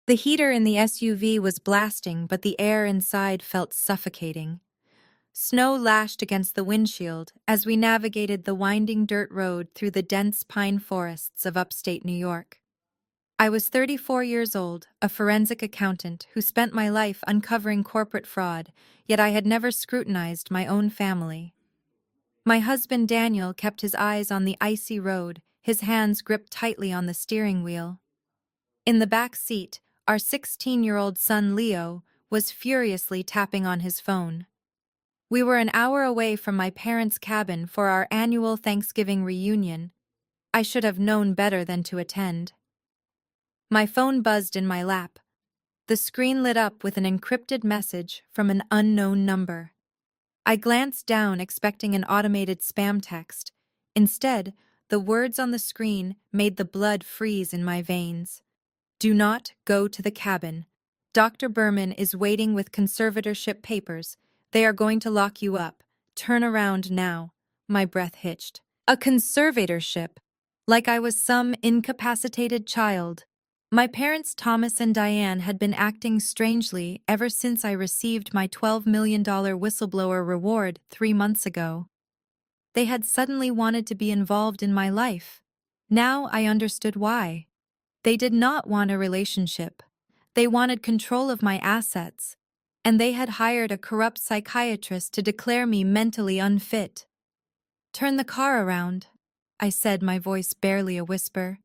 The heater in the SUV was blasting, but the air inside felt suffocating. Snow lashed against the windshield as we navigated the winding dirt road through the dense pine forests of upstate New York. I was 34 years old, a forensic accountant who spent my life uncovering corporate fraud, yet I had never scrutinized my own family. My husband Daniel kept his eyes on the icy road, his hands gripped tightly on the steering wheel. In the back seat, our 16-year-old son Leo was furiously tapping on his phone. We were an hour away from my parents' cabin for our annual Thanksgiving reunion. I should have known better than to attend. My phone buzzed in my lap. The screen lit up with an encrypted message from an unknown number. I glanced down expecting an automated spam text. Instead, the words on the screen made the blood freeze in my veins. Do not go to the cabin. Dr. Berman is waiting with conservatorship papers. They are going to lock you up. Turn around now. My breath hitched. A conservatorship? Like I was some incapacitated child. My parents Thomas and Diane had been acting strangely ever since I received my $12 million whistleblower reward 3 months ago. They had suddenly wanted to be involved in my life. Now I understood why. They did not want a relationship. They wanted control of my assets. And they had hired a corrupt psychiatrist to declare me mentally unfit. Turn the car around, I said, my voice barely a whisper.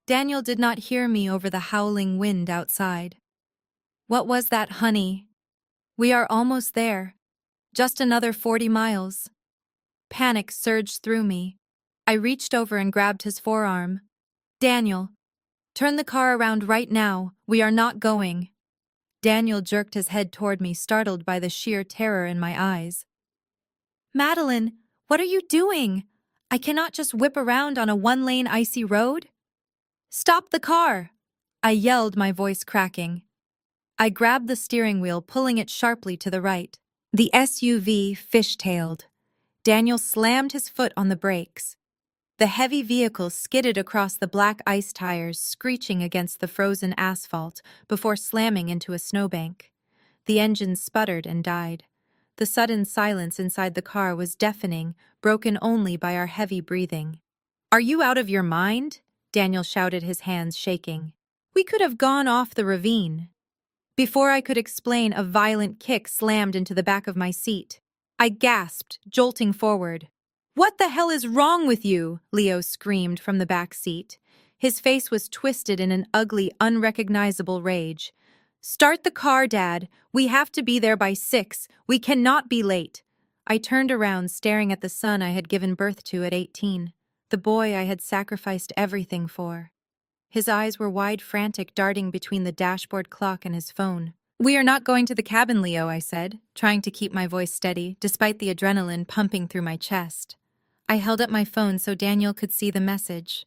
Daniel did not hear me over the howling wind outside. What was that, honey? We are almost there. Just another 40 miles. Panic surged through me. I reached over and grabbed his forearm. Daniel, turn the car around right now. We are not going. Daniel jerked his head toward me, startled by the sheer terror in my eyes. Madeline, what are you doing? I cannot just whip around on a one-lane icy road. Stop the car! I yelled, my voice cracking. I grabbed the steering wheel, pulling it sharply to the right. The SUV fishtailed. Daniel slammed his foot on the brakes. The heavy vehicle skidded across the black ice tires, screeching against the frozen asphalt before slamming into a snowbank. The engine sputtered and died. The sudden silence inside the car was deafening, broken only by our heavy breathing. Are you out of your mind? Daniel shouted, his hands shaking. We could have gone off the ravine. Before I could explain, a violent kick slammed into the back of my seat. I gasped, jolting forward. What the hell is wrong with you? Leo screamed from the back seat. His face was twisted in an ugly, unrecognizable rage. Start the car, Dad. We have to be there by 6. We cannot be late. I turned around, staring at the son I had given birth to at 18. The boy I had sacrificed everything for. His eyes were wide, frantic, darting between the dashboard clock and his phone. We are not going to the cabin, Leo, I said, trying to keep my voice steady, despite the adrenaline pumping through my chest. I held up my phone so Daniel could see the message.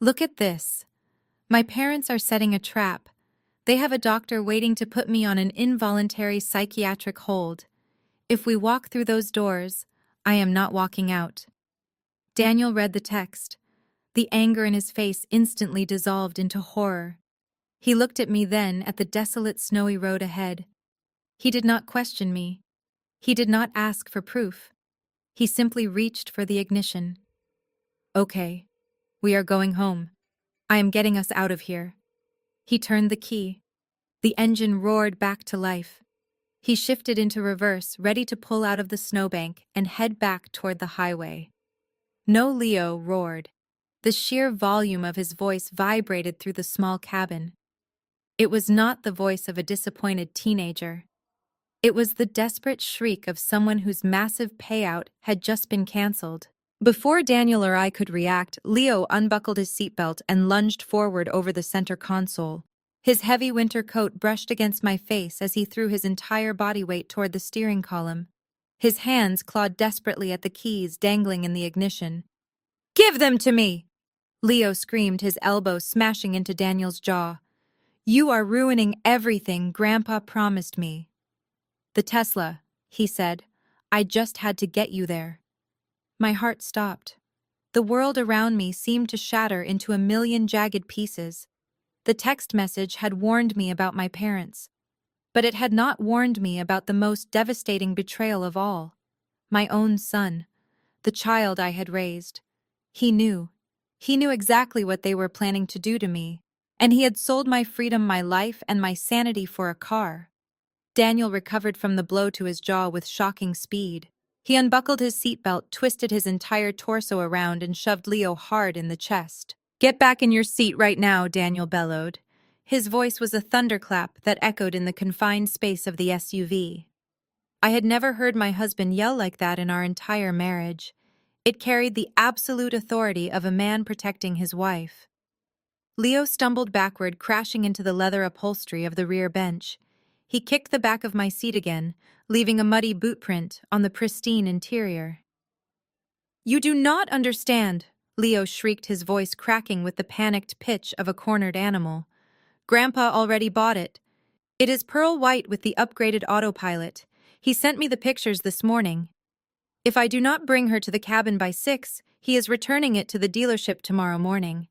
Look at this. My parents are setting a trap. They have a doctor waiting to put me on an involuntary psychiatric hold. If we walk through those doors, I am not walking out. Daniel read the text. The anger in his face instantly dissolved into horror. He looked at me, then at the desolate, snowy road ahead. He did not question me. He did not ask for proof. He simply reached for the ignition. Okay, we are going home. I am getting us out of here. He turned the key. The engine roared back to life. He shifted into reverse, ready to pull out of the snowbank and head back toward the highway. No, Leo roared. The sheer volume of his voice vibrated through the small cabin. It was not the voice of a disappointed teenager. It was the desperate shriek of someone whose massive payout had just been canceled. Before Daniel or I could react, Leo unbuckled his seatbelt and lunged forward over the center console. His heavy winter coat brushed against my face as he threw his entire body weight toward the steering column. His hands clawed desperately at the keys dangling in the ignition. Give them to me! Leo screamed, his elbow smashing into Daniel's jaw. You are ruining everything Grandpa promised me. The Tesla, he said. I just had to get you there. My heart stopped. The world around me seemed to shatter into a million jagged pieces. The text message had warned me about my parents, but it had not warned me about the most devastating betrayal of all. My own son, the child I had raised. He knew. He knew exactly what they were planning to do to me, and he had sold my freedom, my life, and my sanity for a car. Daniel recovered from the blow to his jaw with shocking speed. He unbuckled his seatbelt, twisted his entire torso around, and shoved Leo hard in the chest. "Get back in your seat right now," Daniel bellowed. His voice was a thunderclap that echoed in the confined space of the SUV. I had never heard my husband yell like that in our entire marriage. It carried the absolute authority of a man protecting his wife. Leo stumbled backward, crashing into the leather upholstery of the rear bench. He kicked the back of my seat again, leaving a muddy boot print on the pristine interior. "You do not understand," Leo shrieked, his voice cracking with the panicked pitch of a cornered animal. "Grandpa already bought it. It is pearl white with the upgraded autopilot. He sent me the pictures this morning. If I do not bring her to the cabin by 6, he is returning it to the dealership tomorrow morning.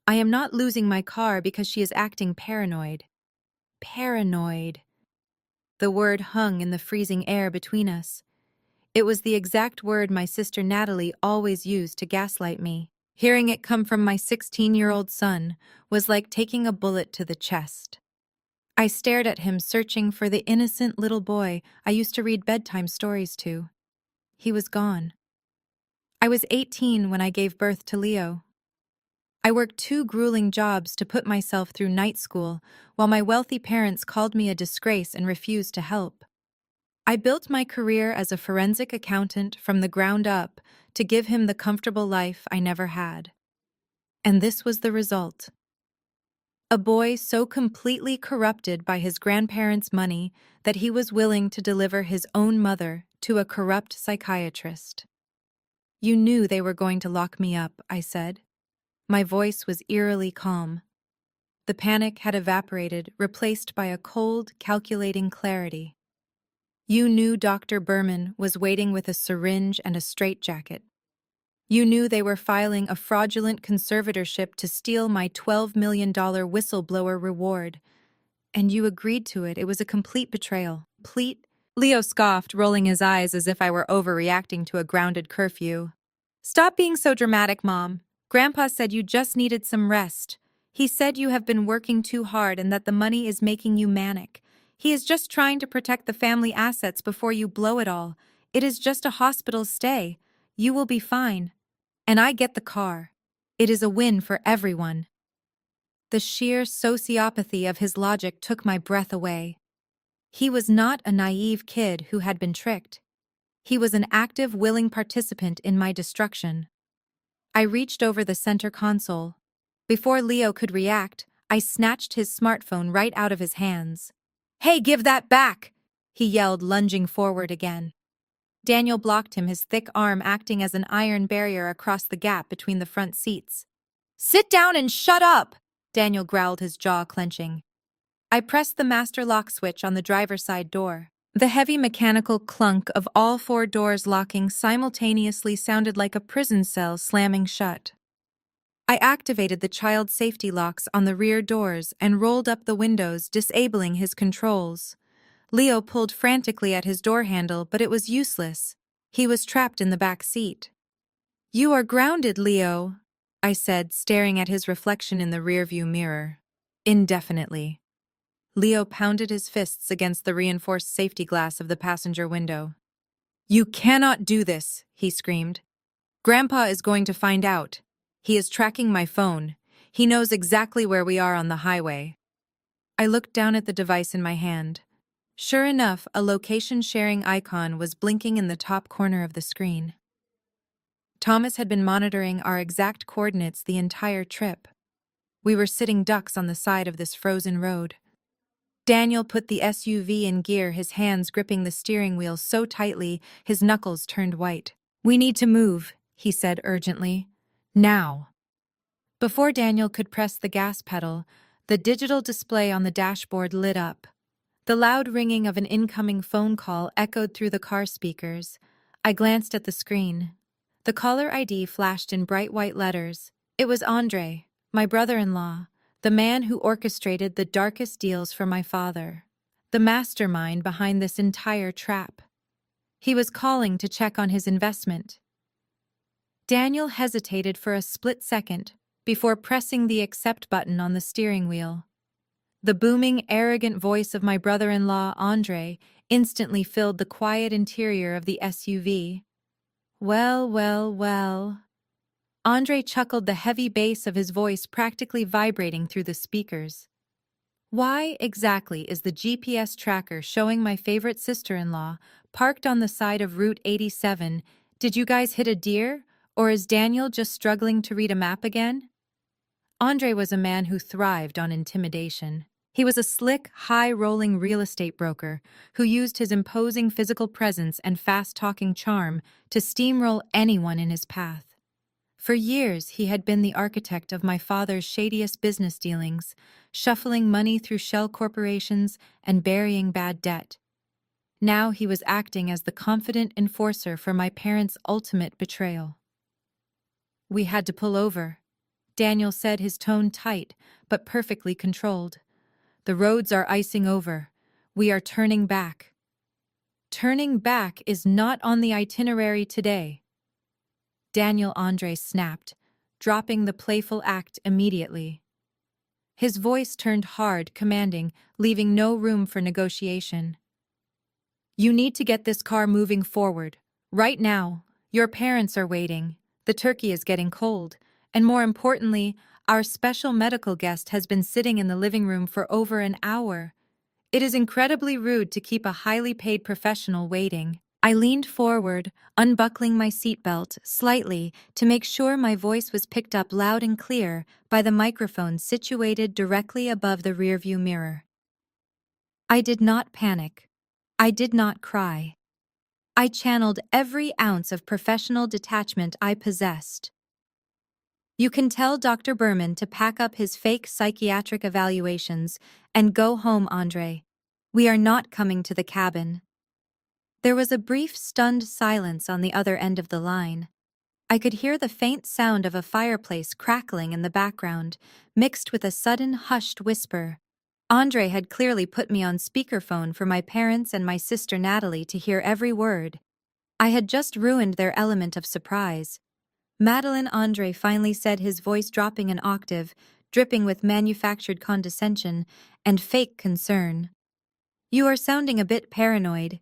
I am not losing my car because she is acting paranoid." Paranoid. The word hung in the freezing air between us. It was the exact word my sister Natalie always used to gaslight me. Hearing it come from my 16-year-old son was like taking a bullet to the chest. I stared at him, searching for the innocent little boy I used to read bedtime stories to. He was gone. I was 18 when I gave birth to Leo. I worked 2 grueling jobs to put myself through night school, while my wealthy parents called me a disgrace and refused to help. I built my career as a forensic accountant from the ground up to give him the comfortable life I never had. And this was the result. A boy so completely corrupted by his grandparents' money that he was willing to deliver his own mother to a corrupt psychiatrist. "You knew they were going to lock me up," I said. My voice was eerily calm. The panic had evaporated, replaced by a cold, calculating clarity. "You knew Dr. Berman was waiting with a syringe and a straitjacket. You knew they were filing a fraudulent conservatorship to steal my $12 million whistleblower reward. And you agreed to it. It was a complete betrayal. Leo scoffed, rolling his eyes as if I were overreacting to a grounded curfew. "Stop being so dramatic, Mom. Grandpa said you just needed some rest. He said you have been working too hard and that the money is making you manic. He is just trying to protect the family assets before you blow it all. It is just a hospital stay. You will be fine. And I get the car. It is a win for everyone." The sheer sociopathy of his logic took my breath away. He was not a naive kid who had been tricked. He was an active, willing participant in my destruction. I reached over the center console. Before Leo could react, I snatched his smartphone right out of his hands. "Hey, give that back!" he yelled, lunging forward again. Daniel blocked him, his thick arm acting as an iron barrier across the gap between the front seats. "Sit down and shut up!" Daniel growled, his jaw clenching. I pressed the master lock switch on the driver's side door. The heavy mechanical clunk of all 4 doors locking simultaneously sounded like a prison cell slamming shut. I activated the child safety locks on the rear doors and rolled up the windows, disabling his controls. Leo pulled frantically at his door handle, but it was useless. He was trapped in the back seat. "You are grounded, Leo," I said, staring at his reflection in the rearview mirror. "Indefinitely." Leo pounded his fists against the reinforced safety glass of the passenger window. "You cannot do this," he screamed. "Grandpa is going to find out. He is tracking my phone. He knows exactly where we are on the highway." I looked down at the device in my hand. Sure enough, a location-sharing icon was blinking in the top corner of the screen. Thomas had been monitoring our exact coordinates the entire trip. We were sitting ducks on the side of this frozen road. Daniel put the SUV in gear, his hands gripping the steering wheel so tightly his knuckles turned white. "We need to move," he said urgently. "Now." Before Daniel could press the gas pedal, the digital display on the dashboard lit up. The loud ringing of an incoming phone call echoed through the car speakers. I glanced at the screen. The caller ID flashed in bright white letters. It was Andre, my brother-in-law, the man who orchestrated the darkest deals for my father, the mastermind behind this entire trap. He was calling to check on his investment. Daniel hesitated for a split second before pressing the accept button on the steering wheel. The booming, arrogant voice of my brother-in-law, Andre, instantly filled the quiet interior of the SUV. Well, well, well. Andre chuckled, the heavy bass of his voice practically vibrating through the speakers. Why exactly is the GPS tracker showing my favorite sister-in-law parked on the side of Route 87? Did you guys hit a deer? Or is Daniel just struggling to read a map again? Andre was a man who thrived on intimidation. He was a slick, high-rolling real estate broker who used his imposing physical presence and fast-talking charm to steamroll anyone in his path. For years, he had been the architect of my father's shadiest business dealings, shuffling money through shell corporations and burying bad debt. Now he was acting as the confident enforcer for my parents' ultimate betrayal. We had to pull over, Daniel said, his tone tight but perfectly controlled. The roads are icing over. We are turning back. Turning back is not on the itinerary today. Daniel Andre snapped, dropping the playful act immediately. His voice turned hard, commanding, leaving no room for negotiation. You need to get this car moving forward. Right now. Your parents are waiting. The turkey is getting cold. And more importantly, our special medical guest has been sitting in the living room for over an hour. It is incredibly rude to keep a highly paid professional waiting. I leaned forward, unbuckling my seatbelt slightly to make sure my voice was picked up loud and clear by the microphone situated directly above the rearview mirror. I did not panic. I did not cry. I channeled every ounce of professional detachment I possessed. You can tell Dr. Berman to pack up his fake psychiatric evaluations and go home, Andre. We are not coming to the cabin. There was a brief, stunned silence on the other end of the line. I could hear the faint sound of a fireplace crackling in the background, mixed with a sudden, hushed whisper. Andre had clearly put me on speakerphone for my parents and my sister Natalie to hear every word. I had just ruined their element of surprise. Madeline, Andre finally said, his voice dropping an octave, dripping with manufactured condescension and fake concern. You are sounding a bit paranoid.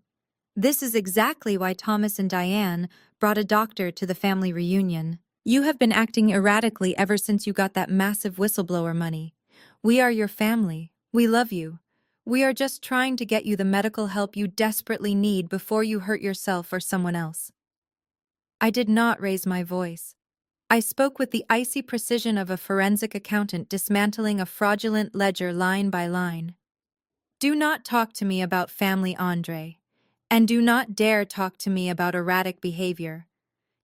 This is exactly why Thomas and Diane brought a doctor to the family reunion. You have been acting erratically ever since you got that massive whistleblower money. We are your family. We love you. We are just trying to get you the medical help you desperately need before you hurt yourself or someone else. I did not raise my voice. I spoke with the icy precision of a forensic accountant dismantling a fraudulent ledger line by line. Do not talk to me about family, Andre. And do not dare talk to me about erratic behavior.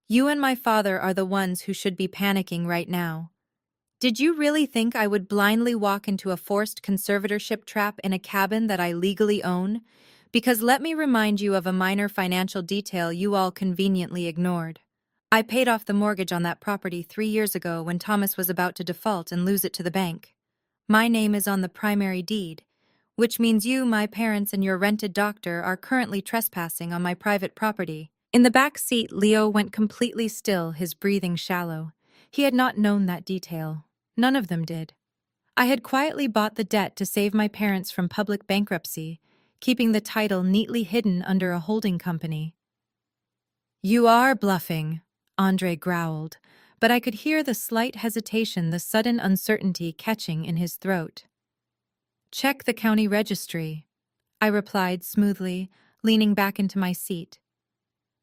You and my father are the ones who should be panicking right now. Did you really think I would blindly walk into a forced conservatorship trap in a cabin that I legally own? Because let me remind you of a minor financial detail you all conveniently ignored. I paid off the mortgage on that property 3 years ago when Thomas was about to default and lose it to the bank. My name is on the primary deed, which means you, my parents, and your rented doctor are currently trespassing on my private property. In the back seat, Leo went completely still, his breathing shallow. He had not known that detail. None of them did. I had quietly bought the debt to save my parents from public bankruptcy, keeping the title neatly hidden under a holding company. You are bluffing, Andre growled, but I could hear the slight hesitation, the sudden uncertainty catching in his throat. Check the county registry, I replied smoothly, leaning back into my seat.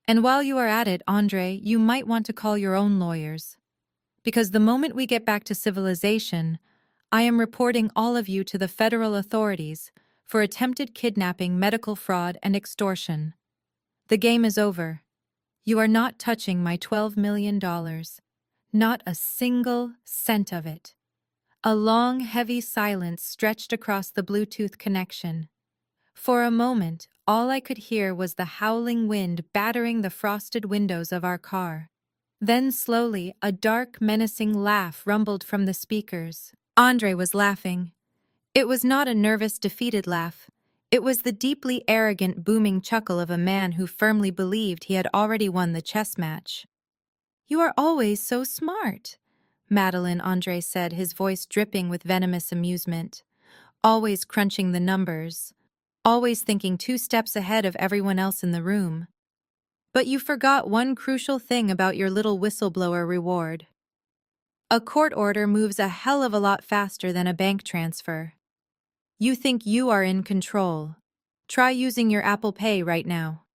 And while you are at it, Andre, you might want to call your own lawyers. Because the moment we get back to civilization, I am reporting all of you to the federal authorities for attempted kidnapping, medical fraud, and extortion. The game is over. You are not touching my $12 million. Not a single cent of it. A long, heavy silence stretched across the Bluetooth connection. For a moment, all I could hear was the howling wind battering the frosted windows of our car. Then slowly, a dark, menacing laugh rumbled from the speakers. Andre was laughing. It was not a nervous, defeated laugh. It was the deeply arrogant, booming chuckle of a man who firmly believed he had already won the chess match. "You are always so smart," Madeline, Andre said, his voice dripping with venomous amusement. "Always crunching the numbers. Always thinking 2 steps ahead of everyone else in the room. But you forgot one crucial thing about your little whistleblower reward. A court order moves a hell of a lot faster than a bank transfer. You think you are in control. Try using your Apple Pay right now."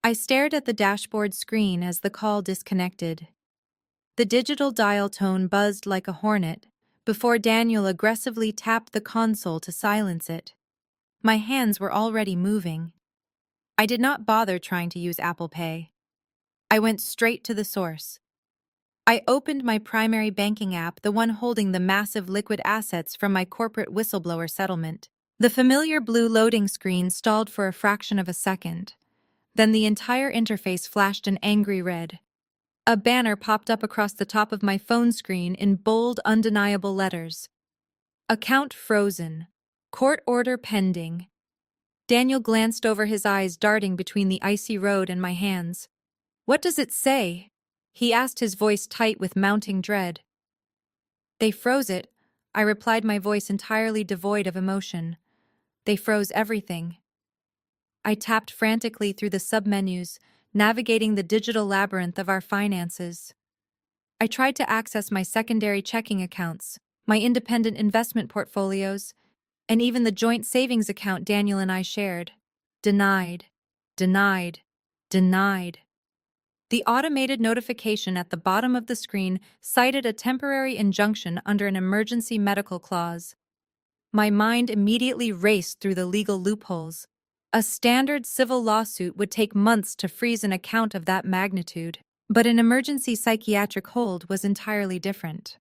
I stared at the dashboard screen as the call disconnected. The digital dial tone buzzed like a hornet before Daniel aggressively tapped the console to silence it. My hands were already moving. I did not bother trying to use Apple Pay. I went straight to the source. I opened my primary banking app, the one holding the massive liquid assets from my corporate whistleblower settlement. The familiar blue loading screen stalled for a fraction of a second. Then the entire interface flashed an angry red. A banner popped up across the top of my phone screen in bold, undeniable letters. "Account frozen. Court order pending." Daniel glanced over, his eyes darting between the icy road and my hands. "What does it say?" he asked, his voice tight with mounting dread. "They froze it," I replied, my voice entirely devoid of emotion. "They froze everything." I tapped frantically through the submenus, navigating the digital labyrinth of our finances. I tried to access my secondary checking accounts, my independent investment portfolios, and even the joint savings account Daniel and I shared. Denied. Denied. Denied. The automated notification at the bottom of the screen cited a temporary injunction under an emergency medical clause. My mind immediately raced through the legal loopholes. A standard civil lawsuit would take months to freeze an account of that magnitude, but an emergency psychiatric hold was entirely different.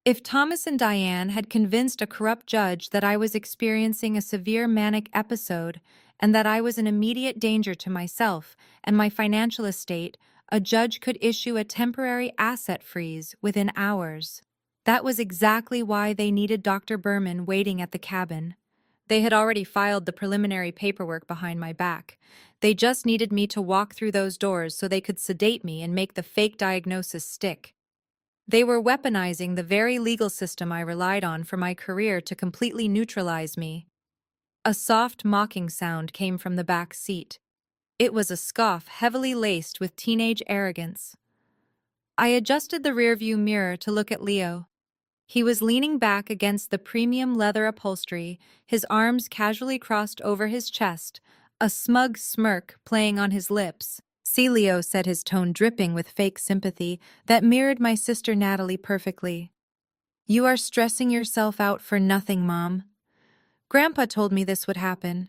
If Thomas and Diane had convinced a corrupt judge that I was experiencing a severe manic episode and that I was in immediate danger to myself and my financial estate, a judge could issue a temporary asset freeze within hours. That was exactly why they needed Dr. Berman waiting at the cabin. They had already filed the preliminary paperwork behind my back. They just needed me to walk through those doors so they could sedate me and make the fake diagnosis stick. They were weaponizing the very legal system I relied on for my career to completely neutralize me. A soft, mocking sound came from the back seat. It was a scoff heavily laced with teenage arrogance. I adjusted the rearview mirror to look at Leo. He was leaning back against the premium leather upholstery, his arms casually crossed over his chest, a smug smirk playing on his lips. "See, Leo," said, his tone dripping with fake sympathy that mirrored my sister Natalie perfectly. "You are stressing yourself out for nothing, Mom. Grandpa told me this would happen.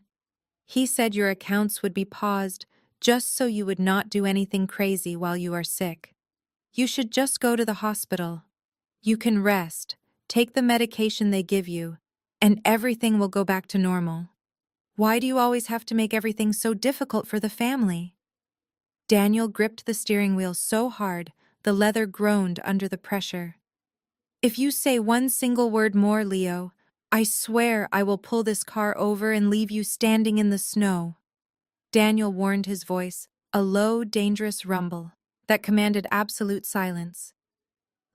He said your accounts would be paused just so you would not do anything crazy while you are sick. You should just go to the hospital. You can rest, take the medication they give you, and everything will go back to normal. Why do you always have to make everything so difficult for the family?" Daniel gripped the steering wheel so hard, the leather groaned under the pressure. "If you say one single word more, Leo, I swear I will pull this car over and leave you standing in the snow." Daniel warned, his voice, a low, dangerous rumble that commanded absolute silence.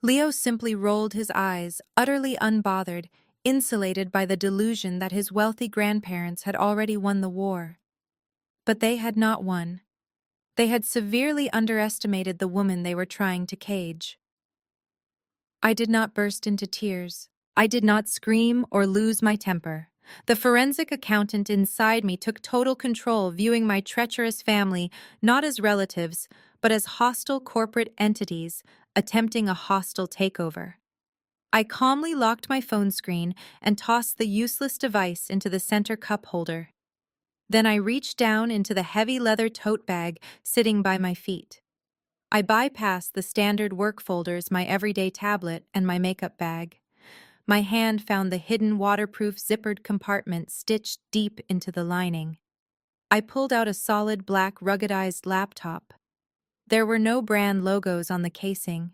Leo simply rolled his eyes, utterly unbothered, insulated by the delusion that his wealthy grandparents had already won the war. But they had not won. They had severely underestimated the woman they were trying to cage. I did not burst into tears. I did not scream or lose my temper. The forensic accountant inside me took total control, viewing my treacherous family not as relatives, but as hostile corporate entities attempting a hostile takeover. I calmly locked my phone screen and tossed the useless device into the center cup holder. Then I reached down into the heavy leather tote bag sitting by my feet. I bypassed the standard work folders, my everyday tablet, and my makeup bag. My hand found the hidden waterproof zippered compartment stitched deep into the lining. I pulled out a solid black ruggedized laptop. There were no brand logos on the casing.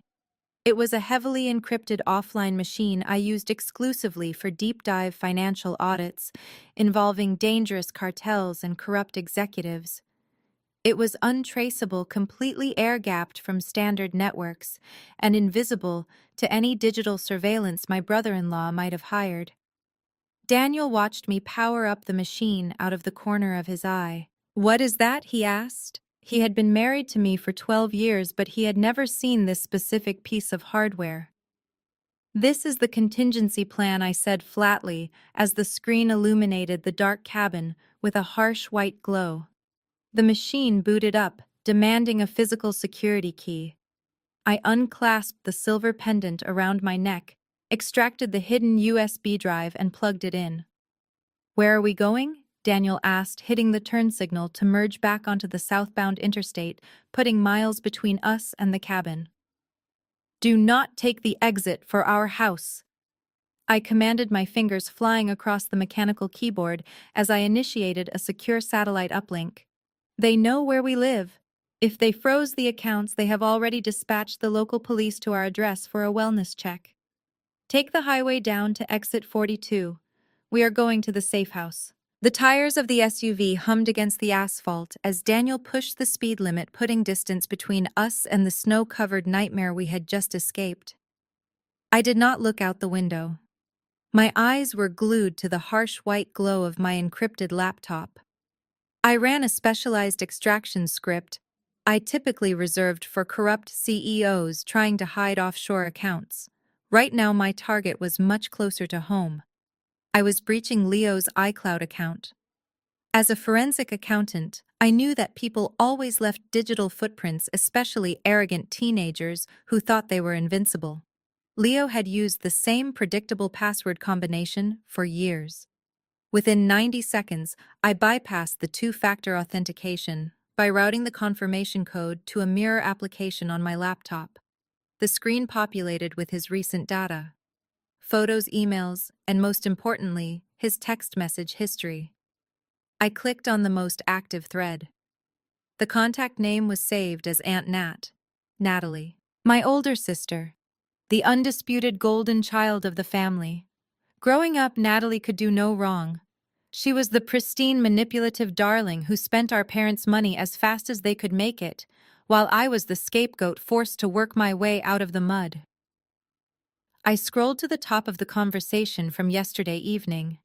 It was a heavily encrypted offline machine I used exclusively for deep-dive financial audits involving dangerous cartels and corrupt executives. It was untraceable, completely air-gapped from standard networks, and invisible to any digital surveillance my brother-in-law might have hired. Daniel watched me power up the machine out of the corner of his eye. "What is that?" he asked. He had been married to me for 12 years, but he had never seen this specific piece of hardware. "This is the contingency plan," I said flatly, as the screen illuminated the dark cabin with a harsh white glow. The machine booted up, demanding a physical security key. I unclasped the silver pendant around my neck, extracted the hidden USB drive, and plugged it in. "Where are we going?" Daniel asked, hitting the turn signal to merge back onto the southbound interstate, putting miles between us and the cabin. "Do not take the exit for our house," I commanded, my fingers flying across the mechanical keyboard as I initiated a secure satellite uplink. "They know where we live. If they froze the accounts, they have already dispatched the local police to our address for a wellness check. Take the highway down to exit 42. We are going to the safe house." The tires of the SUV hummed against the asphalt as Daniel pushed the speed limit, putting distance between us and the snow-covered nightmare we had just escaped. I did not look out the window. My eyes were glued to the harsh white glow of my encrypted laptop. I ran a specialized extraction script I typically reserved for corrupt CEOs trying to hide offshore accounts. Right now my target was much closer to home. I was breaching Leo's iCloud account. As a forensic accountant, I knew that people always left digital footprints, especially arrogant teenagers who thought they were invincible. Leo had used the same predictable password combination for years. Within 90 seconds, I bypassed the two-factor authentication by routing the confirmation code to a mirror application on my laptop. The screen populated with his recent data: photos, emails, and most importantly, his text message history. I clicked on the most active thread. The contact name was saved as Aunt Nat, Natalie, my older sister, the undisputed golden child of the family. Growing up, Natalie could do no wrong. She was the pristine, manipulative darling who spent our parents' money as fast as they could make it, while I was the scapegoat forced to work my way out of the mud. I scrolled to the top of the conversation from yesterday evening.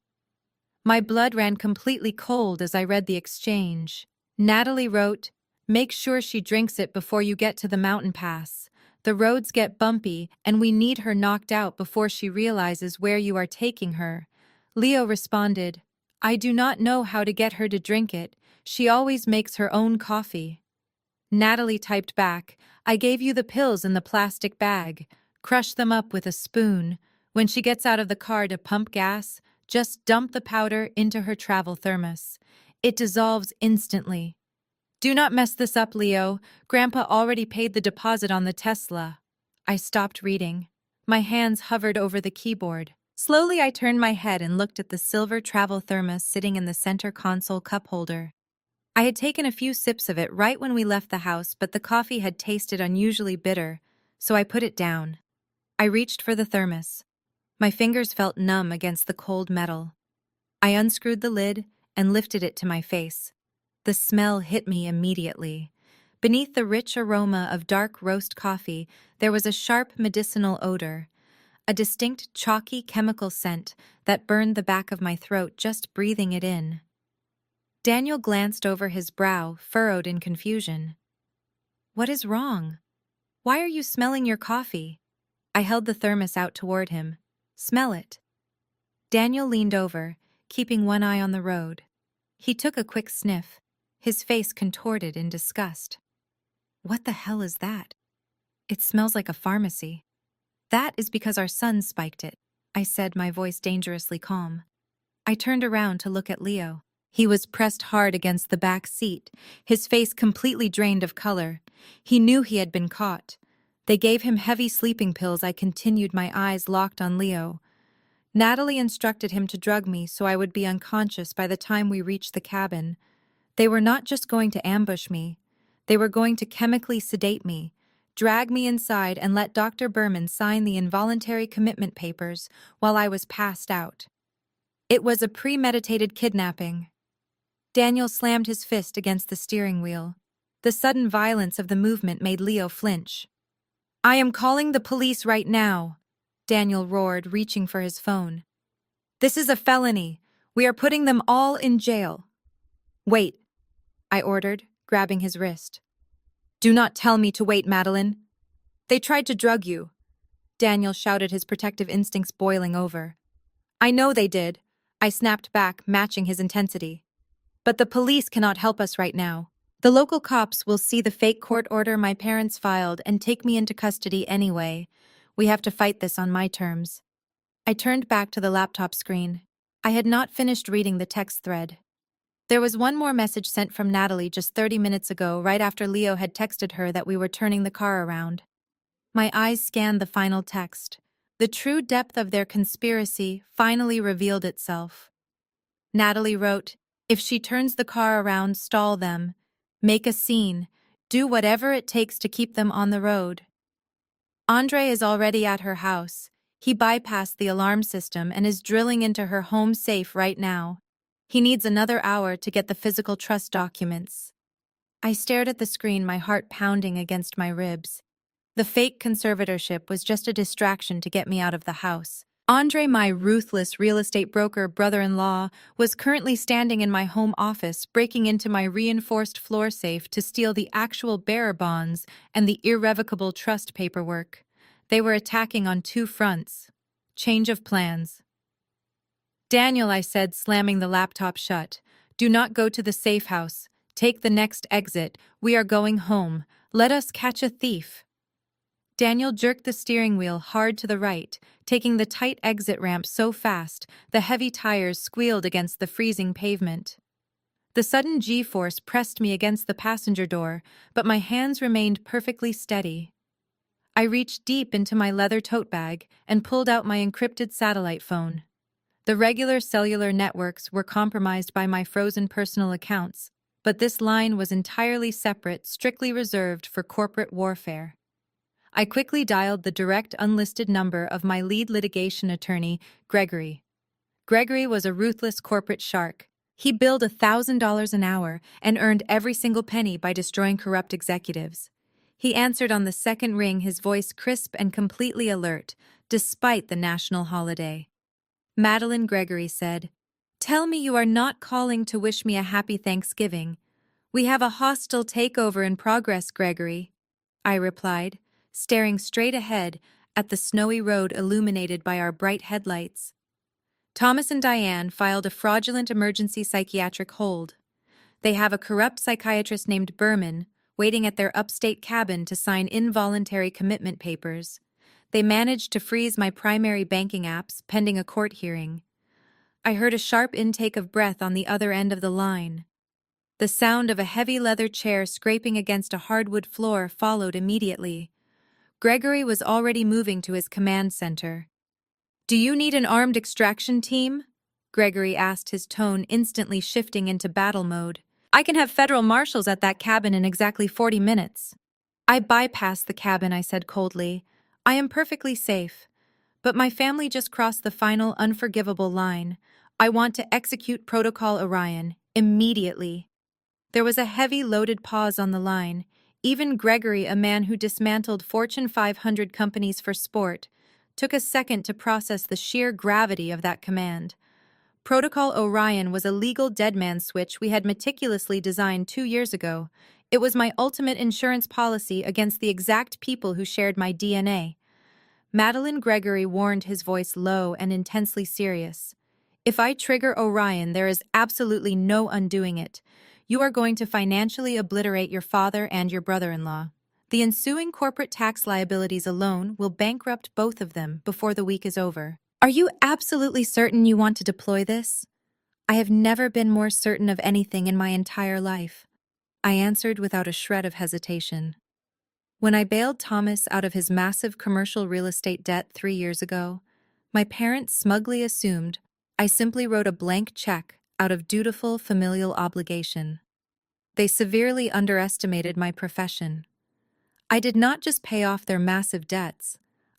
My blood ran completely cold as I read the exchange. Natalie wrote, "Make sure she drinks it before you get to the mountain pass. The roads get bumpy, and we need her knocked out before she realizes where you are taking her." Leo responded, "I do not know how to get her to drink it. She always makes her own coffee." Natalie typed back, "I gave you the pills in the plastic bag. Crush them up with a spoon. When she gets out of the car to pump gas, just dump the powder into her travel thermos. It dissolves instantly. Do not mess this up, Leo. Grandpa already paid the deposit on the Tesla." I stopped reading. My hands hovered over the keyboard. Slowly, I turned my head and looked at the silver travel thermos sitting in the center console cup holder. I had taken a few sips of it right when we left the house, but the coffee had tasted unusually bitter, so I put it down. I reached for the thermos. My fingers felt numb against the cold metal. I unscrewed the lid and lifted it to my face. The smell hit me immediately. Beneath the rich aroma of dark roast coffee, there was a sharp medicinal odor, a distinct chalky chemical scent that burned the back of my throat just breathing it in. Daniel glanced over, his brow furrowed in confusion. "What is wrong? Why are you smelling your coffee?" I held the thermos out toward him. "Smell it." Daniel leaned over, keeping one eye on the road. He took a quick sniff, his face contorted in disgust. "What the hell is that? It smells like a pharmacy." "That is because our son spiked it," I said, my voice dangerously calm. I turned around to look at Leo. He was pressed hard against the back seat, his face completely drained of color. He knew he had been caught. They gave him heavy sleeping pills. I continued, my eyes locked on Leo. Natalie instructed him to drug me so I would be unconscious by the time we reached the cabin. They were not just going to ambush me. They were going to chemically sedate me, drag me inside, and let Dr. Berman sign the involuntary commitment papers while I was passed out. It was a premeditated kidnapping. Daniel slammed his fist against the steering wheel. The sudden violence of the movement made Leo flinch. "I am calling the police right now," Daniel roared, reaching for his phone. "This is a felony. We are putting them all in jail." "Wait," I ordered, grabbing his wrist. "Do not tell me to wait, Madeline. They tried to drug you," Daniel shouted, his protective instincts boiling over. "I know they did," I snapped back, matching his intensity. "But the police cannot help us right now. The local cops will see the fake court order my parents filed and take me into custody anyway. We have to fight this on my terms." I turned back to the laptop screen. I had not finished reading the text thread. There was one more message sent from Natalie just 30 minutes ago, right after Leo had texted her that we were turning the car around. My eyes scanned the final text. The true depth of their conspiracy finally revealed itself. Natalie wrote, "If she turns the car around, stall them. Make a scene. Do whatever it takes to keep them on the road." Andre is already at her house. He bypassed the alarm system and is drilling into her home safe right now. He needs another hour to get the physical trust documents. I stared at the screen, my heart pounding against my ribs. The fake conservatorship was just a distraction to get me out of the house. Andre, my ruthless real estate broker brother-in-law, was currently standing in my home office, breaking into my reinforced floor safe to steal the actual bearer bonds and the irrevocable trust paperwork. They were attacking on two fronts. Change of plans. "Daniel," I said, slamming the laptop shut, "do not go to the safe house. Take the next exit. We are going home. Let us catch a thief." Daniel jerked the steering wheel hard to the right, taking the tight exit ramp so fast the heavy tires squealed against the freezing pavement. The sudden G-force pressed me against the passenger door, but my hands remained perfectly steady. I reached deep into my leather tote bag and pulled out my encrypted satellite phone. The regular cellular networks were compromised by my frozen personal accounts, but this line was entirely separate, strictly reserved for corporate warfare. I quickly dialed the direct unlisted number of my lead litigation attorney, Gregory. Gregory was a ruthless corporate shark. He billed $1,000 an hour and earned every single penny by destroying corrupt executives. He answered on the second ring, his voice crisp and completely alert, despite the national holiday. "Madeline," Gregory said, "tell me you are not calling to wish me a happy Thanksgiving. We have a hostile takeover in progress, Gregory," I replied, staring straight ahead at the snowy road illuminated by our bright headlights. "Thomas and Diane filed a fraudulent emergency psychiatric hold. They have a corrupt psychiatrist named Berman waiting at their upstate cabin to sign involuntary commitment papers. They managed to freeze my primary banking apps pending a court hearing." I heard a sharp intake of breath on the other end of the line. The sound of a heavy leather chair scraping against a hardwood floor followed immediately. Gregory was already moving to his command center. "Do you need an armed extraction team?" Gregory asked, his tone instantly shifting into battle mode. "I can have federal marshals at that cabin in exactly 40 minutes. I bypassed the cabin, I said coldly. "I am perfectly safe. But my family just crossed the final unforgivable line. I want to execute Protocol Orion, immediately." There was a heavy, loaded pause on the line. Even Gregory, a man who dismantled Fortune 500 companies for sport, took a second to process the sheer gravity of that command. Protocol Orion was a legal deadman switch we had meticulously designed 2 years ago. It was my ultimate insurance policy against the exact people who shared my DNA. Madeline, Gregory warned, his voice low and intensely serious. "If I trigger Orion, there is absolutely no undoing it. You are going to financially obliterate your father and your brother-in-law. The ensuing corporate tax liabilities alone will bankrupt both of them before the week is over." "Are you absolutely certain you want to deploy this?" "I have never been more certain of anything in my entire life," I answered without a shred of hesitation. When I bailed Thomas out of his massive commercial real estate debt 3 years ago, my parents smugly assumed I simply wrote a blank check out of dutiful familial obligation. They severely underestimated my profession. I did not just pay off their massive debts.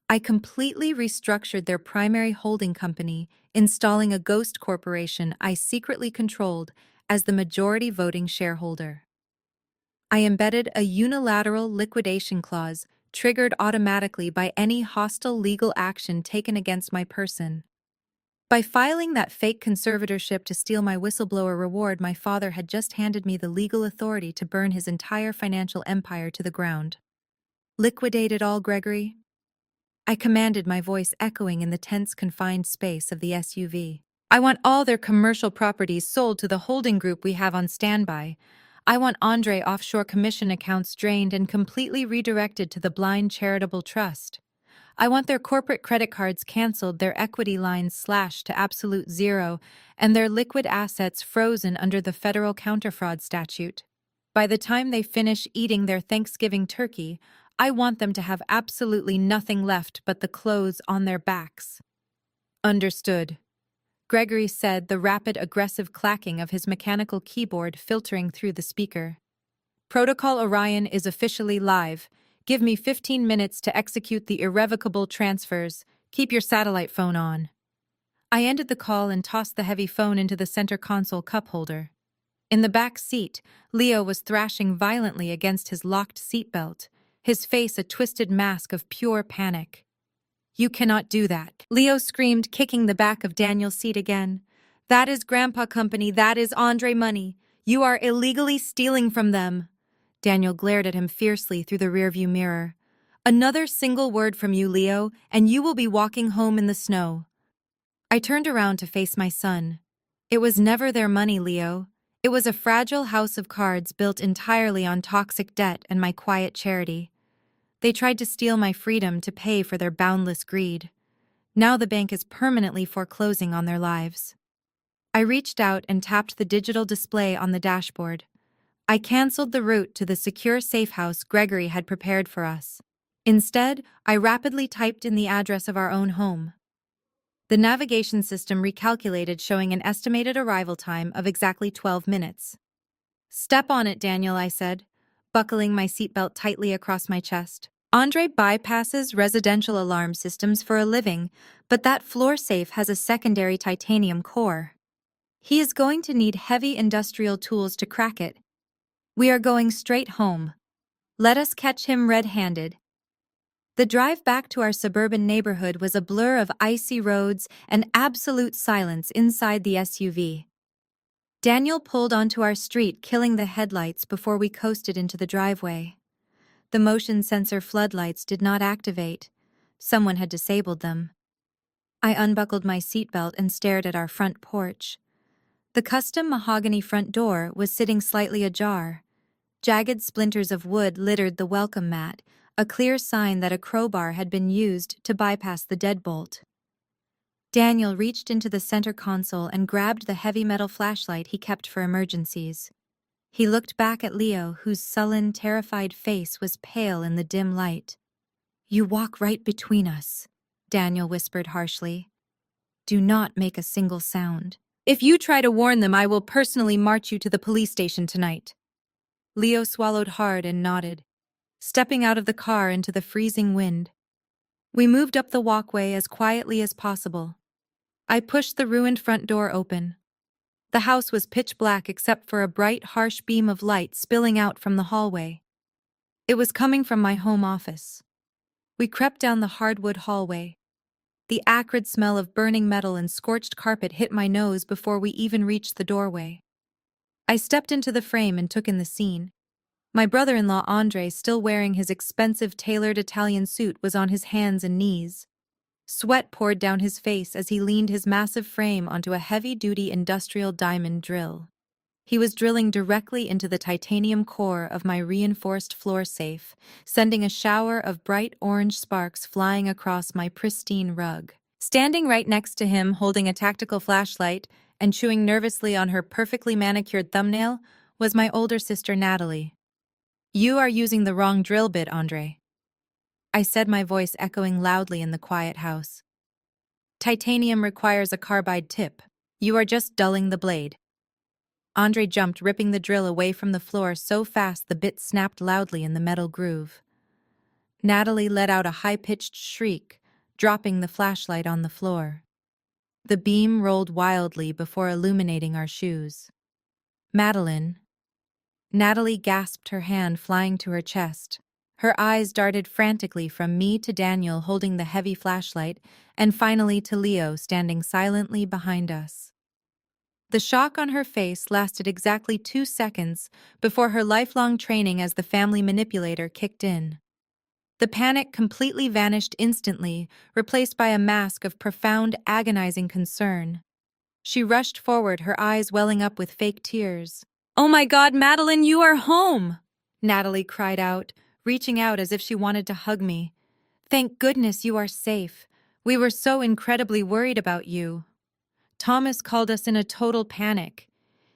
I completely restructured their primary holding company, installing a ghost corporation I secretly controlled as the majority voting shareholder. I embedded a unilateral liquidation clause triggered automatically by any hostile legal action taken against my person. By filing that fake conservatorship to steal my whistleblower reward, my father had just handed me the legal authority to burn his entire financial empire to the ground. Liquidate it all, Gregory? I commanded, my voice echoing in the tense, confined space of the SUV. I want all their commercial properties sold to the holding group we have on standby. I want Andre offshore commission accounts drained and completely redirected to the blind charitable trust. I want their corporate credit cards canceled, their equity lines slashed to absolute zero, and their liquid assets frozen under the federal counterfraud statute. By the time they finish eating their Thanksgiving turkey, I want them to have absolutely nothing left but the clothes on their backs. Understood, Gregory said, the rapid, aggressive clacking of his mechanical keyboard filtering through the speaker. Protocol Orion is officially live. Give me 15 minutes to execute the irrevocable transfers. Keep your satellite phone on. I ended the call and tossed the heavy phone into the center console cup holder. In the back seat, Leo was thrashing violently against his locked seatbelt, his face a twisted mask of pure panic. You cannot do that, Leo screamed, kicking the back of Daniel's seat again. That is Grandpa Company, that is Andre money. You are illegally stealing from them. Daniel glared at him fiercely through the rearview mirror. Another single word from you, Leo, and you will be walking home in the snow. I turned around to face my son. It was never their money, Leo. It was a fragile house of cards built entirely on toxic debt and my quiet charity. They tried to steal my freedom to pay for their boundless greed. Now the bank is permanently foreclosing on their lives. I reached out and tapped the digital display on the dashboard. I canceled the route to the secure safe house Gregory had prepared for us. Instead, I rapidly typed in the address of our own home. The navigation system recalculated, showing an estimated arrival time of exactly 12 minutes. Step on it, Daniel, I said, buckling my seatbelt tightly across my chest. Andre bypasses residential alarm systems for a living, but that floor safe has a secondary titanium core. He is going to need heavy industrial tools to crack it. We are going straight home. Let us catch him red-handed. The drive back to our suburban neighborhood was a blur of icy roads and absolute silence inside the SUV. Daniel pulled onto our street, killing the headlights before we coasted into the driveway. The motion sensor floodlights did not activate. Someone had disabled them. I unbuckled my seatbelt and stared at our front porch. The custom mahogany front door was sitting slightly ajar. Jagged splinters of wood littered the welcome mat, a clear sign that a crowbar had been used to bypass the deadbolt. Daniel reached into the center console and grabbed the heavy metal flashlight he kept for emergencies. He looked back at Leo, whose sullen, terrified face was pale in the dim light. You walk right between us, Daniel whispered harshly. Do not make a single sound. If you try to warn them, I will personally march you to the police station tonight. Leo swallowed hard and nodded, stepping out of the car into the freezing wind. We moved up the walkway as quietly as possible. I pushed the ruined front door open. The house was pitch black except for a bright, harsh beam of light spilling out from the hallway. It was coming from my home office. We crept down the hardwood hallway. The acrid smell of burning metal and scorched carpet hit my nose before we even reached the doorway. I stepped into the frame and took in the scene. My brother-in-law Andre, still wearing his expensive tailored Italian suit, was on his hands and knees. Sweat poured down his face as he leaned his massive frame onto a heavy-duty industrial diamond drill. He was drilling directly into the titanium core of my reinforced floor safe, sending a shower of bright orange sparks flying across my pristine rug. Standing right next to him, holding a tactical flashlight and chewing nervously on her perfectly manicured thumbnail, was my older sister Natalie. You are using the wrong drill bit, Andre, I said, my voice echoing loudly in the quiet house. Titanium requires a carbide tip. You are just dulling the blade. Andre jumped, ripping the drill away from the floor so fast the bit snapped loudly in the metal groove. Natalie let out a high-pitched shriek, dropping the flashlight on the floor. The beam rolled wildly before illuminating our shoes. Madeline. Natalie gasped, her hand flying to her chest. Her eyes darted frantically from me to Daniel holding the heavy flashlight, and finally to Leo standing silently behind us. The shock on her face lasted exactly 2 seconds before her lifelong training as the family manipulator kicked in. The panic completely vanished instantly, replaced by a mask of profound, agonizing concern. She rushed forward, her eyes welling up with fake tears. "Oh my God, Madeline, you are home!" Natalie cried out, reaching out as if she wanted to hug me. "Thank goodness you are safe. We were so incredibly worried about you. Thomas called us in a total panic.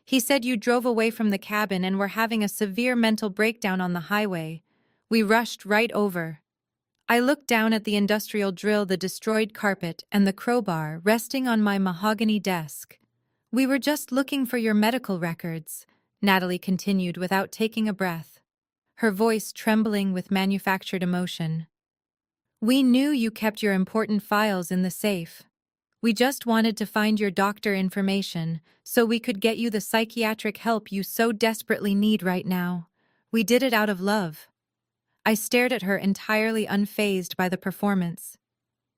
He said you drove away from the cabin and were having a severe mental breakdown on the highway. We rushed right over." I looked down at the industrial drill, the destroyed carpet, and the crowbar resting on my mahogany desk. "We were just looking for your medical records," Natalie continued without taking a breath, her voice trembling with manufactured emotion. "We knew you kept your important files in the safe. We just wanted to find your doctor information so we could get you the psychiatric help you so desperately need right now. We did it out of love." I stared at her, entirely unfazed by the performance.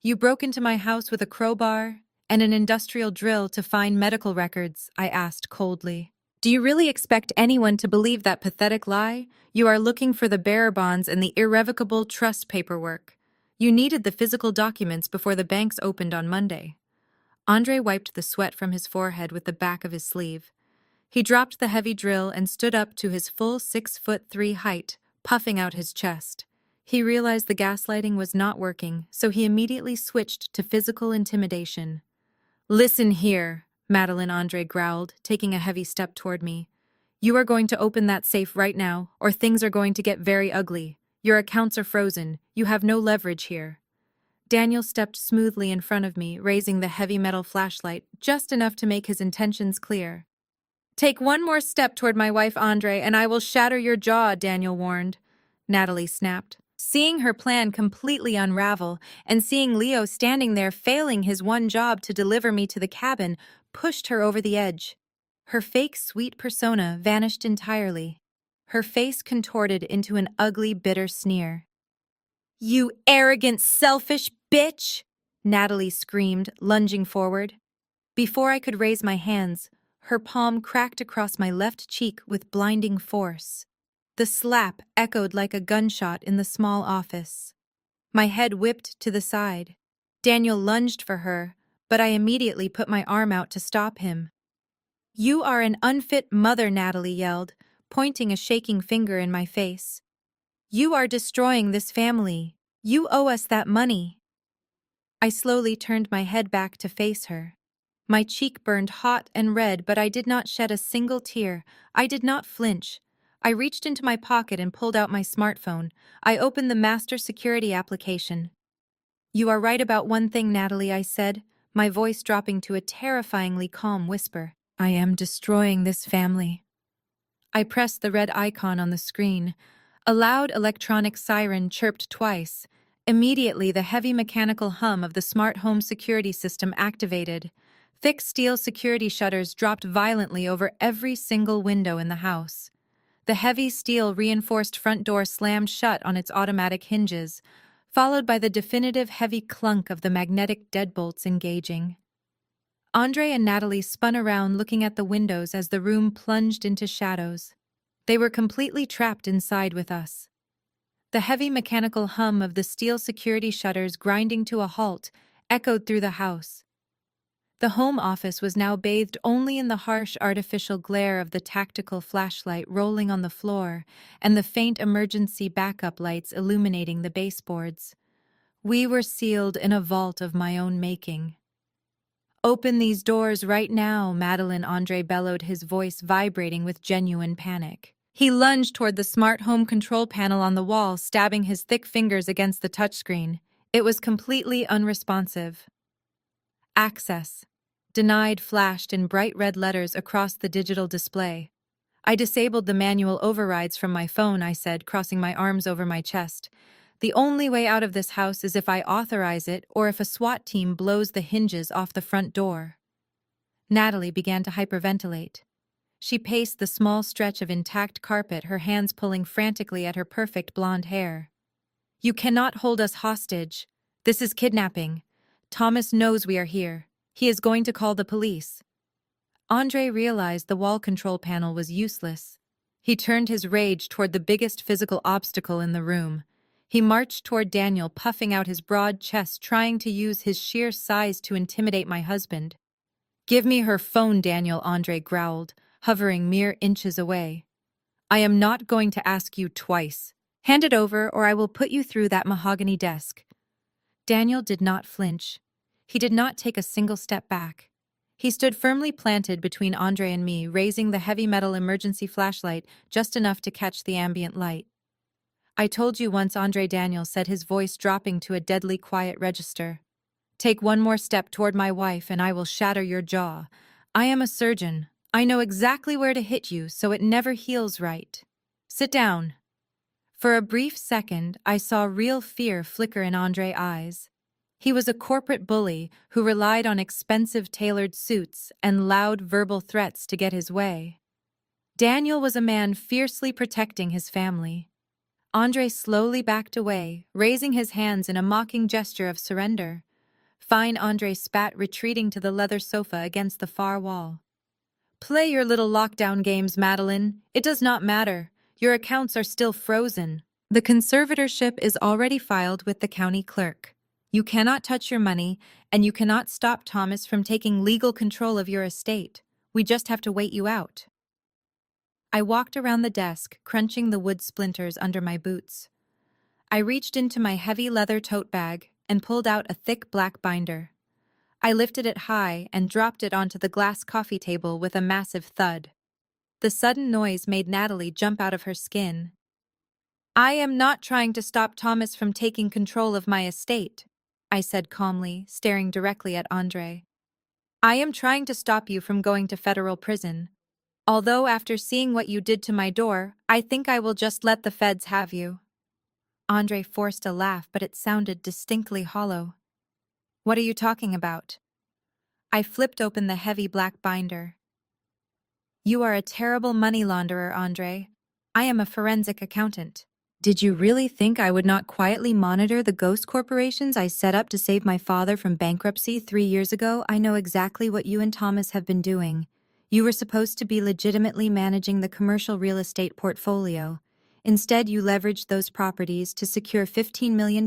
"You broke into my house with a crowbar and an industrial drill to find medical records," I asked coldly. "Do you really expect anyone to believe that pathetic lie? You are looking for the bearer bonds and the irrevocable trust paperwork. You needed the physical documents before the banks opened on Monday." Andre wiped the sweat from his forehead with the back of his sleeve. He dropped the heavy drill and stood up to his full 6'3" height, puffing out his chest. He realized the gaslighting was not working, so he immediately switched to physical intimidation. "Listen here," Madeline, Andre growled, taking a heavy step toward me. "You are going to open that safe right now, or things are going to get very ugly. Your accounts are frozen. You have no leverage here." Daniel stepped smoothly in front of me, raising the heavy metal flashlight just enough to make his intentions clear. "Take one more step toward my wife, Andre, and I will shatter your jaw," Daniel warned. Natalie snapped. Seeing her plan completely unravel, and seeing Leo standing there failing his one job to deliver me to the cabin, pushed her over the edge. Her fake sweet persona vanished entirely. Her face contorted into an ugly, bitter sneer. "You arrogant, selfish bitch!" Natalie screamed, lunging forward. Before I could raise my hands, her palm cracked across my left cheek with blinding force. The slap echoed like a gunshot in the small office. My head whipped to the side. Daniel lunged for her, but I immediately put my arm out to stop him. "You are an unfit mother," Natalie yelled, pointing a shaking finger in my face. "You are destroying this family. You owe us that money." I slowly turned my head back to face her. My cheek burned hot and red, but I did not shed a single tear. I did not flinch. I reached into my pocket and pulled out my smartphone. I opened the master security application. "You are right about one thing, Natalie," I said, my voice dropping to a terrifyingly calm whisper. "I am destroying this family." I pressed the red icon on the screen. A loud electronic siren chirped twice. Immediately, the heavy mechanical hum of the smart home security system activated. Thick steel security shutters dropped violently over every single window in the house. The heavy steel reinforced front door slammed shut on its automatic hinges, followed by the definitive heavy clunk of the magnetic deadbolts engaging. Andre and Natalie spun around, looking at the windows as the room plunged into shadows. They were completely trapped inside with us. The heavy mechanical hum of the steel security shutters grinding to a halt echoed through the house. The home office was now bathed only in the harsh artificial glare of the tactical flashlight rolling on the floor and the faint emergency backup lights illuminating the baseboards. We were sealed in a vault of my own making. "Open these doors right now," Madeline, Andre bellowed, his voice vibrating with genuine panic. He lunged toward the smart home control panel on the wall, stabbing his thick fingers against the touchscreen. It was completely unresponsive. "Access denied" flashed in bright red letters across the digital display. I disabled the manual overrides from my phone, I said, crossing my arms over my chest. The only way out of this house is if I authorize it or if a SWAT team blows the hinges off the front door. Natalie began to hyperventilate. She paced the small stretch of intact carpet, her hands pulling frantically at her perfect blonde hair. You cannot hold us hostage. This is kidnapping. Thomas knows we are here. He is going to call the police. Andre realized the wall control panel was useless. He turned his rage toward the biggest physical obstacle in the room. He marched toward Daniel, puffing out his broad chest, trying to use his sheer size to intimidate my husband. Give me her phone, Daniel, Andre growled, hovering mere inches away. I am not going to ask you twice. Hand it over or I will put you through that mahogany desk. Daniel did not flinch. He did not take a single step back. He stood firmly planted between Andre and me, raising the heavy metal emergency flashlight just enough to catch the ambient light. I told you once, Andre, Daniel said, his voice dropping to a deadly quiet register. Take one more step toward my wife and I will shatter your jaw. I am a surgeon. I know exactly where to hit you so it never heals right. Sit down. For a brief second, I saw real fear flicker in Andre's eyes. He was a corporate bully who relied on expensive tailored suits and loud verbal threats to get his way. Daniel was a man fiercely protecting his family. Andre slowly backed away, raising his hands in a mocking gesture of surrender. Fine, Andre spat, retreating to the leather sofa against the far wall. Play your little lockdown games, Madeline. It does not matter. Your accounts are still frozen. The conservatorship is already filed with the county clerk. You cannot touch your money, and you cannot stop Thomas from taking legal control of your estate. We just have to wait you out. I walked around the desk, crunching the wood splinters under my boots. I reached into my heavy leather tote bag and pulled out a thick black binder. I lifted it high and dropped it onto the glass coffee table with a massive thud. The sudden noise made Natalie jump out of her skin. I am not trying to stop Thomas from taking control of my estate, I said calmly, staring directly at Andre. I am trying to stop you from going to federal prison. Although after seeing what you did to my door, I think I will just let the feds have you. Andre forced a laugh, but it sounded distinctly hollow. What are you talking about? I flipped open the heavy black binder. You are a terrible money launderer, Andre. I am a forensic accountant. Did you really think I would not quietly monitor the ghost corporations I set up to save my father from bankruptcy 3 years ago? I know exactly what you and Thomas have been doing. You were supposed to be legitimately managing the commercial real estate portfolio. Instead, you leveraged those properties to secure $15 million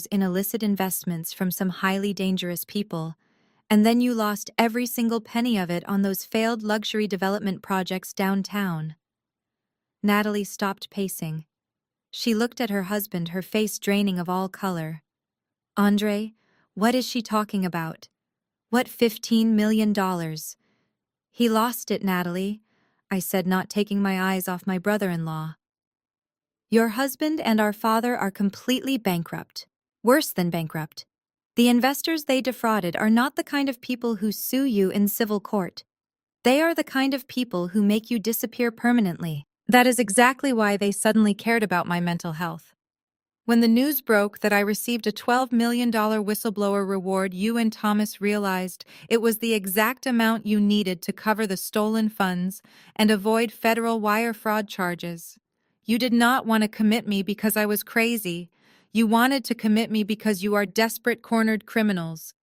in illicit investments from some highly dangerous people. And then you lost every single penny of it on those failed luxury development projects downtown. Natalie stopped pacing. She looked at her husband, her face draining of all color. Andre, what is she talking about? What $15 million? He lost it, Natalie, I said, not taking my eyes off my brother-in-law. Your husband and our father are completely bankrupt. Worse than bankrupt. The investors they defrauded are not the kind of people who sue you in civil court. They are the kind of people who make you disappear permanently. That is exactly why they suddenly cared about my mental health. When the news broke that I received a $12 million whistleblower reward, you and Thomas realized it was the exact amount you needed to cover the stolen funds and avoid federal wire fraud charges. You did not want to commit me because I was crazy. You wanted to commit me because you are desperate cornered criminals.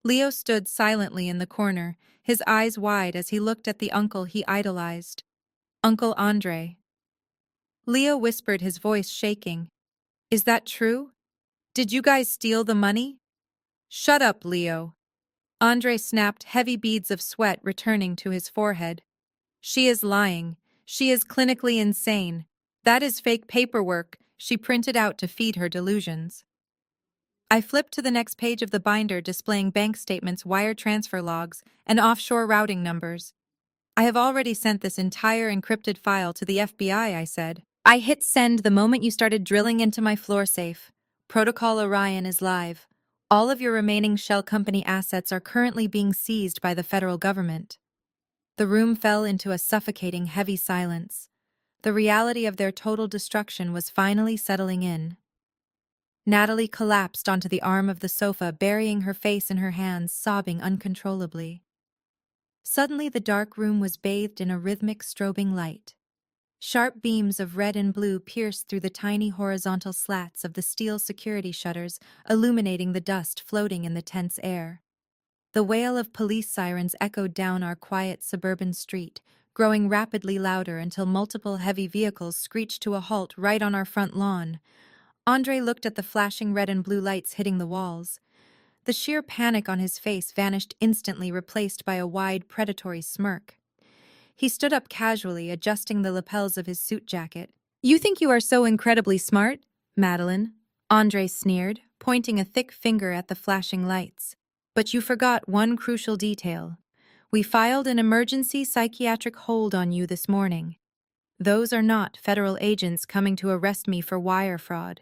Leo stood silently in the corner, his eyes wide as he looked at the uncle he idolized. Uncle Andre. Leo whispered, his voice shaking. Is that true? Did you guys steal the money? Shut up, Leo. Andre snapped, heavy beads of sweat returning to his forehead. She is lying. She is clinically insane. That is fake paperwork she printed out to feed her delusions. I flipped to the next page of the binder, displaying bank statements, wire transfer logs, and offshore routing numbers. I have already sent this entire encrypted file to the FBI, I said. I hit send the moment you started drilling into my floor safe. Protocol Orion is live. All of your remaining shell company assets are currently being seized by the federal government. The room fell into a suffocating, heavy silence. The reality of their total destruction was finally settling in. Natalie collapsed onto the arm of the sofa, burying her face in her hands, sobbing uncontrollably. Suddenly, the dark room was bathed in a rhythmic strobing light. Sharp beams of red and blue pierced through the tiny horizontal slats of the steel security shutters, illuminating the dust floating in the tense air. The wail of police sirens echoed down our quiet suburban street, growing rapidly louder until multiple heavy vehicles screeched to a halt right on our front lawn. Andre looked at the flashing red and blue lights hitting the walls. The sheer panic on his face vanished instantly, replaced by a wide, predatory smirk. He stood up casually, adjusting the lapels of his suit jacket. "You think you are so incredibly smart, Madeline?" Andre sneered, pointing a thick finger at the flashing lights. "But you forgot one crucial detail. We filed an emergency psychiatric hold on you this morning. Those are not federal agents coming to arrest me for wire fraud.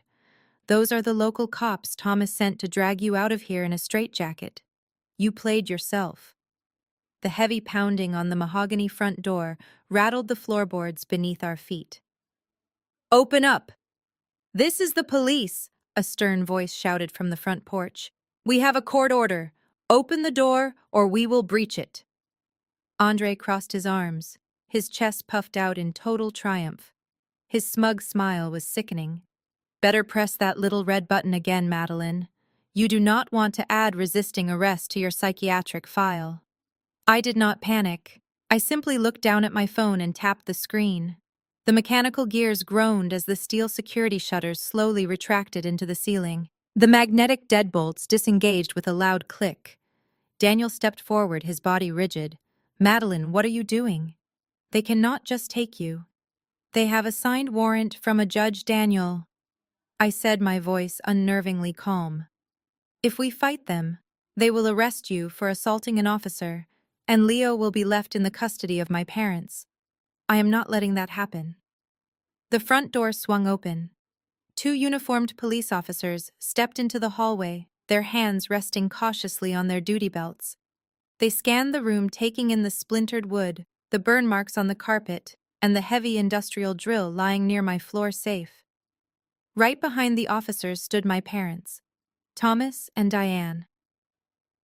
Those are the local cops Thomas sent to drag you out of here in a straitjacket. You played yourself." The heavy pounding on the mahogany front door rattled the floorboards beneath our feet. "Open up! This is the police," a stern voice shouted from the front porch. "We have a court order. Open the door or we will breach it." Andre crossed his arms, his chest puffed out in total triumph. His smug smile was sickening. "Better press that little red button again, Madeline. You do not want to add resisting arrest to your psychiatric file." I did not panic. I simply looked down at my phone and tapped the screen. The mechanical gears groaned as the steel security shutters slowly retracted into the ceiling. The magnetic deadbolts disengaged with a loud click. Daniel stepped forward, his body rigid. "Madeline, what are you doing? They cannot just take you. They have a signed warrant from a Judge Daniel," I said, my voice unnervingly calm. "If we fight them, they will arrest you for assaulting an officer, and Leo will be left in the custody of my parents. I am not letting that happen." The front door swung open. Two uniformed police officers stepped into the hallway, their hands resting cautiously on their duty belts. They scanned the room, taking in the splintered wood, the burn marks on the carpet, and the heavy industrial drill lying near my floor safe. Right behind the officers stood my parents, Thomas and Diane.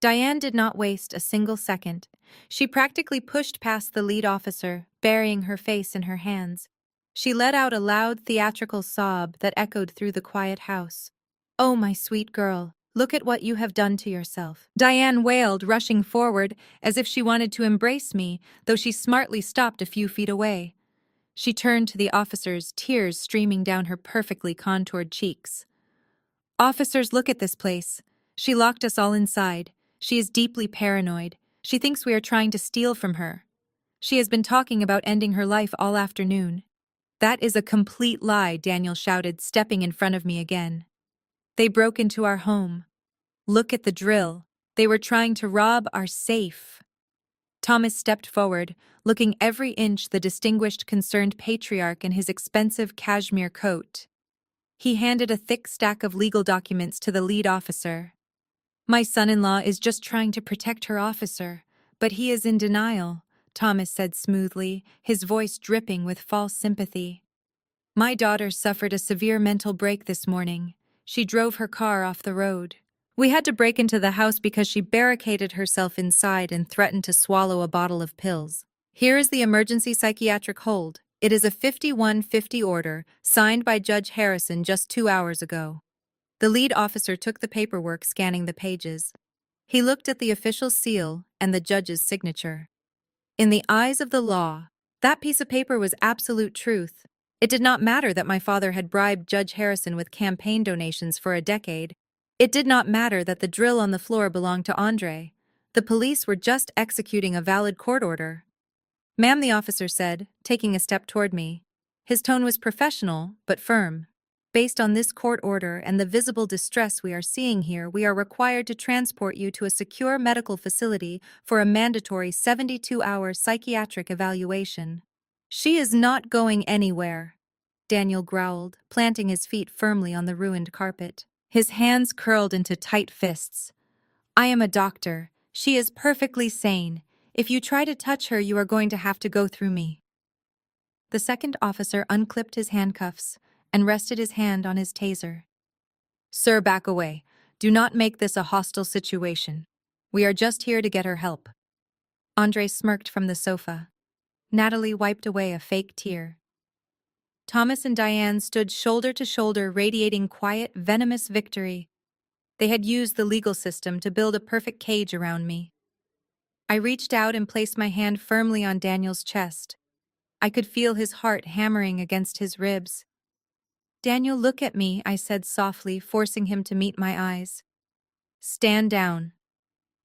Diane did not waste a single second. She practically pushed past the lead officer, burying her face in her hands. She let out a loud theatrical sob that echoed through the quiet house. "Oh, my sweet girl, look at what you have done to yourself," Diane wailed, rushing forward as if she wanted to embrace me, though she smartly stopped a few feet away. She turned to the officers, tears streaming down her perfectly contoured cheeks. "Officers, look at this place. She locked us all inside. She is deeply paranoid. She thinks we are trying to steal from her. She has been talking about ending her life all afternoon." "That is a complete lie," Daniel shouted, stepping in front of me again. "They broke into our home. Look at the drill. They were trying to rob our safe." Thomas stepped forward, looking every inch the distinguished concerned patriarch in his expensive cashmere coat. He handed a thick stack of legal documents to the lead officer. "My son-in-law is just trying to protect her officer, but he is in denial," Thomas said smoothly, his voice dripping with false sympathy. "My daughter suffered a severe mental break this morning. She drove her car off the road. We had to break into the house because she barricaded herself inside and threatened to swallow a bottle of pills. Here is the emergency psychiatric hold. It is a 5150 order, signed by Judge Harrison just 2 hours ago." The lead officer took the paperwork, scanning the pages. He looked at the official seal and the judge's signature. In the eyes of the law, that piece of paper was absolute truth. It did not matter that my father had bribed Judge Harrison with campaign donations for a decade. It did not matter that the drill on the floor belonged to Andre. The police were just executing a valid court order. "Ma'am," the officer said, taking a step toward me. His tone was professional, but firm. "Based on this court order and the visible distress we are seeing here, we are required to transport you to a secure medical facility for a mandatory 72-hour psychiatric evaluation." "She is not going anywhere," Daniel growled, planting his feet firmly on the ruined carpet. His hands curled into tight fists. "I am a doctor. She is perfectly sane. If you try to touch her, you are going to have to go through me." The second officer unclipped his handcuffs and rested his hand on his taser. Sir, back away. Do not make this a hostile situation. We are just here to get her help. Andre smirked from the sofa. Natalie wiped away a fake tear. Thomas and Diane stood shoulder to shoulder, radiating quiet, venomous victory. They had used the legal system to build a perfect cage around me. I reached out and placed my hand firmly on Daniel's chest. I could feel his heart hammering against his ribs. "Daniel, look at me," I said softly, forcing him to meet my eyes. "Stand down."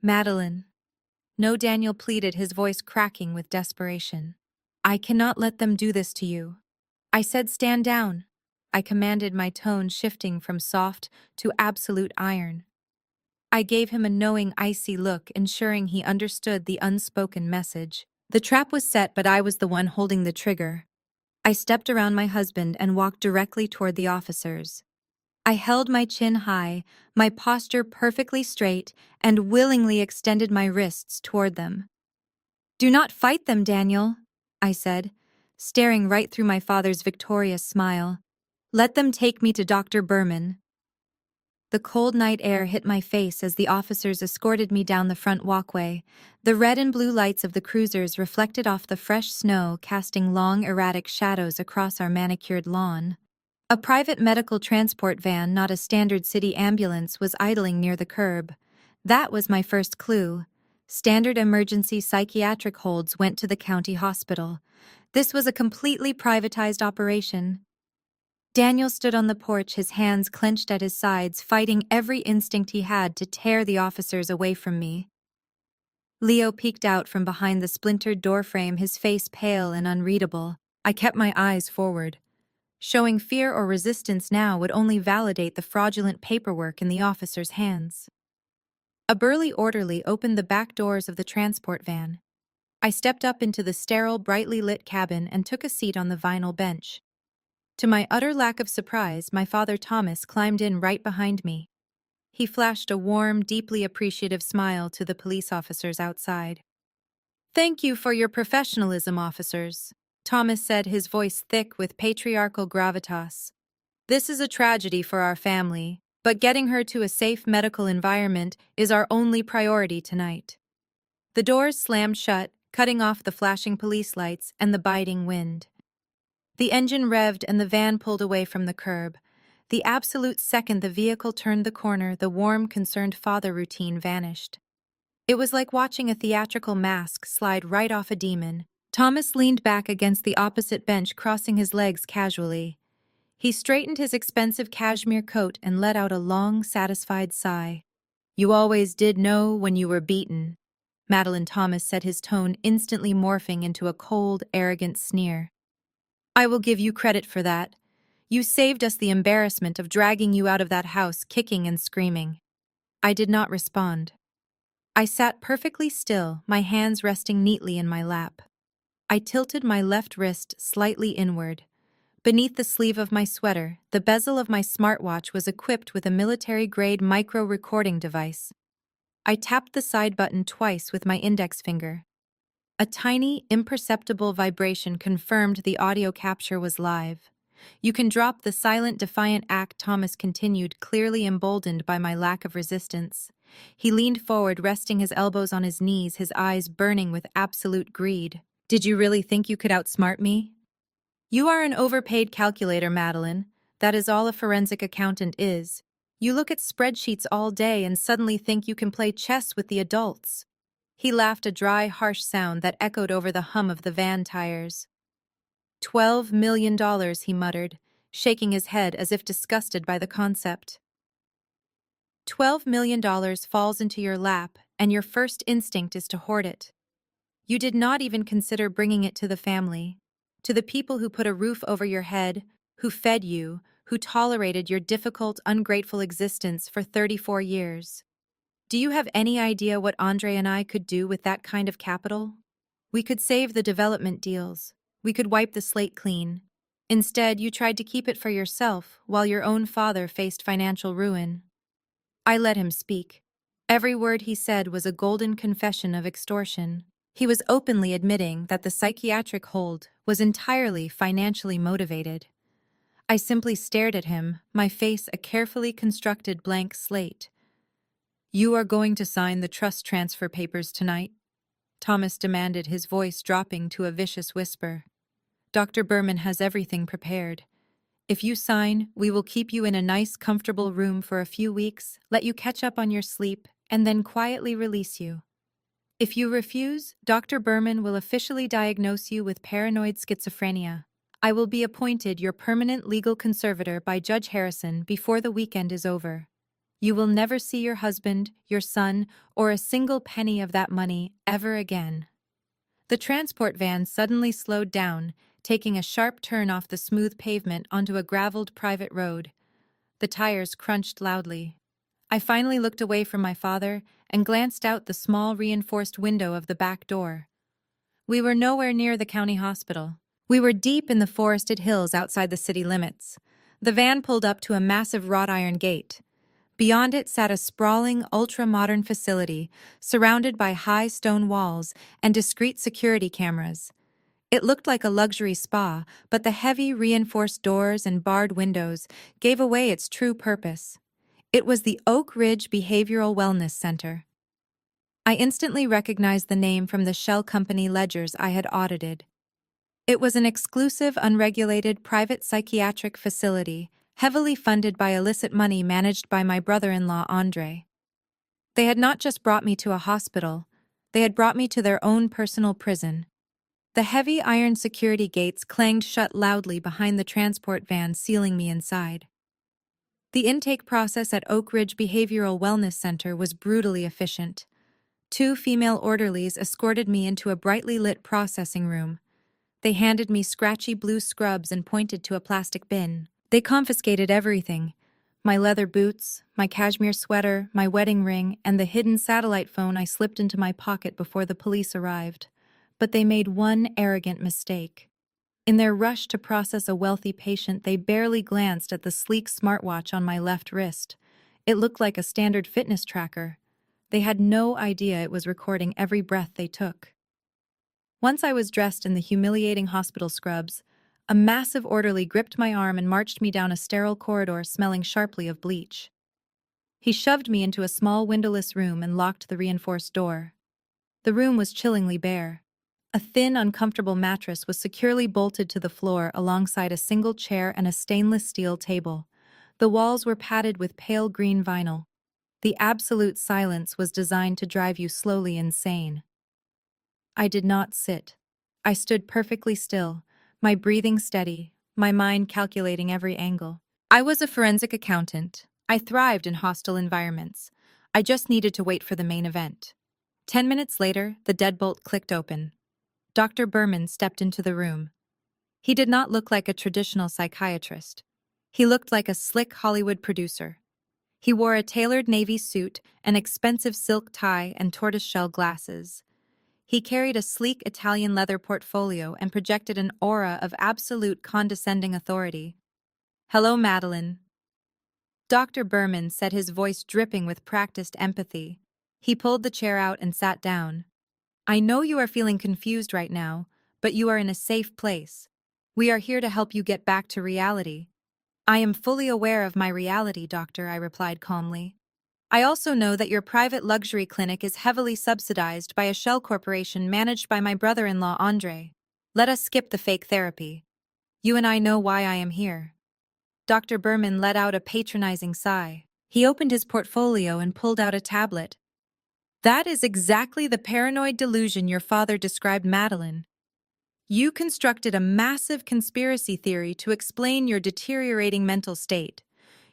"Madeline." "No," Daniel pleaded, his voice cracking with desperation. "I cannot let them do this to you." I said, "Stand down." I commanded, my tone shifting from soft to absolute iron. I gave him a knowing, icy look, ensuring he understood the unspoken message. The trap was set, but I was the one holding the trigger. I stepped around my husband and walked directly toward the officers. I held my chin high, my posture perfectly straight, and willingly extended my wrists toward them. "Do not fight them, Daniel," I said, staring right through my father's victorious smile. "Let them take me to Dr. Berman." The cold night air hit my face as the officers escorted me down the front walkway, the red and blue lights of the cruisers reflected off the fresh snow, casting long, erratic shadows across our manicured lawn. A private medical transport van, not a standard city ambulance, was idling near the curb. That was my first clue. Standard emergency psychiatric holds went to the county hospital. This was a completely privatized operation. Daniel stood on the porch, his hands clenched at his sides, fighting every instinct he had to tear the officers away from me. Leo peeked out from behind the splintered doorframe, his face pale and unreadable. I kept my eyes forward. Showing fear or resistance now would only validate the fraudulent paperwork in the officer's hands. A burly orderly opened the back doors of the transport van. I stepped up into the sterile, brightly lit cabin and took a seat on the vinyl bench. To my utter lack of surprise, my father Thomas climbed in right behind me. He flashed a warm, deeply appreciative smile to the police officers outside. "Thank you for your professionalism, officers," Thomas said, his voice thick with patriarchal gravitas. "This is a tragedy for our family, but getting her to a safe medical environment is our only priority tonight." The doors slammed shut, cutting off the flashing police lights and the biting wind. The engine revved and the van pulled away from the curb. The absolute second the vehicle turned the corner, the warm, concerned father routine vanished. It was like watching a theatrical mask slide right off a demon. Thomas leaned back against the opposite bench, crossing his legs casually. He straightened his expensive cashmere coat and let out a long, satisfied sigh. "You always did know when you were beaten," Madeline Thomas said, his tone instantly morphing into a cold, arrogant sneer. "I will give you credit for that. You saved us the embarrassment of dragging you out of that house kicking and screaming." I did not respond. I sat perfectly still, my hands resting neatly in my lap. I tilted my left wrist slightly inward. Beneath the sleeve of my sweater, the bezel of my smartwatch was equipped with a military-grade micro-recording device. I tapped the side button twice with my index finger. A tiny, imperceptible vibration confirmed the audio capture was live. "You can drop the silent, defiant act," Thomas continued, clearly emboldened by my lack of resistance. He leaned forward, resting his elbows on his knees, his eyes burning with absolute greed. "Did you really think you could outsmart me?" "You are an overpaid calculator, Madeline. That is all a forensic accountant is. You look at spreadsheets all day and suddenly think you can play chess with the adults." He laughed, a dry, harsh sound that echoed over the hum of the van tires. $12 million, he muttered, shaking his head as if disgusted by the concept. $12 million falls into your lap, and your first instinct is to hoard it. You did not even consider bringing it to the family, to the people who put a roof over your head, who fed you, who tolerated your difficult, ungrateful existence for 34 years. Do you have any idea what Andre and I could do with that kind of capital? We could save the development deals. We could wipe the slate clean. Instead, you tried to keep it for yourself while your own father faced financial ruin. I let him speak. Every word he said was a golden confession of extortion. He was openly admitting that the psychiatric hold was entirely financially motivated. I simply stared at him, my face a carefully constructed blank slate. "You are going to sign the trust transfer papers tonight?" Thomas demanded, his voice dropping to a vicious whisper. "Dr. Berman has everything prepared. If you sign, we will keep you in a nice, comfortable room for a few weeks, let you catch up on your sleep, and then quietly release you. If you refuse, Dr. Berman will officially diagnose you with paranoid schizophrenia. I will be appointed your permanent legal conservator by Judge Harrison before the weekend is over. You will never see your husband, your son, or a single penny of that money ever again." The transport van suddenly slowed down, taking a sharp turn off the smooth pavement onto a graveled private road. The tires crunched loudly. I finally looked away from my father and glanced out the small reinforced window of the back door. We were nowhere near the county hospital. We were deep in the forested hills outside the city limits. The van pulled up to a massive wrought iron gate. Beyond it sat a sprawling, ultra-modern facility, surrounded by high stone walls and discreet security cameras. It looked like a luxury spa, but the heavy, reinforced doors and barred windows gave away its true purpose. It was the Oak Ridge Behavioral Wellness Center. I instantly recognized the name from the shell company ledgers I had audited. It was an exclusive, unregulated private psychiatric facility, heavily funded by illicit money managed by my brother-in-law, Andre. They had not just brought me to a hospital, they had brought me to their own personal prison. The heavy iron security gates clanged shut loudly behind the transport van, sealing me inside. The intake process at Oak Ridge Behavioral Wellness Center was brutally efficient. 2 female orderlies escorted me into a brightly lit processing room. They handed me scratchy blue scrubs and pointed to a plastic bin. They confiscated everything: my leather boots, my cashmere sweater, my wedding ring, and the hidden satellite phone I slipped into my pocket before the police arrived. But they made one arrogant mistake. In their rush to process a wealthy patient, they barely glanced at the sleek smartwatch on my left wrist. It looked like a standard fitness tracker. They had no idea it was recording every breath they took. Once I was dressed in the humiliating hospital scrubs, a massive orderly gripped my arm and marched me down a sterile corridor smelling sharply of bleach. He shoved me into a small windowless room and locked the reinforced door. The room was chillingly bare. A thin, uncomfortable mattress was securely bolted to the floor alongside a single chair and a stainless steel table. The walls were padded with pale green vinyl. The absolute silence was designed to drive you slowly insane. I did not sit. I stood perfectly still, my breathing steady, my mind calculating every angle. I was a forensic accountant. I thrived in hostile environments. I just needed to wait for the main event. 10 minutes later, the deadbolt clicked open. Dr. Berman stepped into the room. He did not look like a traditional psychiatrist. He looked like a slick Hollywood producer. He wore a tailored navy suit, an expensive silk tie, and tortoiseshell glasses. He carried a sleek Italian leather portfolio and projected an aura of absolute condescending authority. "Hello, Madeline." Dr. Berman said, his voice dripping with practiced empathy. He pulled the chair out and sat down. "I know you are feeling confused right now, but you are in a safe place. We are here to help you get back to reality." "I am fully aware of my reality, doctor," I replied calmly. "I also know that your private luxury clinic is heavily subsidized by a shell corporation managed by my brother-in-law, Andre. Let us skip the fake therapy. You and I know why I am here." Dr. Berman let out a patronizing sigh. He opened his portfolio and pulled out a tablet. "That is exactly the paranoid delusion your father described, Madeline. You constructed a massive conspiracy theory to explain your deteriorating mental state.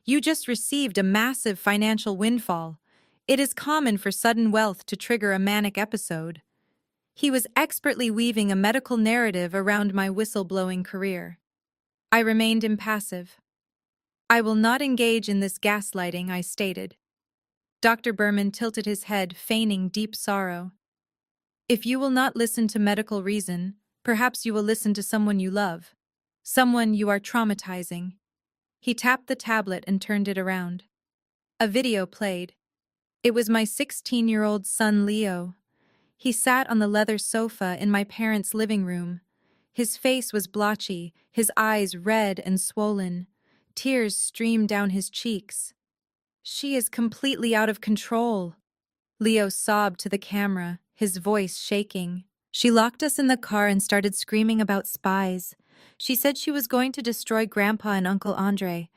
You just received a massive financial windfall. It is common for sudden wealth to trigger a manic episode." He was expertly weaving a medical narrative around my whistleblowing career. I remained impassive. "I will not engage in this gaslighting," I stated. Dr. Berman tilted his head, feigning deep sorrow. "If you will not listen to medical reason, perhaps you will listen to someone you love. Someone you are traumatizing." He tapped the tablet and turned it around. A video played. It was my 16-year-old son, Leo. He sat on the leather sofa in my parents' living room. His face was blotchy, his eyes red and swollen. Tears streamed down his cheeks. "She is completely out of control." Leo sobbed to the camera, his voice shaking. "She locked us in the car and started screaming about spies. She said she was going to destroy Grandpa and Uncle Andre.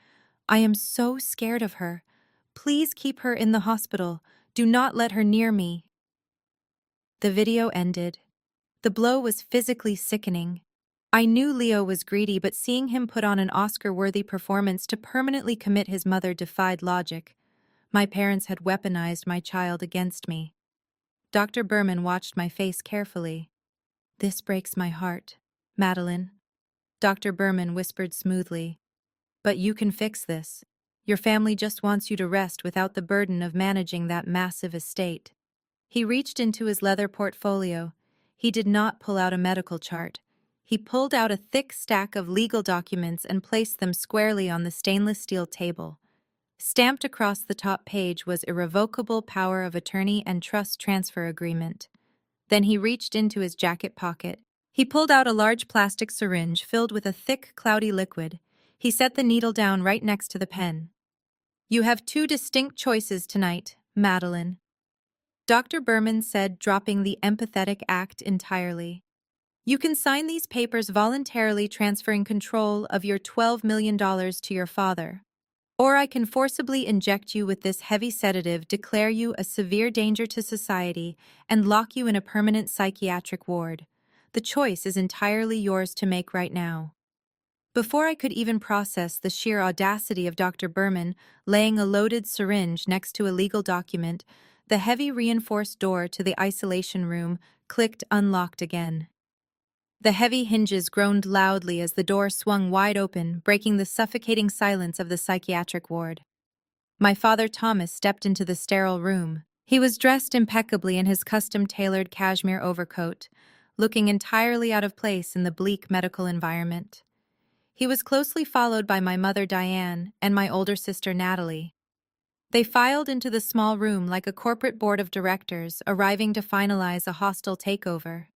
I am so scared of her. Please keep her in the hospital. Do not let her near me." The video ended. The blow was physically sickening. I knew Leo was greedy, but seeing him put on an Oscar-worthy performance to permanently commit his mother defied logic. My parents had weaponized my child against me. Dr. Berman watched my face carefully. "This breaks my heart, Madeline." Dr. Berman whispered smoothly. "But you can fix this. Your family just wants you to rest without the burden of managing that massive estate." He reached into his leather portfolio. He did not pull out a medical chart. He pulled out a thick stack of legal documents and placed them squarely on the stainless steel table. Stamped across the top page was irrevocable power of attorney and trust transfer agreement. Then he reached into his jacket pocket. He pulled out a large plastic syringe filled with a thick, cloudy liquid. He set the needle down right next to the pen. "You have two distinct choices tonight, Madeline," Dr. Berman said, dropping the empathetic act entirely. "You can sign these papers voluntarily transferring control of your $12 million to your father. Or I can forcibly inject you with this heavy sedative, declare you a severe danger to society, and lock you in a permanent psychiatric ward. The choice is entirely yours to make right now." Before I could even process the sheer audacity of Dr. Berman laying a loaded syringe next to a legal document, the heavy reinforced door to the isolation room clicked unlocked again. The heavy hinges groaned loudly as the door swung wide open, breaking the suffocating silence of the psychiatric ward. My father Thomas stepped into the sterile room. He was dressed impeccably in his custom-tailored cashmere overcoat, looking entirely out of place in the bleak medical environment. He was closely followed by my mother Diane and my older sister Natalie. They filed into the small room like a corporate board of directors arriving to finalize a hostile takeover.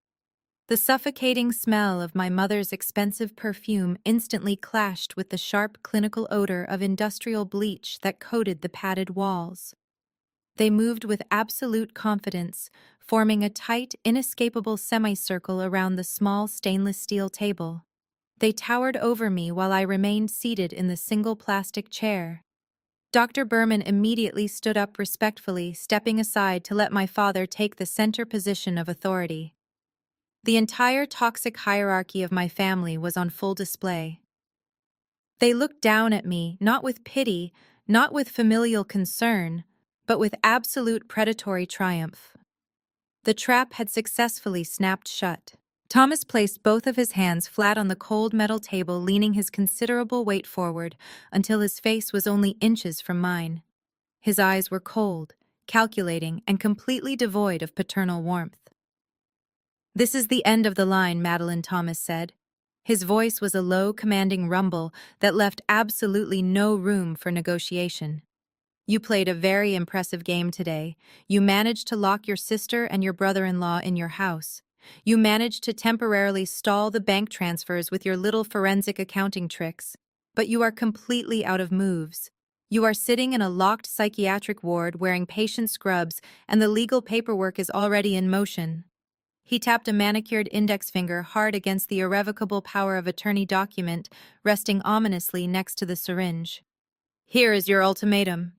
The suffocating smell of my mother's expensive perfume instantly clashed with the sharp clinical odor of industrial bleach that coated the padded walls. They moved with absolute confidence, forming a tight, inescapable semicircle around the small stainless steel table. They towered over me while I remained seated in the single plastic chair. Dr. Berman immediately stood up respectfully, stepping aside to let my father take the center position of authority. The entire toxic hierarchy of my family was on full display. They looked down at me, not with pity, not with familial concern, but with absolute predatory triumph. The trap had successfully snapped shut. Thomas placed both of his hands flat on the cold metal table, leaning his considerable weight forward until his face was only inches from mine. His eyes were cold, calculating, and completely devoid of paternal warmth. "This is the end of the line," Madeline Thomas said. His voice was a low, commanding rumble that left absolutely no room for negotiation. "You played a very impressive game today. You managed to lock your sister and your brother-in-law in your house. You managed to temporarily stall the bank transfers with your little forensic accounting tricks. But you are completely out of moves. You are sitting in a locked psychiatric ward wearing patient scrubs, and the legal paperwork is already in motion." He tapped a manicured index finger hard against the irrevocable power of attorney document resting ominously next to the syringe. "Here is your ultimatum."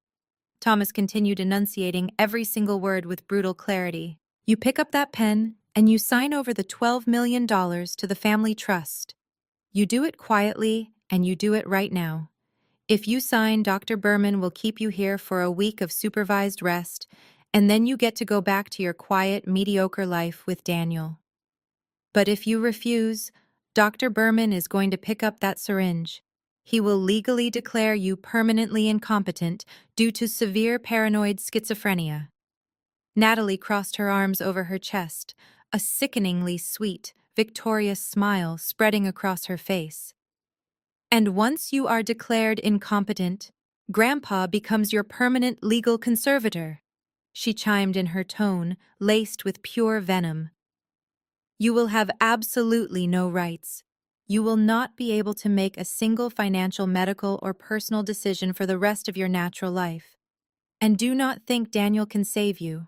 Thomas continued enunciating every single word with brutal clarity. "You pick up that pen and you sign over the $12 million to the family trust. You do it quietly and you do it right now. If you sign, Dr. Berman will keep you here for a week of supervised rest, and then you get to go back to your quiet, mediocre life with Daniel. But if you refuse, Dr. Berman is going to pick up that syringe. He will legally declare you permanently incompetent due to severe paranoid schizophrenia." Natalie crossed her arms over her chest, a sickeningly sweet, victorious smile spreading across her face. "And once you are declared incompetent, Grandpa becomes your permanent legal conservator," she chimed in, her tone laced with pure venom. You will have absolutely no rights. You will not be able to make a single financial, medical, or personal decision for the rest of your natural life. And do not think Daniel can save you.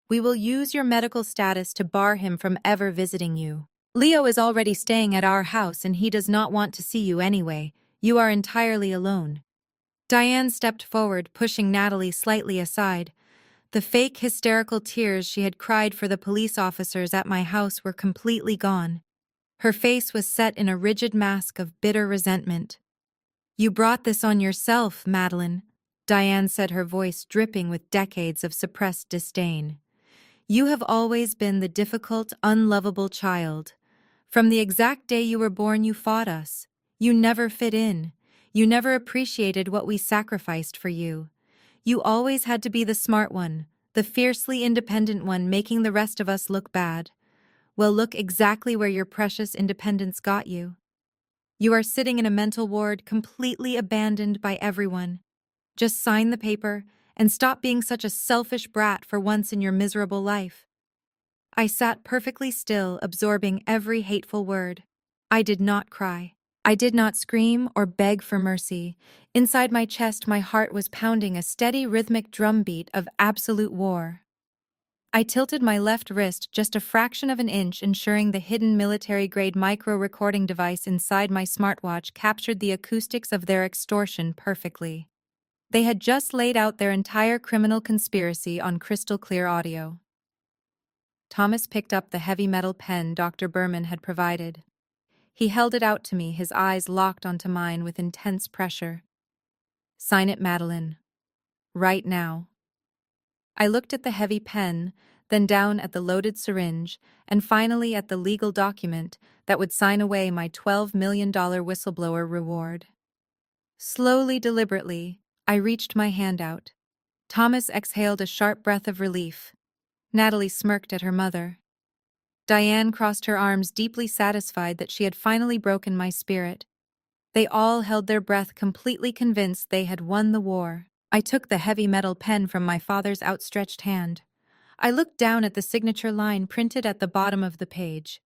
We will use your medical status to bar him from ever visiting you. Leo is already staying at our house and he does not want to see you anyway. You are entirely alone. Diane stepped forward, pushing Natalie slightly aside. The fake hysterical tears she had cried for the police officers at my house were completely gone. Her face was set in a rigid mask of bitter resentment. You brought this on yourself, Madeline, Diane said, her voice dripping with decades of suppressed disdain. You have always been the difficult, unlovable child. From the exact day you were born, you fought us. You never fit in. You never appreciated what we sacrificed for you. You always had to be the smart one, the fiercely independent one, making the rest of us look bad. Well, look exactly where your precious independence got you. You are sitting in a mental ward, completely abandoned by everyone. Just sign the paper and stop being such a selfish brat for once in your miserable life. I sat perfectly still, absorbing every hateful word. I did not cry. I did not scream or beg for mercy. Inside my chest, my heart was pounding a steady rhythmic drumbeat of absolute war. I tilted my left wrist just a fraction of an inch, ensuring the hidden military-grade micro-recording device inside my smartwatch captured the acoustics of their extortion perfectly. They had just laid out their entire criminal conspiracy on crystal-clear audio. Thomas picked up the heavy metal pen Dr. Berman had provided. He held it out to me, his eyes locked onto mine with intense pressure. Sign it, Madeline. Right now. I looked at the heavy pen, then down at the loaded syringe, and finally at the legal document that would sign away my $12 million whistleblower reward. Slowly, deliberately, I reached my hand out. Thomas exhaled a sharp breath of relief. Natalie smirked at her mother. Diane crossed her arms, deeply satisfied that she had finally broken my spirit. They all held their breath, completely convinced they had won the war. I took the heavy metal pen from my father's outstretched hand. I looked down at the signature line printed at the bottom of the page.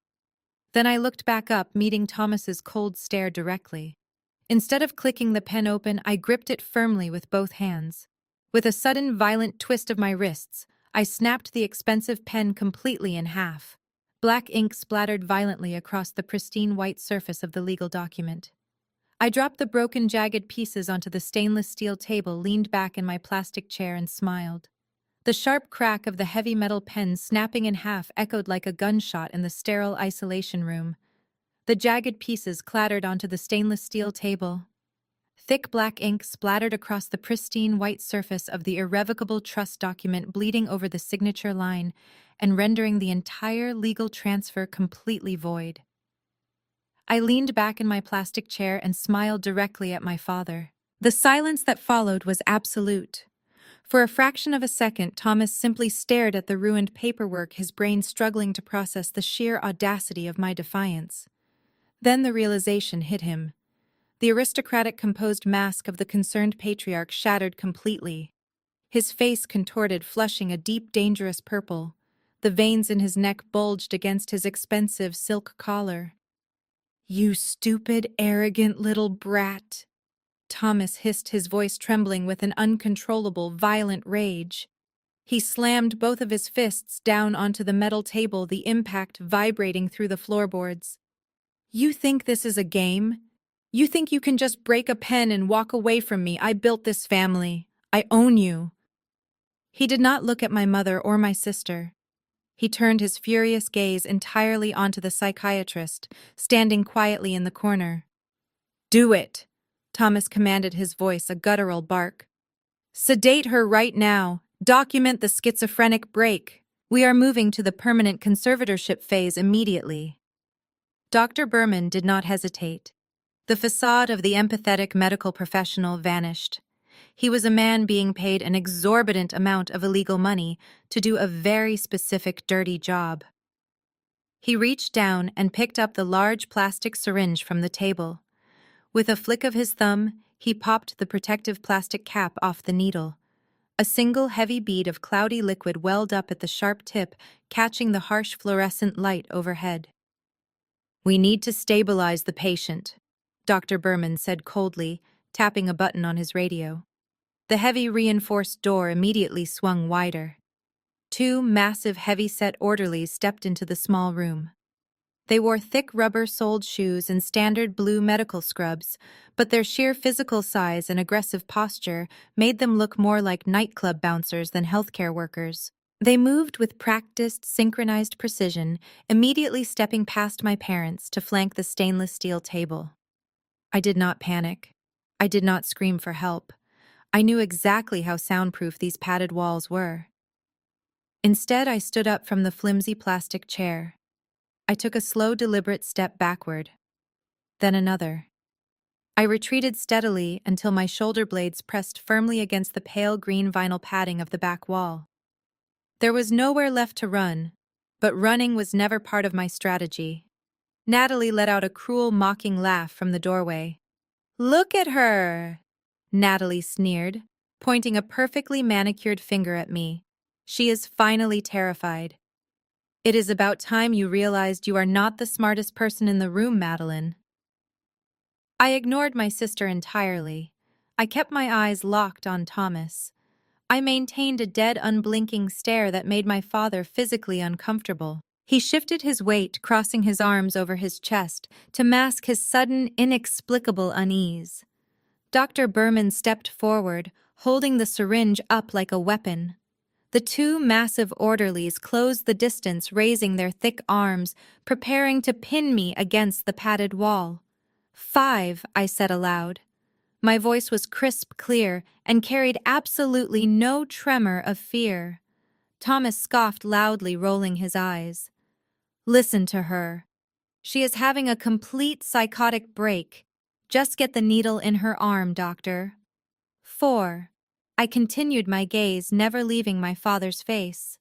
Then I looked back up, meeting Thomas's cold stare directly. Instead of clicking the pen open, I gripped it firmly with both hands. With a sudden, violent twist of my wrists, I snapped the expensive pen completely in half. Black ink splattered violently across the pristine white surface of the legal document. I dropped the broken, jagged pieces onto the stainless steel table, leaned back in my plastic chair, and smiled. The sharp crack of the heavy metal pen snapping in half echoed like a gunshot in the sterile isolation room. The jagged pieces clattered onto the stainless steel table. Thick black ink splattered across the pristine white surface of the irrevocable trust document, bleeding over the signature line and rendering the entire legal transfer completely void. I leaned back in my plastic chair and smiled directly at my father. The silence that followed was absolute. For a fraction of a second, Thomas simply stared at the ruined paperwork, his brain struggling to process the sheer audacity of my defiance. Then the realization hit him. The aristocratic, composed mask of the concerned patriarch shattered completely. His face contorted, flushing a deep, dangerous purple. The veins in his neck bulged against his expensive silk collar. "You stupid, arrogant little brat," Thomas hissed, his voice trembling with an uncontrollable, violent rage. He slammed both of his fists down onto the metal table, the impact vibrating through the floorboards. "You think this is a game? You think you can just break a pen and walk away from me? I built this family. I own you." He did not look at my mother or my sister. He turned his furious gaze entirely onto the psychiatrist, standing quietly in the corner. "Do it," Thomas commanded, his voice a guttural bark. "Sedate her right now. Document the schizophrenic break. We are moving to the permanent conservatorship phase immediately." Dr. Berman did not hesitate. The facade of the empathetic medical professional vanished. He was a man being paid an exorbitant amount of illegal money to do a very specific dirty job. He reached down and picked up the large plastic syringe from the table. With a flick of his thumb, he popped the protective plastic cap off the needle. A single heavy bead of cloudy liquid welled up at the sharp tip, catching the harsh fluorescent light overhead. "We need to stabilize the patient," Dr. Berman said coldly, tapping a button on his radio. The heavy reinforced door immediately swung wider. Two massive heavy-set orderlies stepped into the small room. They wore thick rubber-soled shoes and standard blue medical scrubs, but their sheer physical size and aggressive posture made them look more like nightclub bouncers than healthcare workers. They moved with practiced, synchronized precision, immediately stepping past my parents to flank the stainless steel table. I did not panic. I did not scream for help. I knew exactly how soundproof these padded walls were. Instead, I stood up from the flimsy plastic chair. I took a slow, deliberate step backward, then another. I retreated steadily until my shoulder blades pressed firmly against the pale green vinyl padding of the back wall. There was nowhere left to run, but running was never part of my strategy. Natalie let out a cruel, mocking laugh from the doorway. "Look at her!" Natalie sneered, pointing a perfectly manicured finger at me. "She is finally terrified. It is about time you realized you are not the smartest person in the room, Madeline." I ignored my sister entirely. I kept my eyes locked on Thomas. I maintained a dead, unblinking stare that made my father physically uncomfortable. He shifted his weight, crossing his arms over his chest to mask his sudden, inexplicable unease. Dr. Berman stepped forward, holding the syringe up like a weapon. The two massive orderlies closed the distance, raising their thick arms, preparing to pin me against the padded wall. "5," I said aloud. My voice was crisp, clear, and carried absolutely no tremor of fear. Thomas scoffed loudly, rolling his eyes. "Listen to her. She is having a complete psychotic break. Just get the needle in her arm, doctor." 4. I continued my gaze, never leaving my father's face.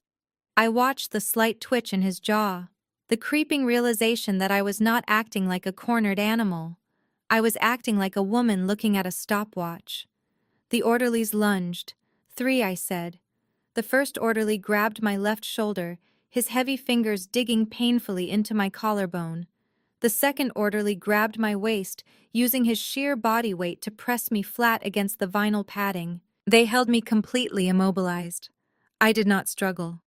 I watched the slight twitch in his jaw, the creeping realization that I was not acting like a cornered animal. I was acting like a woman looking at a stopwatch. The orderlies lunged. 3, I said. The first orderly grabbed my left shoulder, his heavy fingers digging painfully into my collarbone. The second orderly grabbed my waist, using his sheer body weight to press me flat against the vinyl padding. They held me completely immobilized. I did not struggle.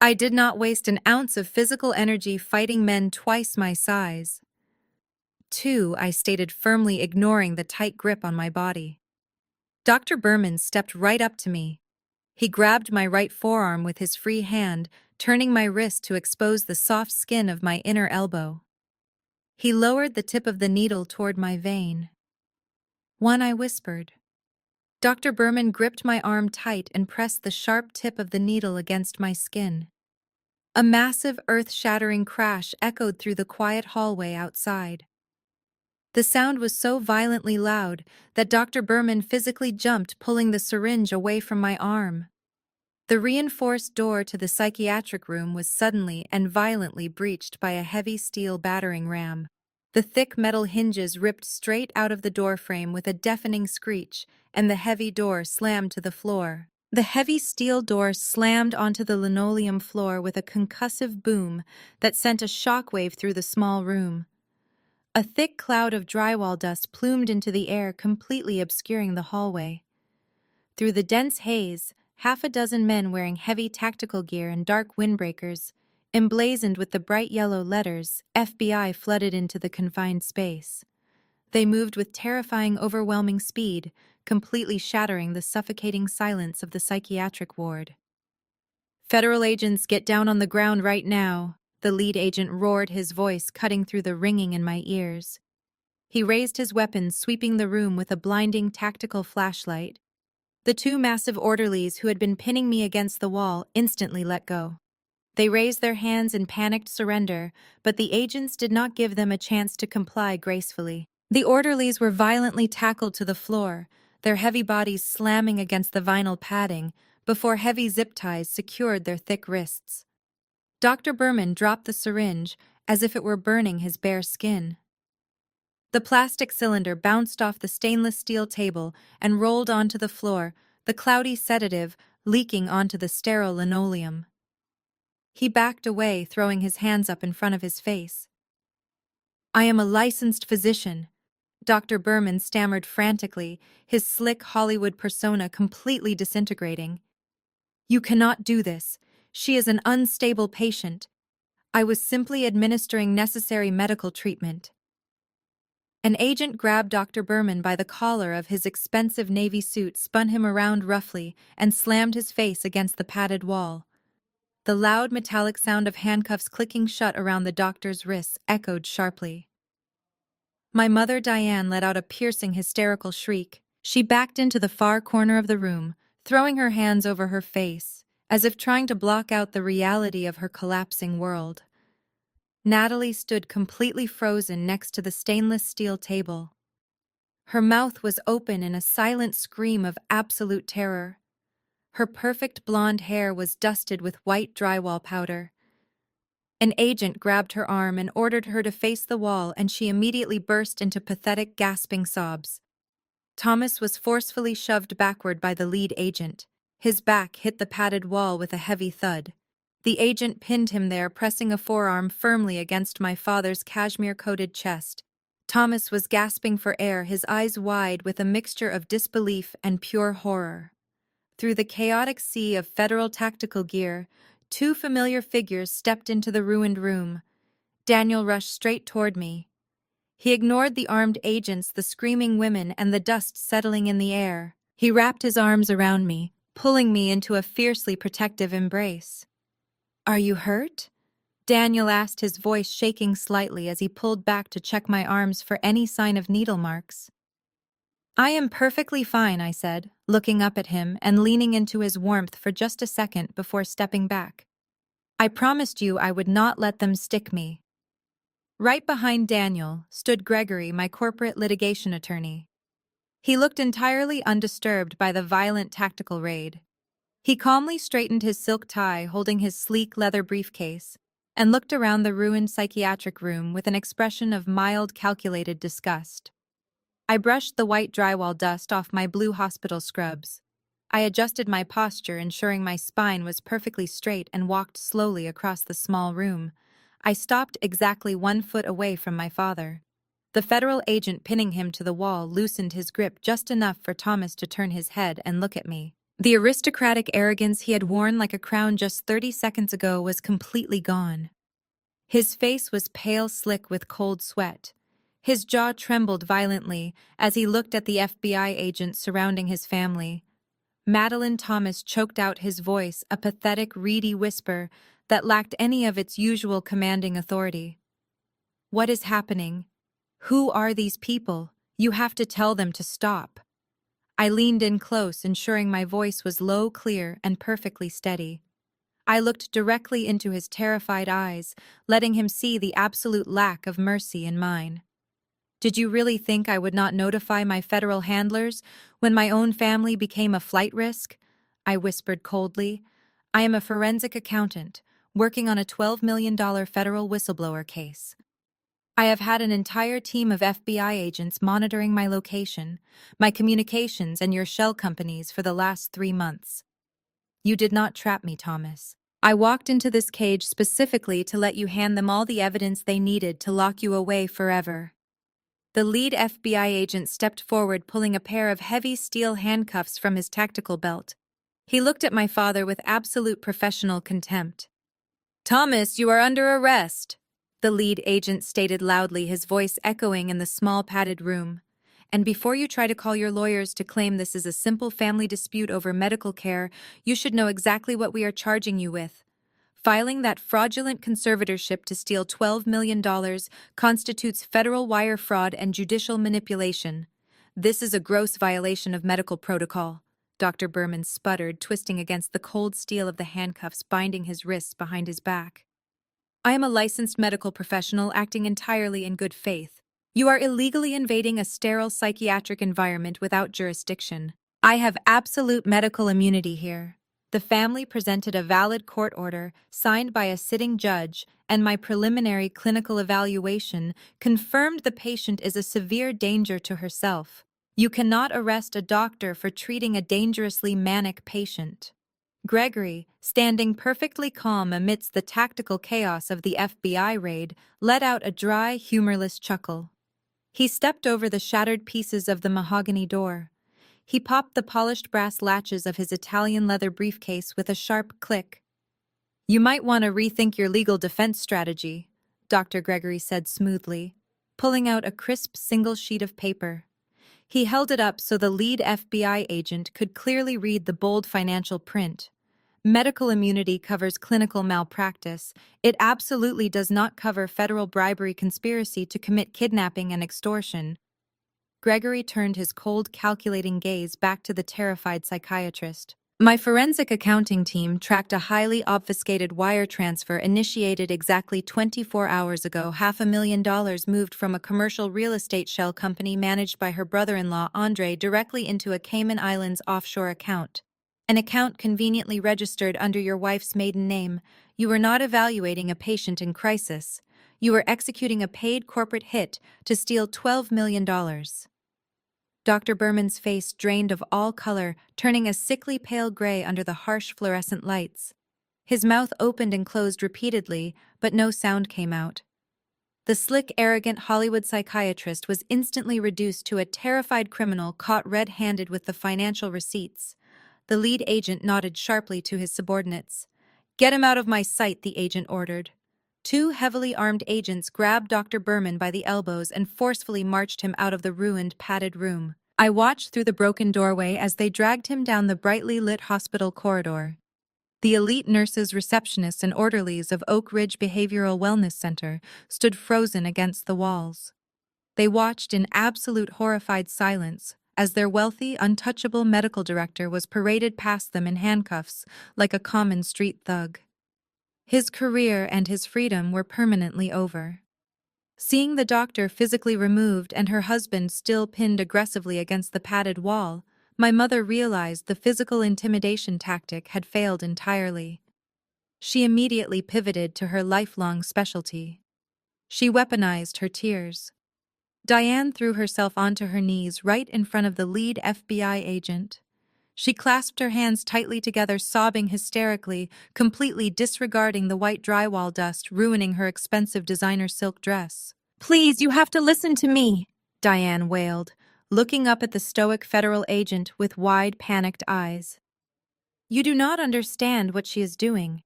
I did not waste an ounce of physical energy fighting men twice my size. 2, I stated firmly, ignoring the tight grip on my body. Dr. Berman stepped right up to me. He grabbed my right forearm with his free hand, turning my wrist to expose the soft skin of my inner elbow. He lowered the tip of the needle toward my vein. 1, I whispered. Dr. Berman gripped my arm tight and pressed the sharp tip of the needle against my skin. A massive, earth-shattering crash echoed through the quiet hallway outside. The sound was so violently loud that Dr. Berman physically jumped, pulling the syringe away from my arm. The reinforced door to the psychiatric room was suddenly and violently breached by a heavy steel battering ram. The thick metal hinges ripped straight out of the doorframe with a deafening screech, and the heavy door slammed to the floor. The heavy steel door slammed onto the linoleum floor with a concussive boom that sent a shockwave through the small room. A thick cloud of drywall dust plumed into the air, completely obscuring the hallway. Through the dense haze, half a dozen men wearing heavy tactical gear and dark windbreakers, emblazoned with the bright yellow letters FBI, flooded into the confined space. They moved with terrifying, overwhelming speed, completely shattering the suffocating silence of the psychiatric ward. "Federal agents, get down on the ground right now," the lead agent roared, his voice cutting through the ringing in my ears. He raised his weapon, sweeping the room with a blinding tactical flashlight. The two massive orderlies who had been pinning me against the wall instantly let go. They raised their hands in panicked surrender, but the agents did not give them a chance to comply gracefully. The orderlies were violently tackled to the floor, their heavy bodies slamming against the vinyl padding before heavy zip ties secured their thick wrists. Dr. Berman dropped the syringe as if it were burning his bare skin. The plastic cylinder bounced off the stainless steel table and rolled onto the floor, the cloudy sedative leaking onto the sterile linoleum. He backed away, throwing his hands up in front of his face. "I am a licensed physician," Dr. Berman stammered frantically, his slick Hollywood persona completely disintegrating. "You cannot do this. She is an unstable patient. I was simply administering necessary medical treatment." An agent grabbed Dr. Berman by the collar of his expensive navy suit, spun him around roughly, and slammed his face against the padded wall. The loud metallic sound of handcuffs clicking shut around the doctor's wrists echoed sharply. My mother Diane let out a piercing, hysterical shriek. She backed into the far corner of the room, throwing her hands over her face, as if trying to block out the reality of her collapsing world. Natalie stood completely frozen next to the stainless steel table. Her mouth was open in a silent scream of absolute terror. Her perfect blonde hair was dusted with white drywall powder. An agent grabbed her arm and ordered her to face the wall, and she immediately burst into pathetic, gasping sobs. Thomas was forcefully shoved backward by the lead agent. His back hit the padded wall with a heavy thud. The agent pinned him there, pressing a forearm firmly against my father's cashmere-coated chest. Thomas was gasping for air, his eyes wide with a mixture of disbelief and pure horror. Through the chaotic sea of federal tactical gear, two familiar figures stepped into the ruined room. Daniel rushed straight toward me. He ignored the armed agents, the screaming women, and the dust settling in the air. He wrapped his arms around me, pulling me into a fiercely protective embrace. "Are you hurt?" Daniel asked, his voice shaking slightly as he pulled back to check my arms for any sign of needle marks. "I am perfectly fine," I said, looking up at him and leaning into his warmth for just a second before stepping back. "I promised you I would not let them stick me." Right behind Daniel stood Gregory, my corporate litigation attorney. He looked entirely undisturbed by the violent tactical raid. He calmly straightened his silk tie, holding his sleek leather briefcase, and looked around the ruined psychiatric room with an expression of mild, calculated disgust. I brushed the white drywall dust off my blue hospital scrubs. I adjusted my posture, ensuring my spine was perfectly straight, and walked slowly across the small room. I stopped exactly 1 foot away from my father. The federal agent pinning him to the wall loosened his grip just enough for Thomas to turn his head and look at me. The aristocratic arrogance he had worn like a crown just 30 seconds ago was completely gone. His face was pale, slick with cold sweat. His jaw trembled violently as he looked at the FBI agents surrounding his family. Madeline Thomas choked out his voice, a pathetic, reedy whisper that lacked any of its usual commanding authority. "What is happening? Who are these people? You have to tell them to stop." I leaned in close, ensuring my voice was low, clear, and perfectly steady. I looked directly into his terrified eyes, letting him see the absolute lack of mercy in mine. "Did you really think I would not notify my federal handlers when my own family became a flight risk?" I whispered coldly. "I am a forensic accountant, working on a $12 million federal whistleblower case. I have had an entire team of FBI agents monitoring my location, my communications, and your shell companies for the last 3 months. You did not trap me, Thomas. I walked into this cage specifically to let you hand them all the evidence they needed to lock you away forever." The lead FBI agent stepped forward, pulling a pair of heavy steel handcuffs from his tactical belt. He looked at my father with absolute professional contempt. "Thomas, you are under arrest," the lead agent stated loudly, his voice echoing in the small padded room. "And before you try to call your lawyers to claim this is a simple family dispute over medical care, you should know exactly what we are charging you with. Filing that fraudulent conservatorship to steal $12 million constitutes federal wire fraud and judicial manipulation. This is a gross violation of medical protocol," Dr. Berman sputtered, twisting against the cold steel of the handcuffs binding his wrists behind his back. "I am a licensed medical professional acting entirely in good faith. You are illegally invading a sterile psychiatric environment without jurisdiction. I have absolute medical immunity here. The family presented a valid court order signed by a sitting judge, and my preliminary clinical evaluation confirmed the patient is a severe danger to herself. You cannot arrest a doctor for treating a dangerously manic patient. Gregory, standing perfectly calm amidst the tactical chaos of the FBI raid, let out a dry, humorless chuckle. He stepped over the shattered pieces of the mahogany door. He popped the polished brass latches of his Italian leather briefcase with a sharp click. "You might want to rethink your legal defense strategy," Dr. Gregory said smoothly, pulling out a crisp single sheet of paper. He held it up so the lead FBI agent could clearly read the bold financial print. Medical immunity covers clinical malpractice. It absolutely does not cover federal bribery conspiracy to commit kidnapping and extortion. Gregory turned his cold, calculating gaze back to the terrified psychiatrist. "My forensic accounting team tracked a highly obfuscated wire transfer initiated exactly 24 hours ago. $500,000 moved from a commercial real estate shell company managed by her brother-in-law, Andre, directly into a Cayman Islands offshore account. An account conveniently registered under your wife's maiden name. You were not evaluating a patient in crisis. You were executing a paid corporate hit to steal $12 million. Dr. Berman's face drained of all color, turning a sickly pale gray under the harsh fluorescent lights. His mouth opened and closed repeatedly, but no sound came out. The slick, arrogant Hollywood psychiatrist was instantly reduced to a terrified criminal caught red-handed with the financial receipts. The lead agent nodded sharply to his subordinates. "Get him out of my sight," the agent ordered. Two heavily armed agents grabbed Dr. Berman by the elbows and forcefully marched him out of the ruined, padded room. I watched through the broken doorway as they dragged him down the brightly lit hospital corridor. The elite nurses, receptionists, and orderlies of Oak Ridge Behavioral Wellness Center stood frozen against the walls. They watched in absolute horrified silence as their wealthy, untouchable medical director was paraded past them in handcuffs like a common street thug. His career and his freedom were permanently over. Seeing the doctor physically removed and her husband still pinned aggressively against the padded wall, my mother realized the physical intimidation tactic had failed entirely. She immediately pivoted to her lifelong specialty. She weaponized her tears. Diane threw herself onto her knees right in front of the lead FBI agent. She clasped her hands tightly together, sobbing hysterically, completely disregarding the white drywall dust ruining her expensive designer silk dress. "Please, you have to listen to me," Diane wailed, looking up at the stoic federal agent with wide, panicked eyes. "You do not understand what she is doing.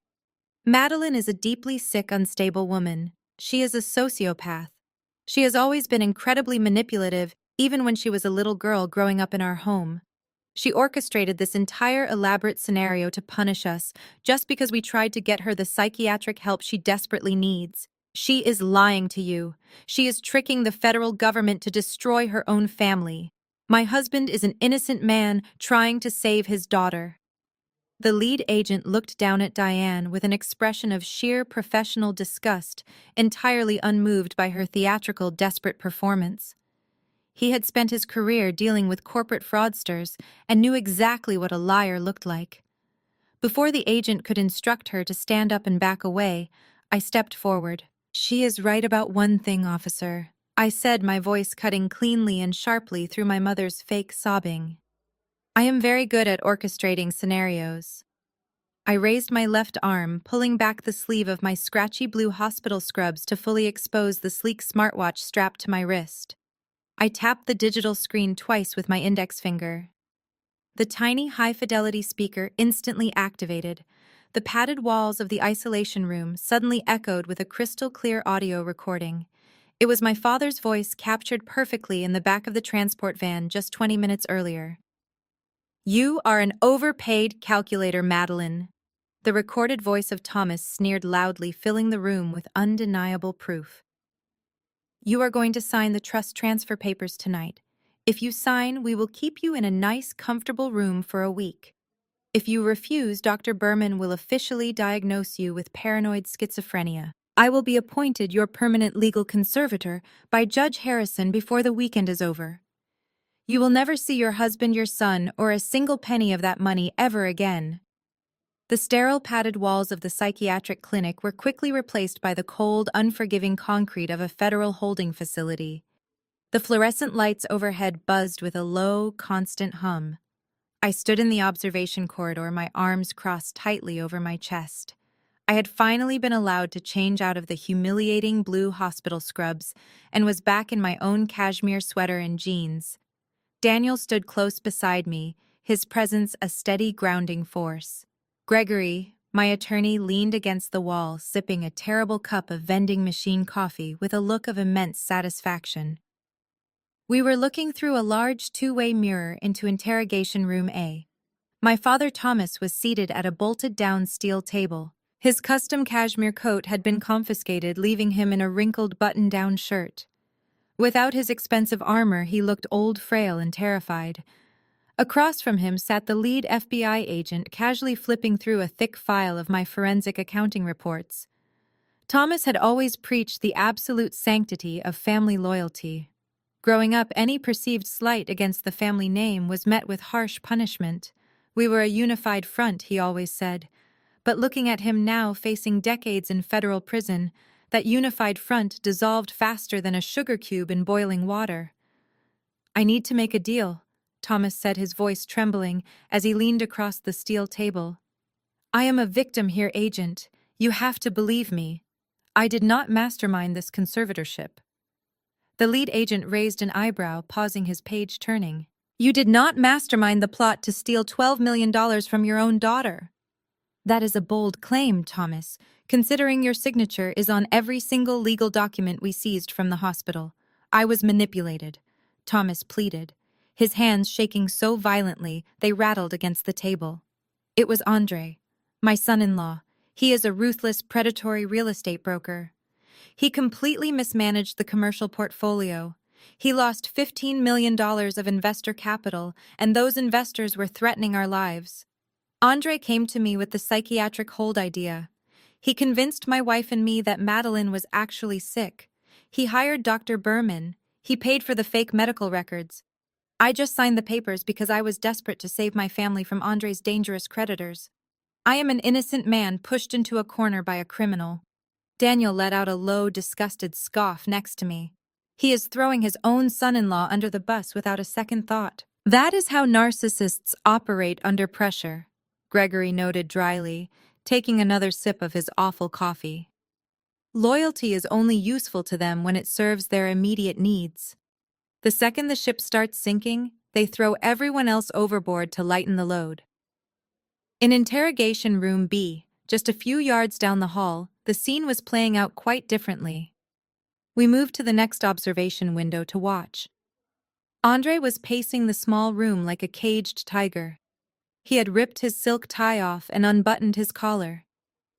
Madeline is a deeply sick, unstable woman. She is a sociopath. She has always been incredibly manipulative, even when she was a little girl growing up in our home. She orchestrated this entire elaborate scenario to punish us, just because we tried to get her the psychiatric help she desperately needs. She is lying to you. She is tricking the federal government to destroy her own family. My husband is an innocent man trying to save his daughter." The lead agent looked down at Diane with an expression of sheer professional disgust, entirely unmoved by her theatrical, desperate performance. He had spent his career dealing with corporate fraudsters and knew exactly what a liar looked like. Before the agent could instruct her to stand up and back away, I stepped forward. "She is right about one thing, officer," I said, my voice cutting cleanly and sharply through my mother's fake sobbing. "I am very good at orchestrating scenarios." I raised my left arm, pulling back the sleeve of my scratchy blue hospital scrubs to fully expose the sleek smartwatch strapped to my wrist. I tapped the digital screen twice with my index finger. The tiny high-fidelity speaker instantly activated. The padded walls of the isolation room suddenly echoed with a crystal-clear audio recording. It was my father's voice captured perfectly in the back of the transport van just 20 minutes earlier. "You are an overpaid calculator, Madeline." The recorded voice of Thomas sneered loudly, filling the room with undeniable proof. "You are going to sign the trust transfer papers tonight. If you sign, we will keep you in a nice, comfortable room for a week. If you refuse, Dr. Berman will officially diagnose you with paranoid schizophrenia. I will be appointed your permanent legal conservator by Judge Harrison before the weekend is over. You will never see your husband, your son, or a single penny of that money ever again." The sterile padded walls of the psychiatric clinic were quickly replaced by the cold, unforgiving concrete of a federal holding facility. The fluorescent lights overhead buzzed with a low, constant hum. I stood in the observation corridor, my arms crossed tightly over my chest. I had finally been allowed to change out of the humiliating blue hospital scrubs and was back in my own cashmere sweater and jeans. Daniel stood close beside me, his presence a steady grounding force. Gregory, my attorney, leaned against the wall, sipping a terrible cup of vending machine coffee with a look of immense satisfaction. We were looking through a large two-way mirror into interrogation room A. My father Thomas was seated at a bolted-down steel table. His custom cashmere coat had been confiscated, leaving him in a wrinkled button-down shirt. Without his expensive armor, he looked old, frail, and terrified. Across from him sat the lead FBI agent, casually flipping through a thick file of my forensic accounting reports. Thomas had always preached the absolute sanctity of family loyalty. Growing up, any perceived slight against the family name was met with harsh punishment. We were a unified front, he always said. But looking at him now, facing decades in federal prison, that unified front dissolved faster than a sugar cube in boiling water. "I need to make a deal," Thomas said, his voice trembling as he leaned across the steel table. "I am a victim here, Agent. You have to believe me. I did not mastermind this conservatorship." The lead agent raised an eyebrow, pausing his page turning. "You did not mastermind the plot to steal $12 million from your own daughter." "That is a bold claim, Thomas, considering your signature is on every single legal document we seized from the hospital. I was manipulated," Thomas pleaded, his hands shaking so violently they rattled against the table. "It was Andre, my son-in-law. He is a ruthless, predatory real estate broker. He completely mismanaged the commercial portfolio. He lost $15 million of investor capital, and those investors were threatening our lives. Andre came to me with the psychiatric hold idea. He convinced my wife and me that Madeline was actually sick. He hired Dr. Berman. He paid for the fake medical records. I just signed the papers because I was desperate to save my family from Andre's dangerous creditors. I am an innocent man pushed into a corner by a criminal." Daniel let out a low, disgusted scoff next to me. "He is throwing his own son-in-law under the bus without a second thought." "That is how narcissists operate under pressure," Gregory noted dryly, taking another sip of his awful coffee. "Loyalty is only useful to them when it serves their immediate needs. The second the ship starts sinking, they throw everyone else overboard to lighten the load." In interrogation room B, just a few yards down the hall, the scene was playing out quite differently. We moved to the next observation window to watch. Andre was pacing the small room like a caged tiger. He had ripped his silk tie off and unbuttoned his collar.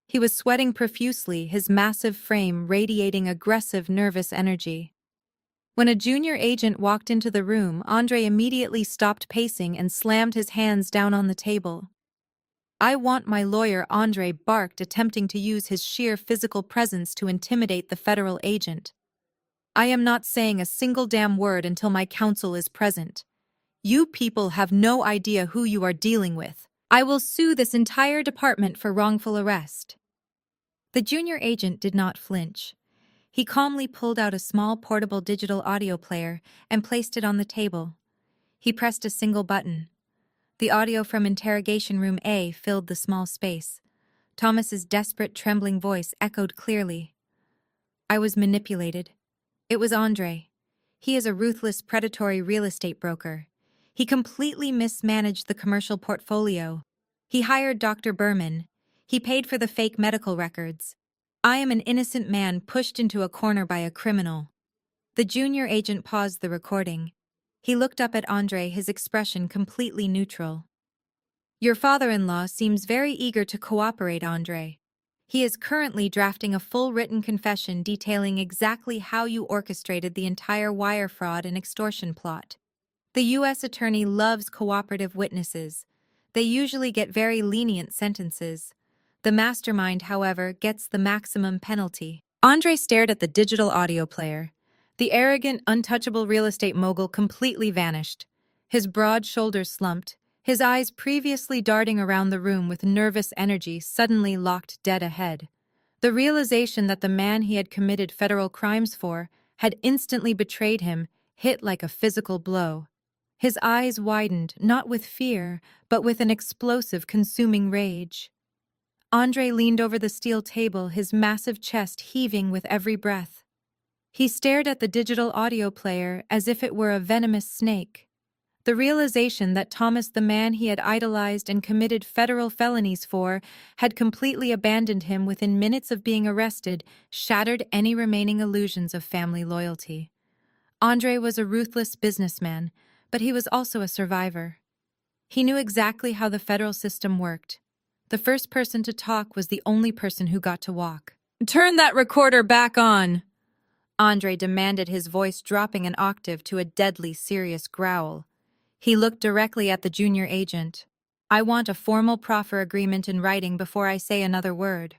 He was sweating profusely, his massive frame radiating aggressive, nervous energy. When a junior agent walked into the room, Andre immediately stopped pacing and slammed his hands down on the table. "I want my lawyer," Andre barked, attempting to use his sheer physical presence to intimidate the federal agent. "I am not saying a single damn word until my counsel is present. You people have no idea who you are dealing with. I will sue this entire department for wrongful arrest." The junior agent did not flinch. He calmly pulled out a small portable digital audio player and placed it on the table. He pressed a single button. The audio from interrogation room A filled the small space. Thomas's desperate, trembling voice echoed clearly. "I was manipulated. It was Andre. He is a ruthless, predatory real estate broker. He completely mismanaged the commercial portfolio. He hired Dr. Berman. He paid for the fake medical records. I am an innocent man pushed into a corner by a criminal." The junior agent paused the recording. He looked up at Andre, his expression completely neutral. "Your father-in-law seems very eager to cooperate, Andre. He is currently drafting a full written confession detailing exactly how you orchestrated the entire wire fraud and extortion plot. The U.S. attorney loves cooperative witnesses. They usually get very lenient sentences. The mastermind, however, gets the maximum penalty." Andre stared at the digital audio player. The arrogant, untouchable real estate mogul completely vanished. His broad shoulders slumped, his eyes previously darting around the room with nervous energy suddenly locked dead ahead. The realization that the man he had committed federal crimes for had instantly betrayed him hit like a physical blow. His eyes widened, not with fear, but with an explosive, consuming rage. Andre leaned over the steel table, his massive chest heaving with every breath. He stared at the digital audio player as if it were a venomous snake. The realization that Thomas, the man he had idolized and committed federal felonies for, had completely abandoned him within minutes of being arrested, shattered any remaining illusions of family loyalty. Andre was a ruthless businessman, but he was also a survivor. He knew exactly how the federal system worked. The first person to talk was the only person who got to walk. "Turn that recorder back on!" Andre demanded, his voice dropping an octave to a deadly serious growl. He looked directly at the junior agent. "I want a formal proffer agreement in writing before I say another word.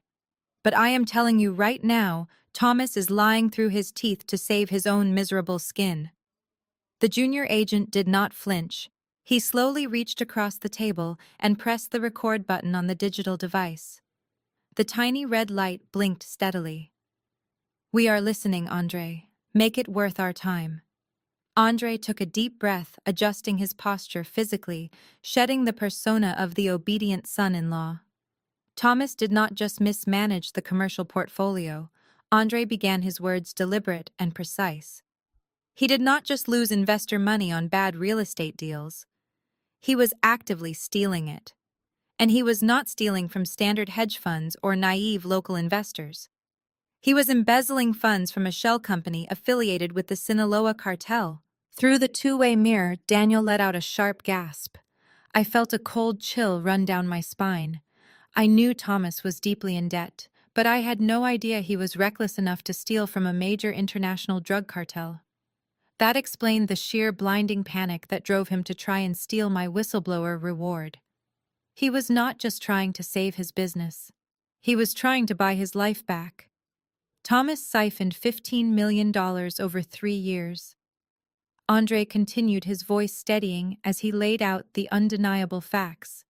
But I am telling you right now, Thomas is lying through his teeth to save his own miserable skin." The junior agent did not flinch. He slowly reached across the table and pressed the record button on the digital device. The tiny red light blinked steadily. "We are listening, Andre. Make it worth our time." Andre took a deep breath, adjusting his posture physically, shedding the persona of the obedient son-in-law. Thomas did not just mismanage the commercial portfolio. Andre began his words deliberate and precise. He did not just lose investor money on bad real estate deals. He was actively stealing it. And he was not stealing from standard hedge funds or naive local investors. He was embezzling funds from a shell company affiliated with the Sinaloa cartel. Through the two-way mirror, Daniel let out a sharp gasp. I felt a cold chill run down my spine. I knew Thomas was deeply in debt, but I had no idea he was reckless enough to steal from a major international drug cartel. That explained the sheer blinding panic that drove him to try and steal my whistleblower reward. He was not just trying to save his business. He was trying to buy his life back. Thomas siphoned $15 million over 3 years. Andre continued, his voice steadying as he laid out the undeniable facts.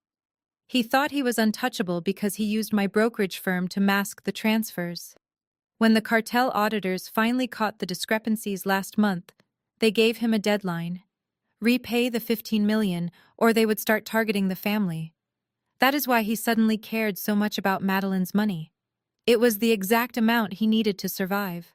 He thought he was untouchable because he used my brokerage firm to mask the transfers. When the cartel auditors finally caught the discrepancies last month, they gave him a deadline. Repay the $15 million, or they would start targeting the family. That is why he suddenly cared so much about Madeline's money. It was the exact amount he needed to survive.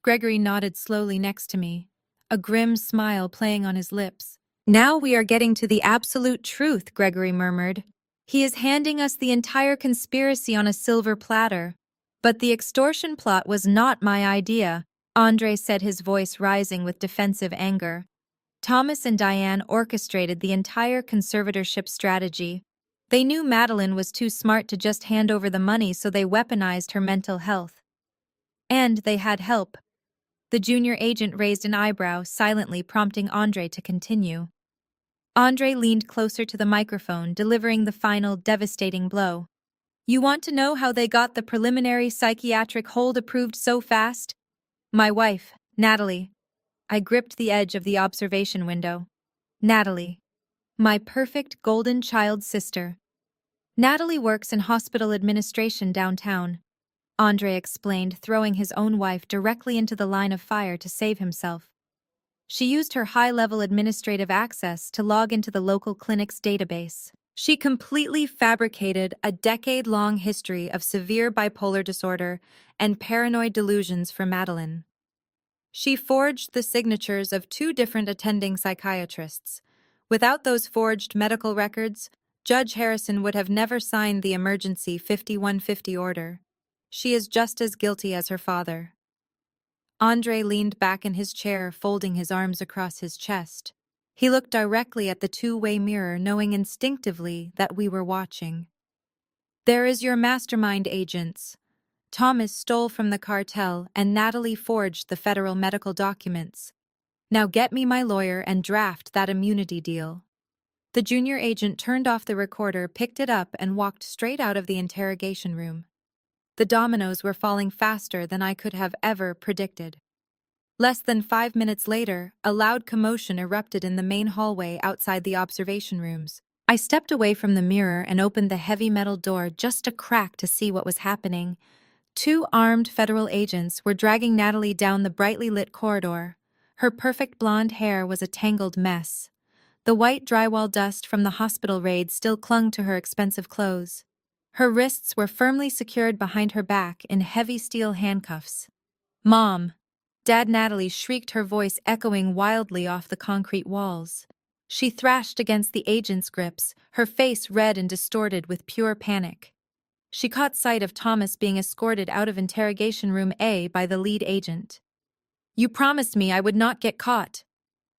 Gregory nodded slowly next to me, a grim smile playing on his lips. "Now we are getting to the absolute truth," Gregory murmured. "He is handing us the entire conspiracy on a silver platter. But the extortion plot was not my idea," Andre said, his voice rising with defensive anger. "Thomas and Diane orchestrated the entire conservatorship strategy. They knew Madeline was too smart to just hand over the money, so they weaponized her mental health. And they had help." The junior agent raised an eyebrow, silently prompting Andre to continue. Andre leaned closer to the microphone, delivering the final, devastating blow. "You want to know how they got the preliminary psychiatric hold approved so fast? My wife, Natalie." I gripped the edge of the observation window. "Natalie. My perfect golden child sister. Natalie works in hospital administration downtown," Andre explained, throwing his own wife directly into the line of fire to save himself. "She used her high-level administrative access to log into the local clinic's database. She completely fabricated a decade-long history of severe bipolar disorder and paranoid delusions for Madeline. She forged the signatures of 2 different attending psychiatrists. Without those forged medical records, Judge Harrison would have never signed the emergency 5150 order. She is just as guilty as her father." Andre leaned back in his chair, folding his arms across his chest. He looked directly at the two-way mirror, knowing instinctively that we were watching. "There is your mastermind, agents. Thomas stole from the cartel, and Natalie forged the federal medical documents. Now get me my lawyer and draft that immunity deal." The junior agent turned off the recorder, picked it up, and walked straight out of the interrogation room. The dominoes were falling faster than I could have ever predicted. Less than 5 minutes later, a loud commotion erupted in the main hallway outside the observation rooms. I stepped away from the mirror and opened the heavy metal door just a crack to see what was happening. 2 armed federal agents were dragging Natalie down the brightly lit corridor. Her perfect blonde hair was a tangled mess. The white drywall dust from the hospital raid still clung to her expensive clothes. Her wrists were firmly secured behind her back in heavy steel handcuffs. "Mom!" Dad Natalie shrieked, her voice echoing wildly off the concrete walls. She thrashed against the agent's grips, her face red and distorted with pure panic. She caught sight of Thomas being escorted out of interrogation room A by the lead agent. "You promised me I would not get caught."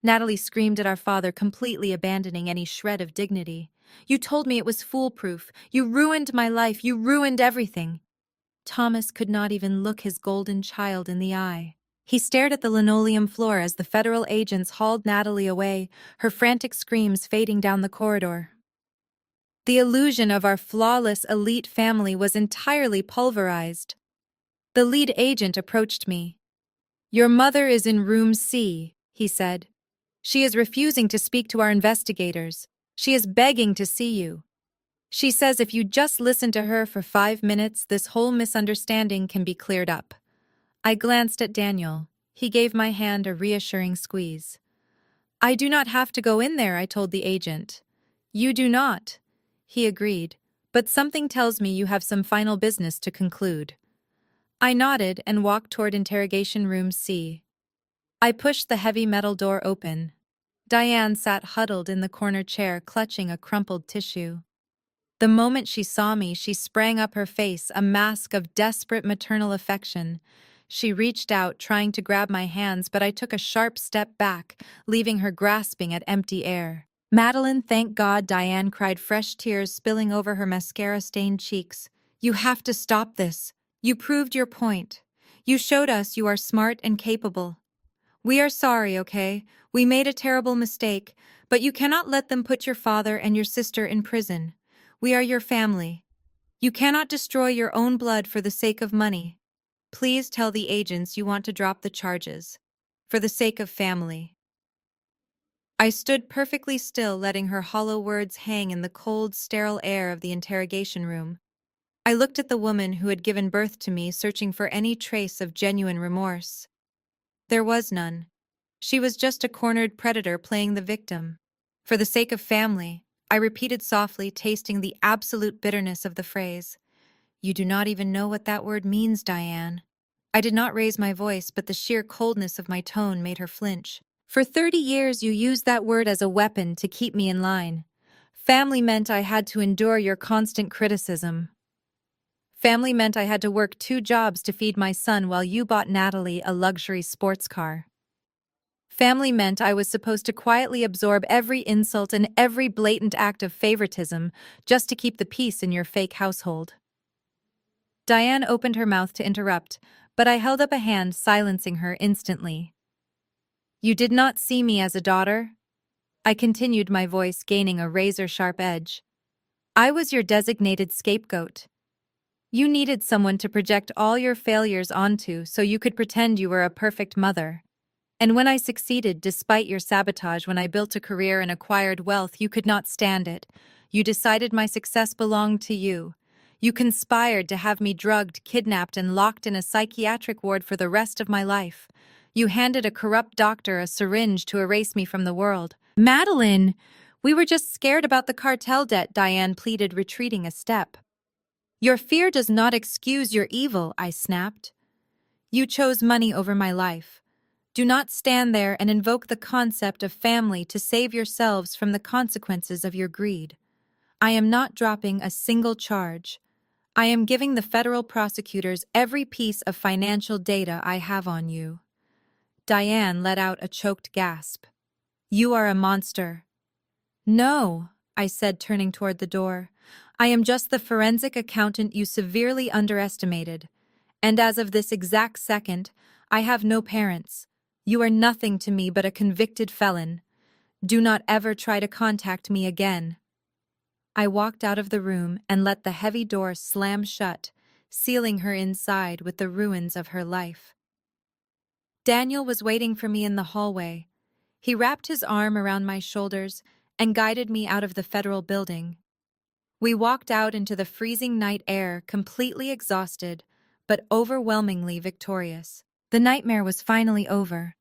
Natalie screamed at our father, completely abandoning any shred of dignity. "You told me it was foolproof. You ruined my life. You ruined everything." Thomas could not even look his golden child in the eye. He stared at the linoleum floor as the federal agents hauled Natalie away, her frantic screams fading down the corridor. The illusion of our flawless elite family was entirely pulverized. The lead agent approached me. "Your mother is in room C," he said. "She is refusing to speak to our investigators. She is begging to see you. She says if you just listen to her for 5 minutes, this whole misunderstanding can be cleared up." I glanced at Daniel. He gave my hand a reassuring squeeze. "I do not have to go in there," I told the agent. "You do not," he agreed, "but something tells me you have some final business to conclude." I nodded and walked toward interrogation room C. I pushed the heavy metal door open. Diane sat huddled in the corner chair, clutching a crumpled tissue. The moment she saw me, she sprang up, her face a mask of desperate maternal affection. She reached out, trying to grab my hands, but I took a sharp step back, leaving her grasping at empty air. "Madeline, thank God," Diane cried, fresh tears spilling over her mascara-stained cheeks. "You have to stop this. You proved your point. You showed us you are smart and capable. We are sorry, okay? We made a terrible mistake, but you cannot let them put your father and your sister in prison. We are your family. You cannot destroy your own blood for the sake of money. Please tell the agents you want to drop the charges. For the sake of family." I stood perfectly still, letting her hollow words hang in the cold, sterile air of the interrogation room. I looked at the woman who had given birth to me, searching for any trace of genuine remorse. There was none. She was just a cornered predator playing the victim. "For the sake of family," I repeated softly, tasting the absolute bitterness of the phrase. "You do not even know what that word means, Diane." I did not raise my voice, but the sheer coldness of my tone made her flinch. "For 30 years you used that word as a weapon to keep me in line. Family meant I had to endure your constant criticism. Family meant I had to work 2 jobs to feed my son while you bought Natalie a luxury sports car. Family meant I was supposed to quietly absorb every insult and every blatant act of favoritism just to keep the peace in your fake household." Diane opened her mouth to interrupt, but I held up a hand, silencing her instantly. "You did not see me as a daughter," I continued, my voice gaining a razor-sharp edge. "I was your designated scapegoat. You needed someone to project all your failures onto so you could pretend you were a perfect mother. And when I succeeded, despite your sabotage, when I built a career and acquired wealth, you could not stand it. You decided my success belonged to you. You conspired to have me drugged, kidnapped, and locked in a psychiatric ward for the rest of my life. You handed a corrupt doctor a syringe to erase me from the world." "Madeline, we were just scared about the cartel debt," Diane pleaded, retreating a step. "Your fear does not excuse your evil," I snapped. "You chose money over my life. Do not stand there and invoke the concept of family to save yourselves from the consequences of your greed. I am not dropping a single charge. I am giving the federal prosecutors every piece of financial data I have on you." Diane let out a choked gasp. "You are a monster." "No," I said, turning toward the door. "I am just the forensic accountant you severely underestimated. And as of this exact second, I have no parents. You are nothing to me but a convicted felon. Do not ever try to contact me again." I walked out of the room and let the heavy door slam shut, sealing her inside with the ruins of her life. Daniel was waiting for me in the hallway. He wrapped his arm around my shoulders and guided me out of the federal building. We walked out into the freezing night air, completely exhausted, but overwhelmingly victorious. The nightmare was finally over.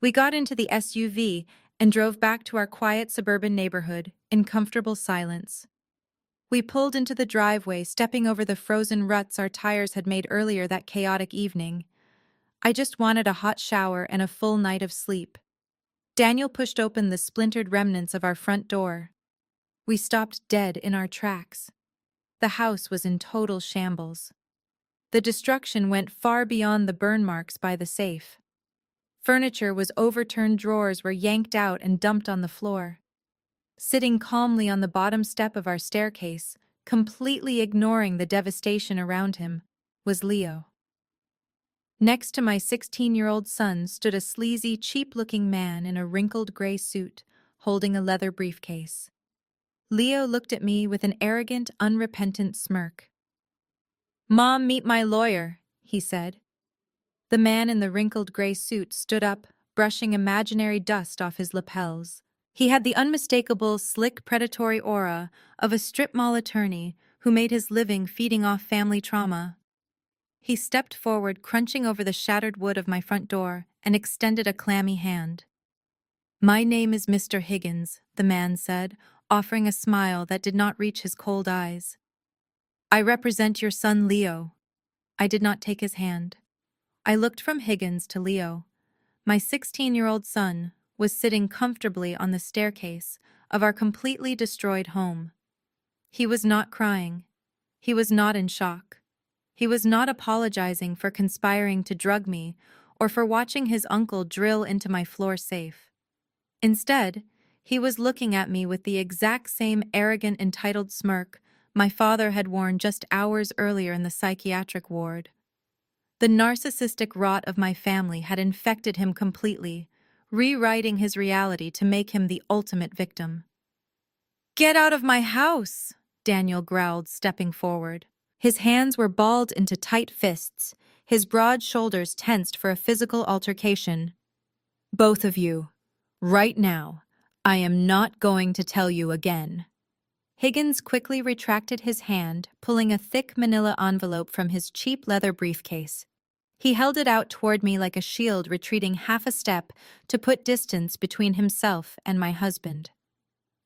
We got into the SUV and drove back to our quiet suburban neighborhood in comfortable silence. We pulled into the driveway, stepping over the frozen ruts our tires had made earlier that chaotic evening. I just wanted a hot shower and a full night of sleep. Daniel pushed open the splintered remnants of our front door. We stopped dead in our tracks. The house was in total shambles. The destruction went far beyond the burn marks by the safe. Furniture was overturned, drawers were yanked out and dumped on the floor. Sitting calmly on the bottom step of our staircase, completely ignoring the devastation around him, was Leo. Next to my 16-year-old son stood a sleazy, cheap-looking man in a wrinkled gray suit, holding a leather briefcase. Leo looked at me with an arrogant, unrepentant smirk. "Mom, meet my lawyer," he said. The man in the wrinkled gray suit stood up, brushing imaginary dust off his lapels. He had the unmistakable, slick, predatory aura of a strip mall attorney who made his living feeding off family trauma. He stepped forward, crunching over the shattered wood of my front door, and extended a clammy hand. "My name is Mr. Higgins," the man said, offering a smile that did not reach his cold eyes. "I represent your son Leo." I did not take his hand. I looked from Higgins to Leo. My 16-year-old son was sitting comfortably on the staircase of our completely destroyed home. He was not crying. He was not in shock. He was not apologizing for conspiring to drug me or for watching his uncle drill into my floor safe. Instead, he was looking at me with the exact same arrogant, entitled smirk my father had worn just hours earlier in the psychiatric ward. The narcissistic rot of my family had infected him completely, rewriting his reality to make him the ultimate victim. "Get out of my house!" Daniel growled, stepping forward. His hands were balled into tight fists, his broad shoulders tensed for a physical altercation. "Both of you, right now. I am not going to tell you again." Higgins quickly retracted his hand, pulling a thick manila envelope from his cheap leather briefcase. He held it out toward me like a shield, retreating half a step to put distance between himself and my husband.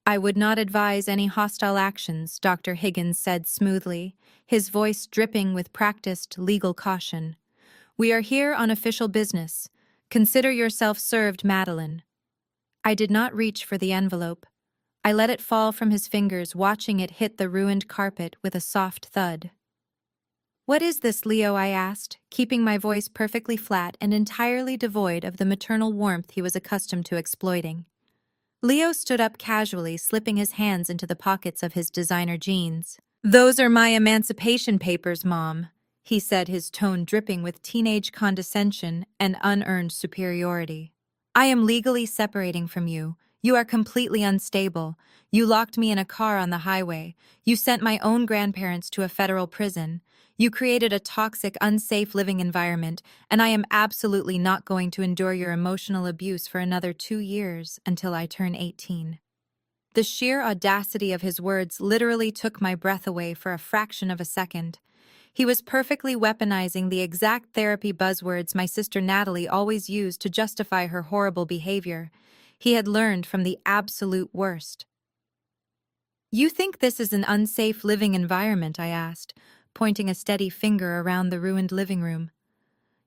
"I would not advise any hostile actions," Dr. Higgins said smoothly, his voice dripping with practiced legal caution. "We are here on official business. Consider yourself served, Madeline." I did not reach for the envelope. I let it fall from his fingers, watching it hit the ruined carpet with a soft thud. "What is this, Leo?" I asked, keeping my voice perfectly flat and entirely devoid of the maternal warmth he was accustomed to exploiting. Leo stood up casually, slipping his hands into the pockets of his designer jeans. "Those are my emancipation papers, Mom," he said, his tone dripping with teenage condescension and unearned superiority. "I am legally separating from you. You are completely unstable. You locked me in a car on the highway. You sent my own grandparents to a federal prison. You created a toxic, unsafe living environment, and I am absolutely not going to endure your emotional abuse for another 2 years until I turn 18. The sheer audacity of his words literally took my breath away for a fraction of a second. He was perfectly weaponizing the exact therapy buzzwords my sister Natalie always used to justify her horrible behavior. He had learned from the absolute worst. "You think this is an unsafe living environment?" I asked, pointing a steady finger around the ruined living room.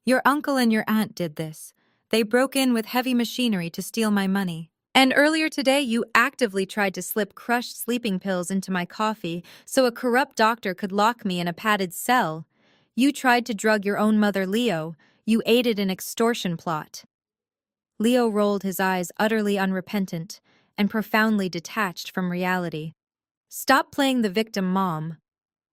"Your uncle and your aunt did this. They broke in with heavy machinery to steal my money. And earlier today you actively tried to slip crushed sleeping pills into my coffee so a corrupt doctor could lock me in a padded cell. You tried to drug your own mother, Leo. You aided an extortion plot." Leo rolled his eyes, utterly unrepentant and profoundly detached from reality. "Stop playing the victim, Mom.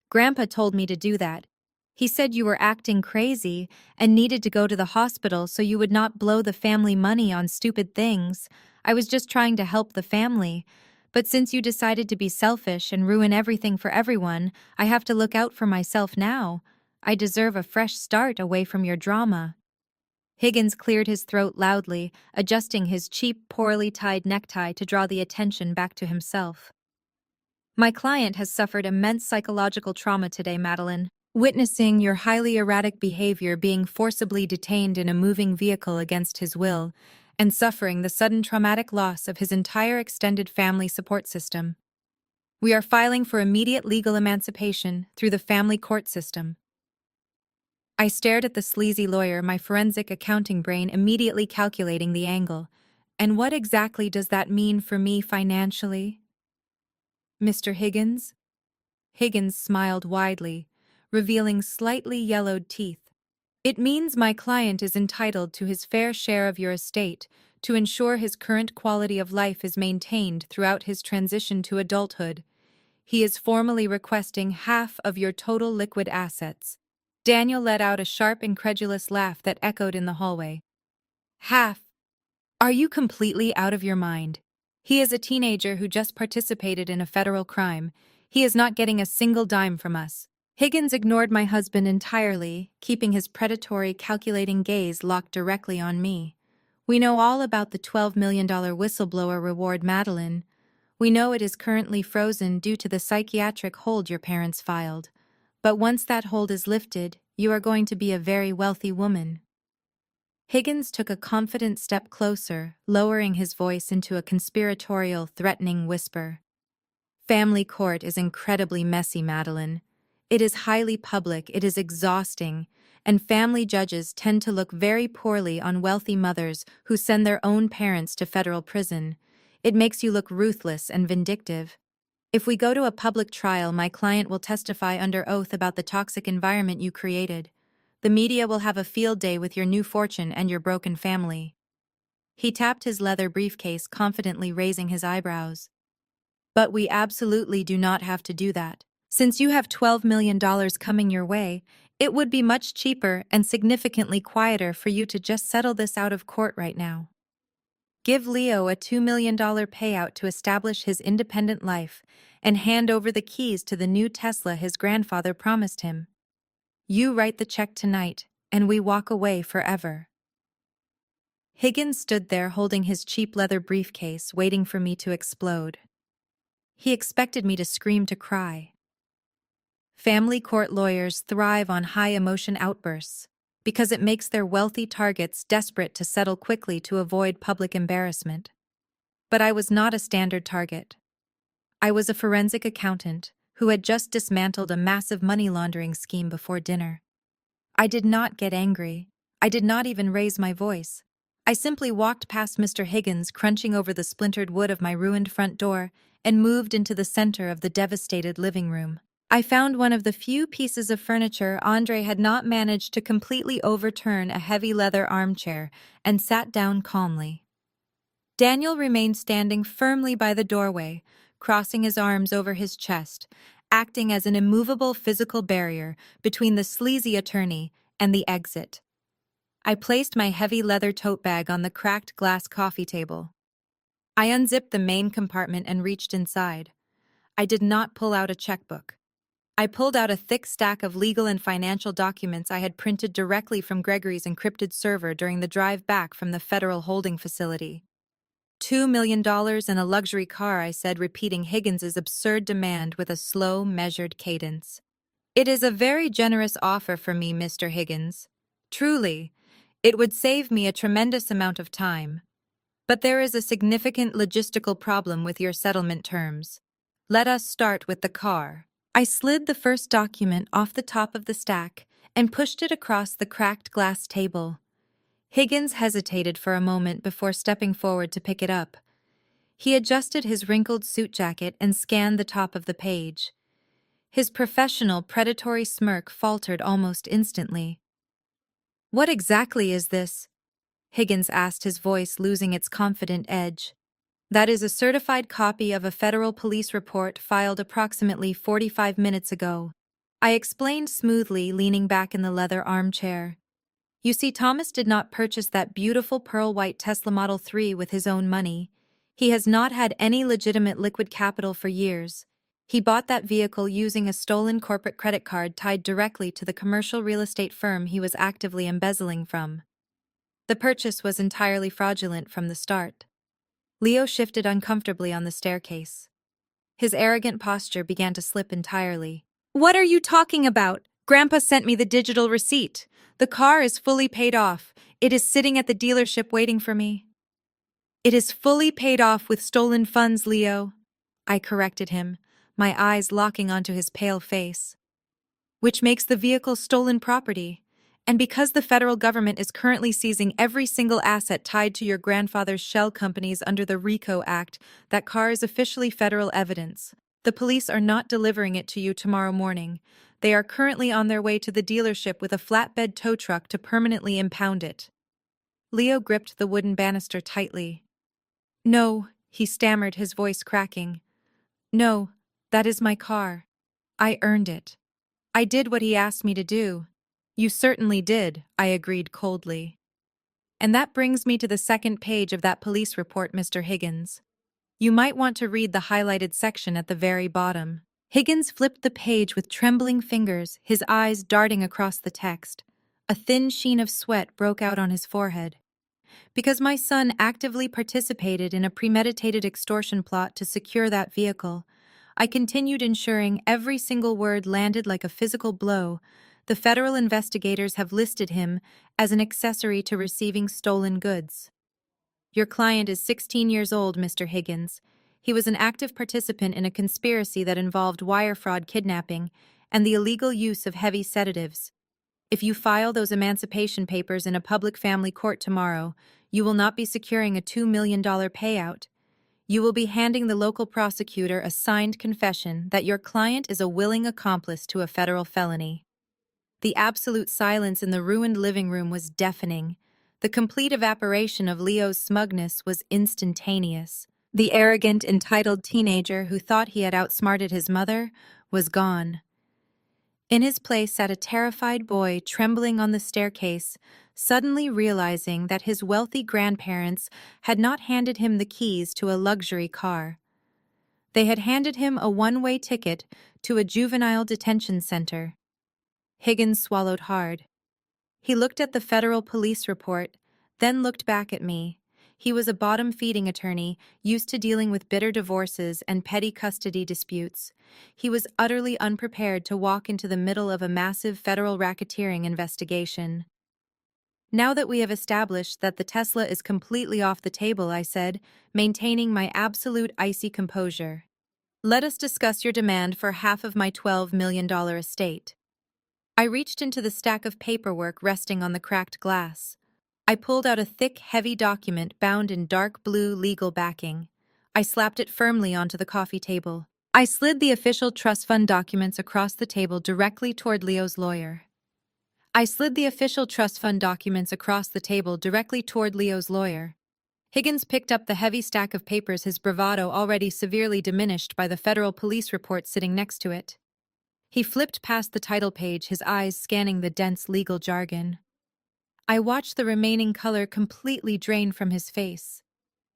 Grandpa told me to do that. He said you were acting crazy and needed to go to the hospital so you would not blow the family money on stupid things. I was just trying to help the family. But since you decided to be selfish and ruin everything for everyone, I have to look out for myself now. I deserve a fresh start away from your drama." Higgins cleared his throat loudly, adjusting his cheap, poorly tied necktie to draw the attention back to himself. "My client has suffered immense psychological trauma today, Madeline. Witnessing your highly erratic behavior, being forcibly detained in a moving vehicle against his will, and suffering the sudden traumatic loss of his entire extended family support system. We are filing for immediate legal emancipation through the family court system. I stared at the sleazy lawyer, my forensic accounting brain immediately calculating the angle. And what exactly does that mean for me financially? Mr. Higgins? Higgins smiled widely, revealing slightly yellowed teeth. It means my client is entitled to his fair share of your estate to ensure his current quality of life is maintained throughout his transition to adulthood. He is formally requesting half of your total liquid assets. Daniel let out a sharp, incredulous laugh that echoed in the hallway. Half? Are you completely out of your mind? He is a teenager who just participated in a federal crime. He is not getting a single dime from us. Higgins ignored my husband entirely, keeping his predatory, calculating gaze locked directly on me. We know all about the $12 million whistleblower reward, Madeline. We know it is currently frozen due to the psychiatric hold your parents filed. But once that hold is lifted, you are going to be a very wealthy woman. Higgins took a confident step closer, lowering his voice into a conspiratorial, threatening whisper. Family court is incredibly messy, Madeline. It is highly public, it is exhausting, and family judges tend to look very poorly on wealthy mothers who send their own parents to federal prison. It makes you look ruthless and vindictive. If we go to a public trial, my client will testify under oath about the toxic environment you created. The media will have a field day with your new fortune and your broken family. He tapped his leather briefcase, confidently raising his eyebrows. But we absolutely do not have to do that. Since you have $12 million coming your way, it would be much cheaper and significantly quieter for you to just settle this out of court right now. Give Leo a $2 million payout to establish his independent life and hand over the keys to the new Tesla his grandfather promised him. You write the check tonight, and we walk away forever. Higgins stood there holding his cheap leather briefcase, waiting for me to explode. He expected me to scream, to cry. Family court lawyers thrive on high-emotion outbursts because it makes their wealthy targets desperate to settle quickly to avoid public embarrassment. But I was not a standard target. I was a forensic accountant who had just dismantled a massive money laundering scheme before dinner. I did not get angry. I did not even raise my voice. I simply walked past Mr. Higgins crunching over the splintered wood of my ruined front door and moved into the center of the devastated living room. I found one of the few pieces of furniture Andre had not managed to completely overturn, a heavy leather armchair, and sat down calmly. Daniel remained standing firmly by the doorway, crossing his arms over his chest, acting as an immovable physical barrier between the sleazy attorney and the exit. I placed my heavy leather tote bag on the cracked glass coffee table. I unzipped the main compartment and reached inside. I did not pull out a checkbook. I pulled out a thick stack of legal and financial documents I had printed directly from Gregory's encrypted server during the drive back from the federal holding facility. $2 million and a luxury car, I said, repeating Higgins's absurd demand with a slow, measured cadence. It is a very generous offer for me, Mr. Higgins. Truly, it would save me a tremendous amount of time. But there is a significant logistical problem with your settlement terms. Let us start with the car. I slid the first document off the top of the stack and pushed it across the cracked glass table. Higgins hesitated for a moment before stepping forward to pick it up. He adjusted his wrinkled suit jacket and scanned the top of the page. His professional, predatory smirk faltered almost instantly. What exactly is this? Higgins asked, his voice losing its confident edge. That is a certified copy of a federal police report filed approximately 45 minutes ago. I explained smoothly, leaning back in the leather armchair. You see, Thomas did not purchase that beautiful pearl-white Tesla Model 3 with his own money. He has not had any legitimate liquid capital for years. He bought that vehicle using a stolen corporate credit card tied directly to the commercial real estate firm he was actively embezzling from. The purchase was entirely fraudulent from the start. Leo shifted uncomfortably on the staircase. His arrogant posture began to slip entirely. What are you talking about? Grandpa sent me the digital receipt. The car is fully paid off. It is sitting at the dealership waiting for me. It is fully paid off with stolen funds, Leo. I corrected him, my eyes locking onto his pale face. Which makes the vehicle stolen property. And because the federal government is currently seizing every single asset tied to your grandfather's shell companies under the RICO Act, that car is officially federal evidence. The police are not delivering it to you tomorrow morning. They are currently on their way to the dealership with a flatbed tow truck to permanently impound it. Leo gripped the wooden banister tightly. No, he stammered, his voice cracking. No, that is my car. I earned it. I did what he asked me to do. You certainly did, I agreed coldly. And that brings me to the second page of that police report, Mr. Higgins. You might want to read the highlighted section at the very bottom. Higgins flipped the page with trembling fingers, his eyes darting across the text. A thin sheen of sweat broke out on his forehead. Because my son actively participated in a premeditated extortion plot to secure that vehicle, I continued ensuring every single word landed like a physical blow. The federal investigators have listed him as an accessory to receiving stolen goods. Your client is 16 years old, Mr. Higgins. He was an active participant in a conspiracy that involved wire fraud, kidnapping, and the illegal use of heavy sedatives. If you file those emancipation papers in a public family court tomorrow, you will not be securing a $2 million payout. You will be handing the local prosecutor a signed confession that your client is a willing accomplice to a federal felony. The absolute silence in the ruined living room was deafening. The complete evaporation of Leo's smugness was instantaneous. The arrogant, entitled teenager who thought he had outsmarted his mother was gone. In his place sat a terrified boy trembling on the staircase, suddenly realizing that his wealthy grandparents had not handed him the keys to a luxury car. They had handed him a one-way ticket to a juvenile detention center. Higgins swallowed hard. He looked at the federal police report, then looked back at me. He was a bottom-feeding attorney, used to dealing with bitter divorces and petty custody disputes. He was utterly unprepared to walk into the middle of a massive federal racketeering investigation. Now that we have established that the Tesla is completely off the table, I said, maintaining my absolute icy composure. Let us discuss your demand for half of my $12 million estate. I reached into the stack of paperwork resting on the cracked glass. I pulled out a thick, heavy document bound in dark blue legal backing. I slapped it firmly onto the coffee table. I slid the official trust fund documents across the table directly toward Leo's lawyer. Higgins picked up the heavy stack of papers, his bravado already severely diminished by the federal police report sitting next to it. He flipped past the title page, his eyes scanning the dense legal jargon. I watched the remaining color completely drain from his face.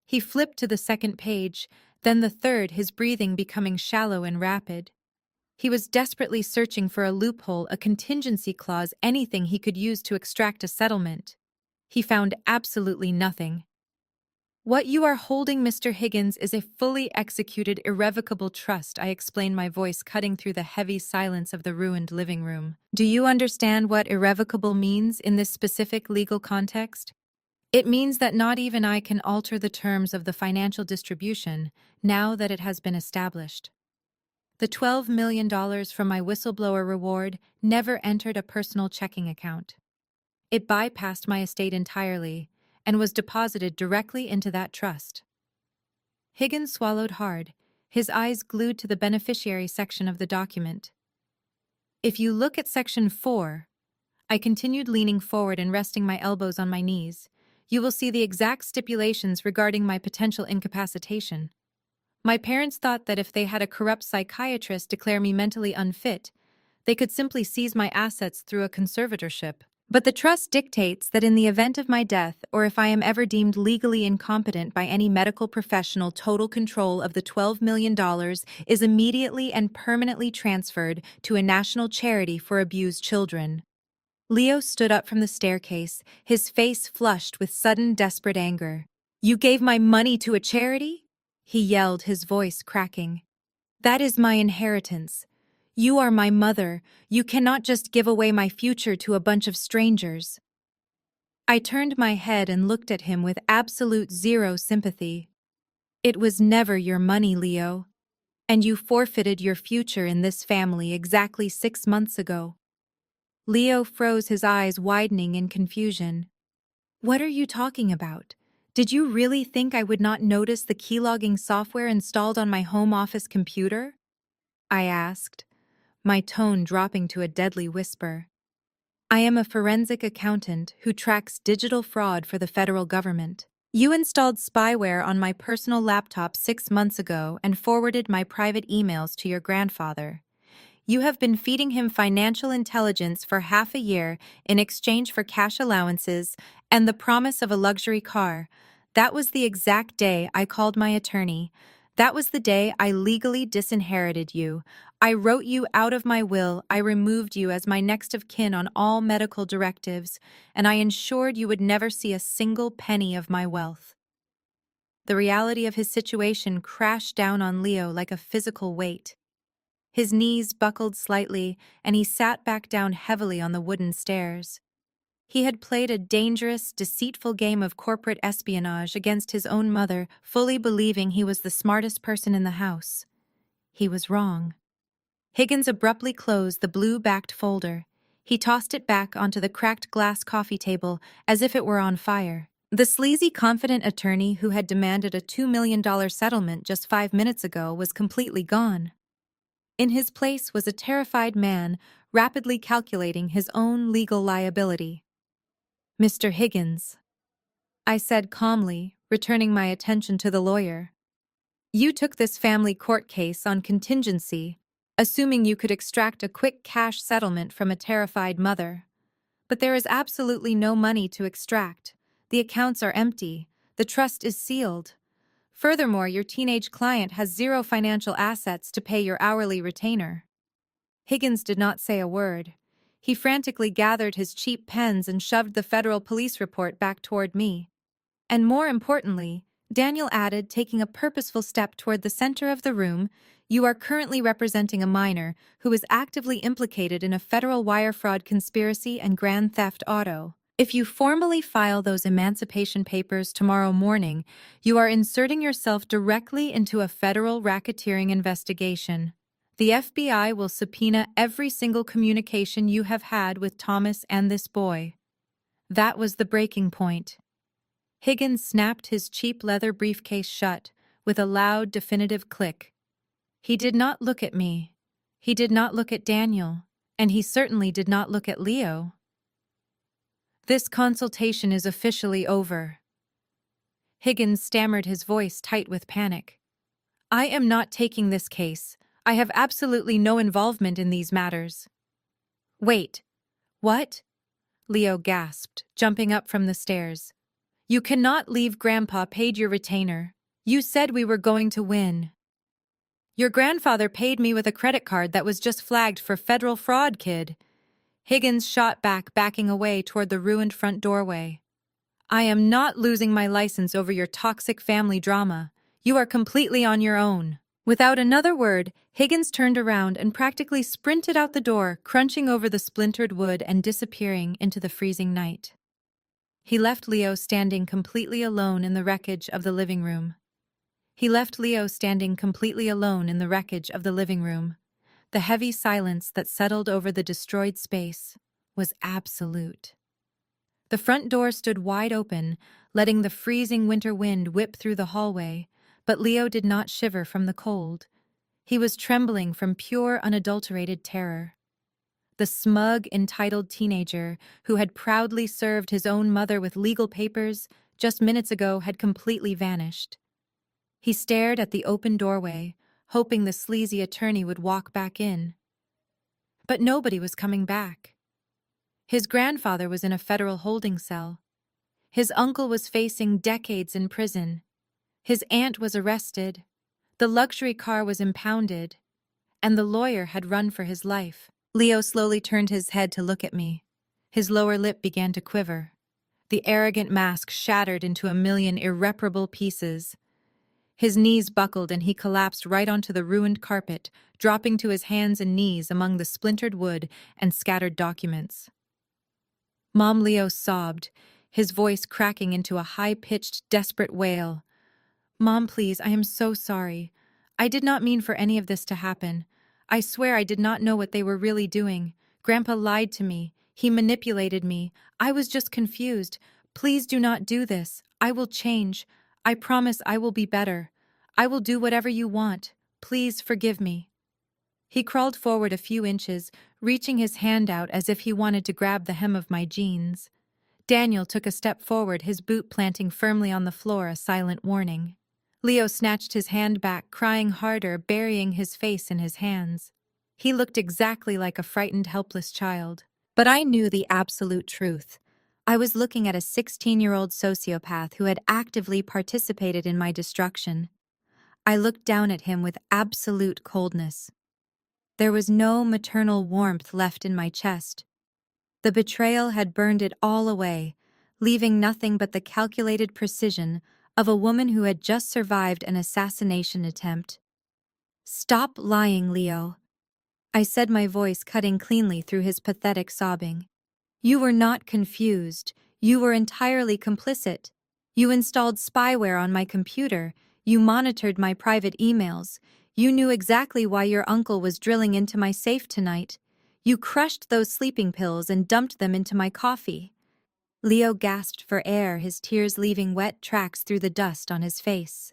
He flipped to the second page, then the third, his breathing becoming shallow and rapid. He was desperately searching for a loophole, a contingency clause, anything he could use to extract a settlement. He found absolutely nothing. What you are holding, Mr. Higgins, is a fully executed, irrevocable trust, I explained, my voice cutting through the heavy silence of the ruined living room. Do you understand what irrevocable means in this specific legal context? It means that not even I can alter the terms of the financial distribution now that it has been established. The $12 million from my whistleblower reward never entered a personal checking account. It bypassed my estate entirely and was deposited directly into that trust. Higgins swallowed hard, his eyes glued to the beneficiary section of the document. If you look at section 4, I continued, leaning forward and resting my elbows on my knees, you will see the exact stipulations regarding my potential incapacitation. My parents thought that if they had a corrupt psychiatrist declare me mentally unfit, they could simply seize my assets through a conservatorship. But the trust dictates that in the event of my death, or if I am ever deemed legally incompetent by any medical professional, total control of the $12 million is immediately and permanently transferred to a national charity for abused children. Leo stood up from the staircase, his face flushed with sudden, desperate anger. You gave my money to a charity? He yelled, his voice cracking. That is my inheritance. You are my mother. You cannot just give away my future to a bunch of strangers. I turned my head and looked at him with absolute zero sympathy. It was never your money, Leo. And you forfeited your future in this family exactly 6 months ago. Leo froze, his eyes widening in confusion. What are you talking about? Did you really think I would not notice the keylogging software installed on my home office computer? I asked, my tone dropping to a deadly whisper. I am a forensic accountant who tracks digital fraud for the federal government. You installed spyware on my personal laptop 6 months ago and forwarded my private emails to your grandfather. You have been feeding him financial intelligence for half a year in exchange for cash allowances and the promise of a luxury car. That was the exact day I called my attorney. That was the day I legally disinherited you. I wrote you out of my will, I removed you as my next of kin on all medical directives, and I ensured you would never see a single penny of my wealth. The reality of his situation crashed down on Leo like a physical weight. His knees buckled slightly, and he sat back down heavily on the wooden stairs. He had played a dangerous, deceitful game of corporate espionage against his own mother, fully believing he was the smartest person in the house. He was wrong. Higgins abruptly closed the blue-backed folder. He tossed it back onto the cracked glass coffee table as if it were on fire. The sleazy, confident attorney who had demanded a $2 million settlement just 5 minutes ago was completely gone. In his place was a terrified man rapidly calculating his own legal liability. Mr. Higgins, I said calmly, returning my attention to the lawyer. You took this family court case on contingency, assuming you could extract a quick cash settlement from a terrified mother. But there is absolutely no money to extract. The accounts are empty. The trust is sealed. Furthermore, your teenage client has zero financial assets to pay your hourly retainer. Higgins did not say a word. He frantically gathered his cheap pens and shoved the federal police report back toward me. And more importantly, Daniel added, taking a purposeful step toward the center of the room, you are currently representing a minor who is actively implicated in a federal wire fraud conspiracy and grand theft auto. If you formally file those emancipation papers tomorrow morning, you are inserting yourself directly into a federal racketeering investigation. The FBI will subpoena every single communication you have had with Thomas and this boy. That was the breaking point. Higgins snapped his cheap leather briefcase shut with a loud, definitive click. He did not look at me. He did not look at Daniel. And he certainly did not look at Leo. This consultation is officially over. Higgins stammered, his voice tight with panic. I am not taking this case. I have absolutely no involvement in these matters. Wait. What? Leo gasped, jumping up from the stairs. You cannot leave. Grandpa paid your retainer. You said we were going to win. Your grandfather paid me with a credit card that was just flagged for federal fraud, kid. Higgins shot back, backing away toward the ruined front doorway. I am not losing my license over your toxic family drama. You are completely on your own. Without another word, Higgins turned around and practically sprinted out the door, crunching over the splintered wood and disappearing into the freezing night. He left Leo standing completely alone in the wreckage of the living room. The heavy silence that settled over the destroyed space was absolute. The front door stood wide open, letting the freezing winter wind whip through the hallway, but Leo did not shiver from the cold. He was trembling from pure, unadulterated terror. The smug, entitled teenager who had proudly served his own mother with legal papers just minutes ago had completely vanished. He stared at the open doorway, hoping the sleazy attorney would walk back in. But nobody was coming back. His grandfather was in a federal holding cell. His uncle was facing decades in prison. His aunt was arrested. The luxury car was impounded. And the lawyer had run for his life. Leo slowly turned his head to look at me. His lower lip began to quiver. The arrogant mask shattered into a million irreparable pieces. His knees buckled and he collapsed right onto the ruined carpet, dropping to his hands and knees among the splintered wood and scattered documents. Mom, Leo sobbed, his voice cracking into a high-pitched, desperate wail. "Mom, please, I am so sorry. I did not mean for any of this to happen. I swear I did not know what they were really doing. Grandpa lied to me. He manipulated me. I was just confused. Please do not do this. I will change. I promise I will be better. I will do whatever you want. Please forgive me." He crawled forward a few inches, reaching his hand out as if he wanted to grab the hem of my jeans. Daniel took a step forward, his boot planting firmly on the floor, a silent warning. Leo snatched his hand back, crying harder, burying his face in his hands. He looked exactly like a frightened, helpless child. But I knew the absolute truth. I was looking at a 16-year-old sociopath who had actively participated in my destruction. I looked down at him with absolute coldness. There was no maternal warmth left in my chest. The betrayal had burned it all away, leaving nothing but the calculated precision of a woman who had just survived an assassination attempt. "Stop lying, Leo," I said, my voice cutting cleanly through his pathetic sobbing. "You were not confused. You were entirely complicit. You installed spyware on my computer. You monitored my private emails. You knew exactly why your uncle was drilling into my safe tonight. You crushed those sleeping pills and dumped them into my coffee." Leo gasped for air, his tears leaving wet tracks through the dust on his face.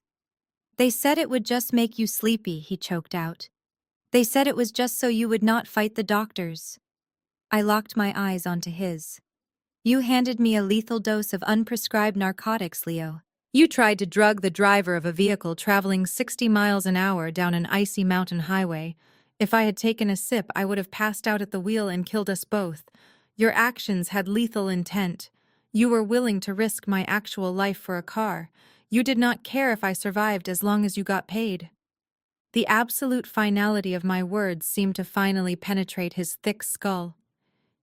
"They said it would just make you sleepy," he choked out. "They said it was just so you would not fight the doctors." I locked my eyes onto his. "You handed me a lethal dose of unprescribed narcotics, Leo. You tried to drug the driver of a vehicle traveling 60 miles an hour down an icy mountain highway. If I had taken a sip, I would have passed out at the wheel and killed us both. Your actions had lethal intent. You were willing to risk my actual life for a car. You did not care if I survived as long as you got paid." The absolute finality of my words seemed to finally penetrate his thick skull.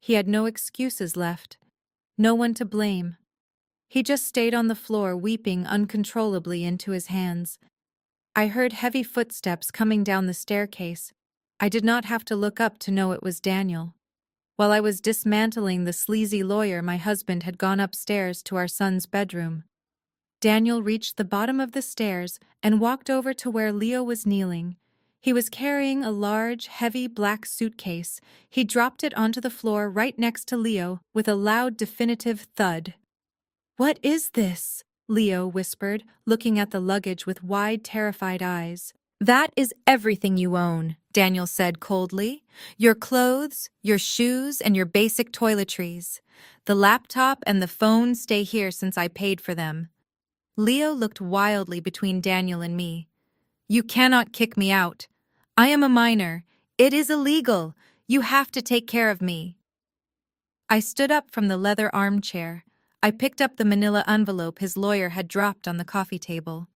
He had no excuses left. No one to blame. He just stayed on the floor, weeping uncontrollably into his hands. I heard heavy footsteps coming down the staircase. I did not have to look up to know it was Daniel. While I was dismantling the sleazy lawyer, my husband had gone upstairs to our son's bedroom. Daniel reached the bottom of the stairs and walked over to where Leo was kneeling. He was carrying a large, heavy black suitcase. He dropped it onto the floor right next to Leo with a loud, definitive thud. "What is this?" Leo whispered, looking at the luggage with wide, terrified eyes. "That is everything you own," Daniel said coldly. "Your clothes, your shoes, and your basic toiletries. The laptop and the phone stay here since I paid for them." Leo looked wildly between Daniel and me. "You cannot kick me out. I am a minor. It is illegal. You have to take care of me." I stood up from the leather armchair. I picked up the manila envelope his lawyer had dropped on the coffee table.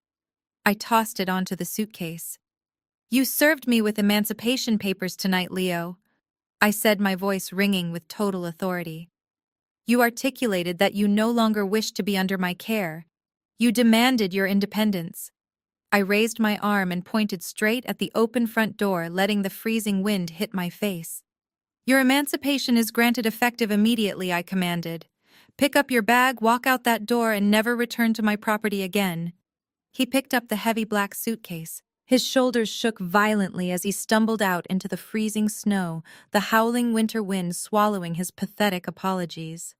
I tossed it onto the suitcase. "You served me with emancipation papers tonight, Leo," I said, my voice ringing with total authority. "You articulated that you no longer wished to be under my care. You demanded your independence." I raised my arm and pointed straight at the open front door, letting the freezing wind hit my face. "Your emancipation is granted effective immediately," I commanded. "Pick up your bag, walk out that door, and never return to my property again." He picked up the heavy black suitcase. His shoulders shook violently as he stumbled out into the freezing snow, the howling winter wind swallowing his pathetic apologies.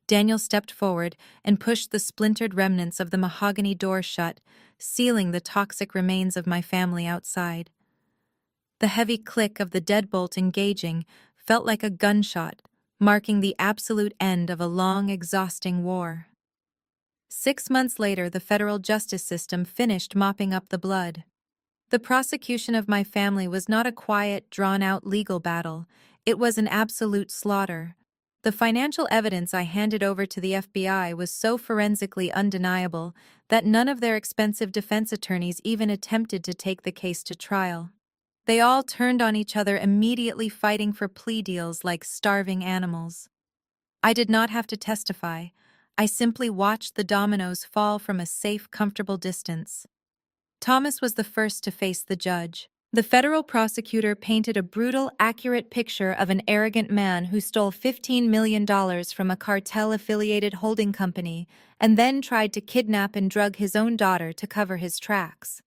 Daniel stepped forward and pushed the splintered remnants of the mahogany door shut, sealing the toxic remains of my family outside. The heavy click of the deadbolt engaging felt like a gunshot, marking the absolute end of a long, exhausting war. 6 months later, the federal justice system finished mopping up the blood. The prosecution of my family was not a quiet, drawn-out legal battle. It was an absolute slaughter. The financial evidence I handed over to the FBI was so forensically undeniable that none of their expensive defense attorneys even attempted to take the case to trial. They all turned on each other, immediately fighting for plea deals like starving animals. I did not have to testify. I simply watched the dominoes fall from a safe, comfortable distance. Thomas was the first to face the judge. The federal prosecutor painted a brutal, accurate picture of an arrogant man who stole $15 million from a cartel-affiliated holding company and then tried to kidnap and drug his own daughter to cover his tracks.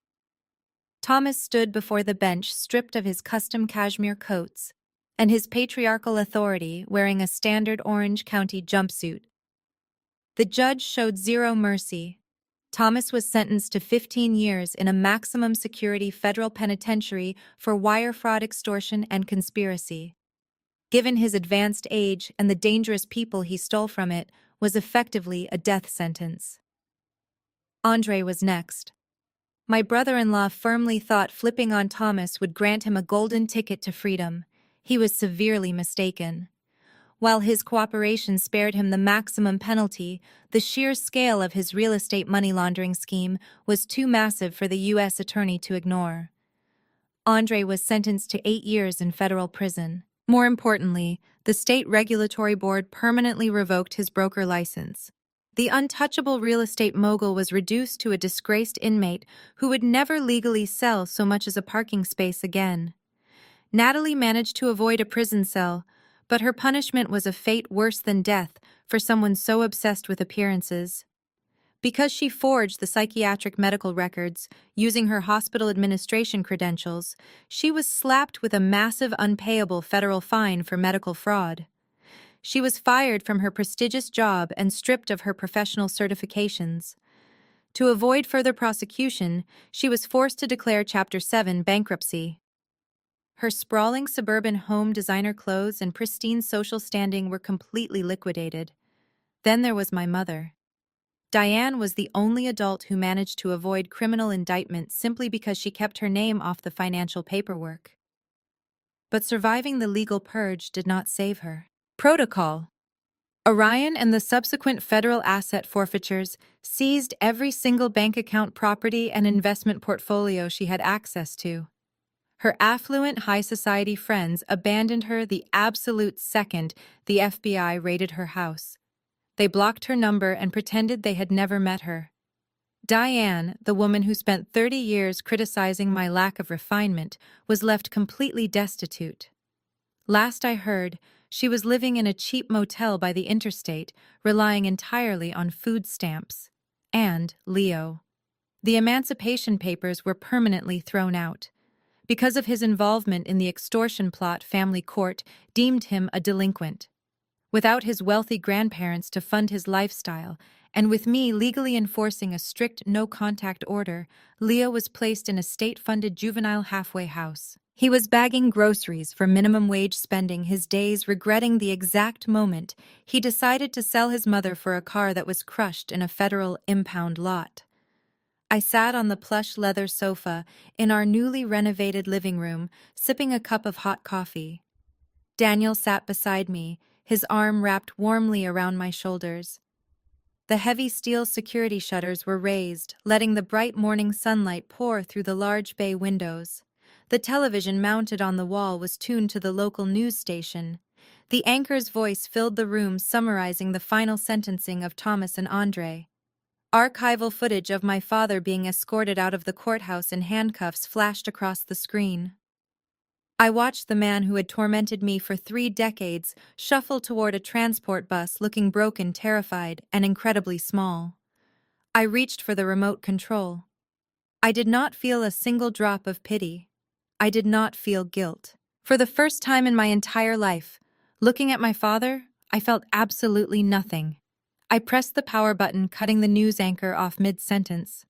Thomas stood before the bench stripped of his custom cashmere coats and his patriarchal authority, wearing a standard Orange County jumpsuit. The judge showed zero mercy. Thomas was sentenced to 15 years in a maximum security federal penitentiary for wire fraud, extortion, and conspiracy. Given his advanced age and the dangerous people he stole from it, was effectively a death sentence. Andre was next. My brother-in-law firmly thought flipping on Thomas would grant him a golden ticket to freedom. He was severely mistaken. While his cooperation spared him the maximum penalty, the sheer scale of his real estate money laundering scheme was too massive for the U.S. attorney to ignore. Andre was sentenced to 8 years in federal prison. More importantly, the state regulatory board permanently revoked his broker license. The untouchable real estate mogul was reduced to a disgraced inmate who would never legally sell so much as a parking space again. Natalie managed to avoid a prison cell, but her punishment was a fate worse than death for someone so obsessed with appearances. Because she forged the psychiatric medical records using her hospital administration credentials, she was slapped with a massive unpayable federal fine for medical fraud. She was fired from her prestigious job and stripped of her professional certifications. To avoid further prosecution, she was forced to declare Chapter 7 bankruptcy. Her sprawling suburban home, designer clothes, and pristine social standing were completely liquidated. Then there was my mother. Diane was the only adult who managed to avoid criminal indictment simply because she kept her name off the financial paperwork. But surviving the legal purge did not save her. Protocol. Orion and the subsequent federal asset forfeitures seized every single bank account, property, and investment portfolio she had access to. Her affluent high society friends abandoned her the absolute second the FBI raided her house. They blocked her number and pretended they had never met her. Diane, the woman who spent 30 years criticizing my lack of refinement, was left completely destitute. Last I heard, she was living in a cheap motel by the interstate, relying entirely on food stamps. And Leo. The Emancipation Papers were permanently thrown out. Because of his involvement in the extortion plot, family court deemed him a delinquent. Without his wealthy grandparents to fund his lifestyle, and with me legally enforcing a strict no-contact order, Leo was placed in a state-funded juvenile halfway house. He was bagging groceries for minimum wage spending his days, regretting the exact moment he decided to sell his mother for a car that was crushed in a federal impound lot. I sat on the plush leather sofa in our newly renovated living room, sipping a cup of hot coffee. Daniel sat beside me, his arm wrapped warmly around my shoulders. The heavy steel security shutters were raised, letting the bright morning sunlight pour through the large bay windows. The television mounted on the wall was tuned to the local news station. The anchor's voice filled the room, summarizing the final sentencing of Thomas and Andre. Archival footage of my father being escorted out of the courthouse in handcuffs flashed across the screen. I watched the man who had tormented me for 3 decades shuffle toward a transport bus, looking broken, terrified, and incredibly small. I reached for the remote control. I did not feel a single drop of pity. I did not feel guilt. For the first time in my entire life, looking at my father, I felt absolutely nothing. I pressed the power button, cutting the news anchor off mid-sentence.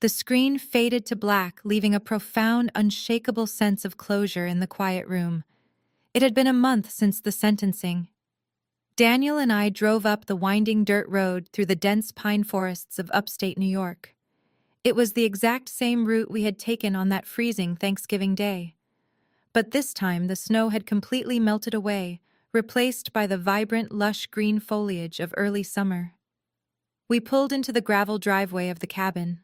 The screen faded to black, leaving a profound, unshakable sense of closure in the quiet room. It had been a month since the sentencing. Daniel and I drove up the winding dirt road through the dense pine forests of upstate New York. It was the exact same route we had taken on that freezing Thanksgiving Day. But this time the snow had completely melted away, replaced by the vibrant, lush green foliage of early summer. We pulled into the gravel driveway of the cabin.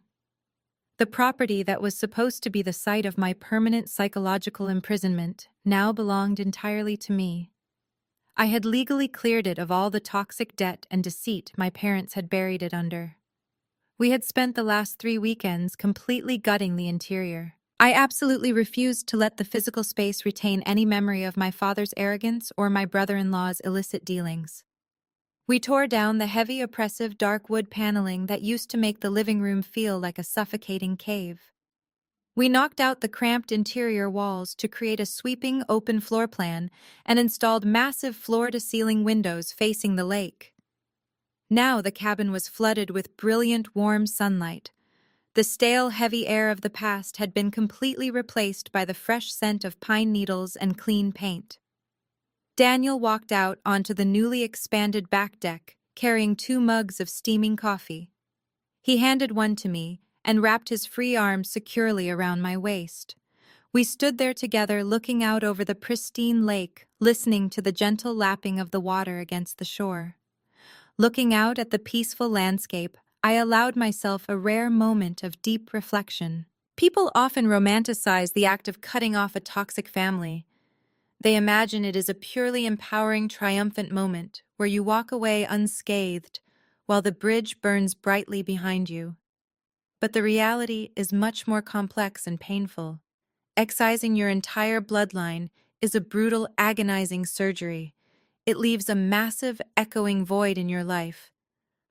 The property that was supposed to be the site of my permanent psychological imprisonment now belonged entirely to me. I had legally cleared it of all the toxic debt and deceit my parents had buried it under. We had spent the last 3 weekends completely gutting the interior. I absolutely refused to let the physical space retain any memory of my father's arrogance or my brother-in-law's illicit dealings. We tore down the heavy, oppressive dark wood paneling that used to make the living room feel like a suffocating cave. We knocked out the cramped interior walls to create a sweeping, open floor plan and installed massive floor-to-ceiling windows facing the lake. Now the cabin was flooded with brilliant, warm sunlight. The stale, heavy air of the past had been completely replaced by the fresh scent of pine needles and clean paint. Daniel walked out onto the newly expanded back deck, carrying 2 mugs of steaming coffee. He handed one to me and wrapped his free arms securely around my waist. We stood there together, looking out over the pristine lake, listening to the gentle lapping of the water against the shore. Looking out at the peaceful landscape, I allowed myself a rare moment of deep reflection. People often romanticize the act of cutting off a toxic family. They imagine it is a purely empowering, triumphant moment where you walk away unscathed while the bridge burns brightly behind you. But the reality is much more complex and painful. Excising your entire bloodline is a brutal, agonizing surgery. It leaves a massive, echoing void in your life.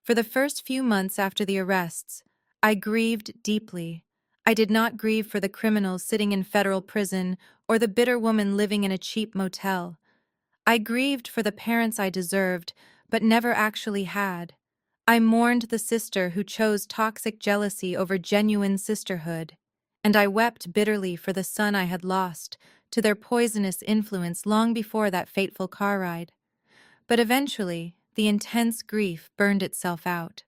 For the first few months after the arrests, I grieved deeply. I did not grieve for the criminals sitting in federal prison or the bitter woman living in a cheap motel. I grieved for the parents I deserved, but never actually had. I mourned the sister who chose toxic jealousy over genuine sisterhood. And I wept bitterly for the son I had lost to their poisonous influence long before that fateful car ride. But eventually, the intense grief burned itself out.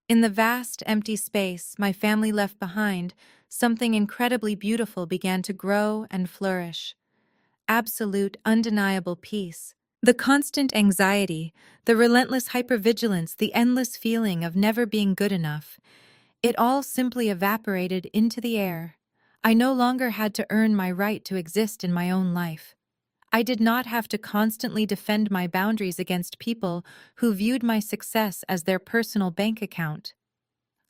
In the vast, empty space my family left behind, something incredibly beautiful began to grow and flourish. Absolute, undeniable peace. The constant anxiety, the relentless hypervigilance, the endless feeling of never being good enough, it all simply evaporated into the air. I no longer had to earn my right to exist in my own life. I did not have to constantly defend my boundaries against people who viewed my success as their personal bank account.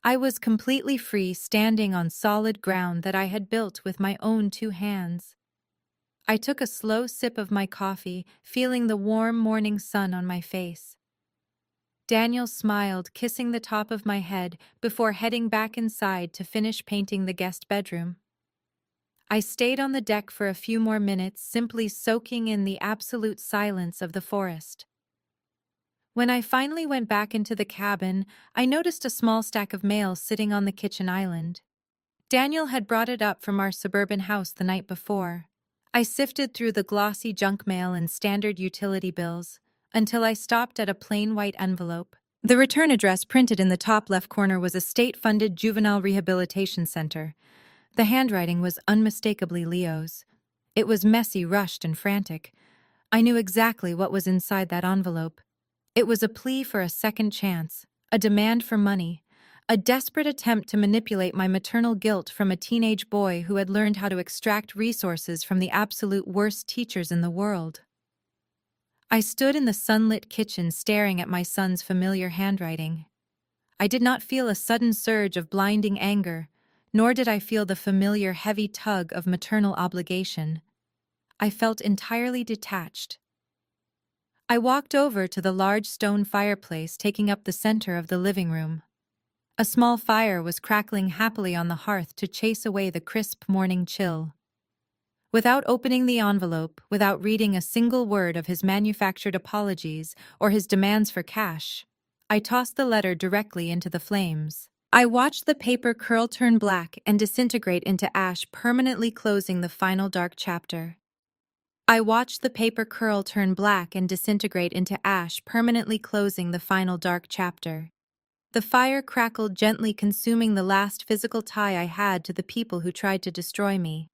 I was completely free, standing on solid ground that I had built with my own 2 hands. I took a slow sip of my coffee, feeling the warm morning sun on my face. Daniel smiled, kissing the top of my head before heading back inside to finish painting the guest bedroom. I stayed on the deck for a few more minutes, simply soaking in the absolute silence of the forest. When I finally went back into the cabin, I noticed a small stack of mail sitting on the kitchen island. Daniel had brought it up from our suburban house the night before. I sifted through the glossy junk mail and standard utility bills until I stopped at a plain white envelope. The return address printed in the top left corner was a state-funded juvenile rehabilitation center. The handwriting was unmistakably Leo's. It was messy, rushed, and frantic. I knew exactly what was inside that envelope. It was a plea for a second chance, a demand for money, a desperate attempt to manipulate my maternal guilt from a teenage boy who had learned how to extract resources from the absolute worst teachers in the world. I stood in the sunlit kitchen staring at my son's familiar handwriting. I did not feel a sudden surge of blinding anger, nor did I feel the familiar heavy tug of maternal obligation. I felt entirely detached. I walked over to the large stone fireplace taking up the center of the living room. A small fire was crackling happily on the hearth to chase away the crisp morning chill. Without opening the envelope, without reading a single word of his manufactured apologies or his demands for cash, I tossed the letter directly into the flames. I watched the paper curl, turn black, and disintegrate into ash, permanently closing the final dark chapter. I watched the paper curl, turn black, and disintegrate into ash, permanently closing the final dark chapter. The fire crackled gently, consuming the last physical tie I had to the people who tried to destroy me.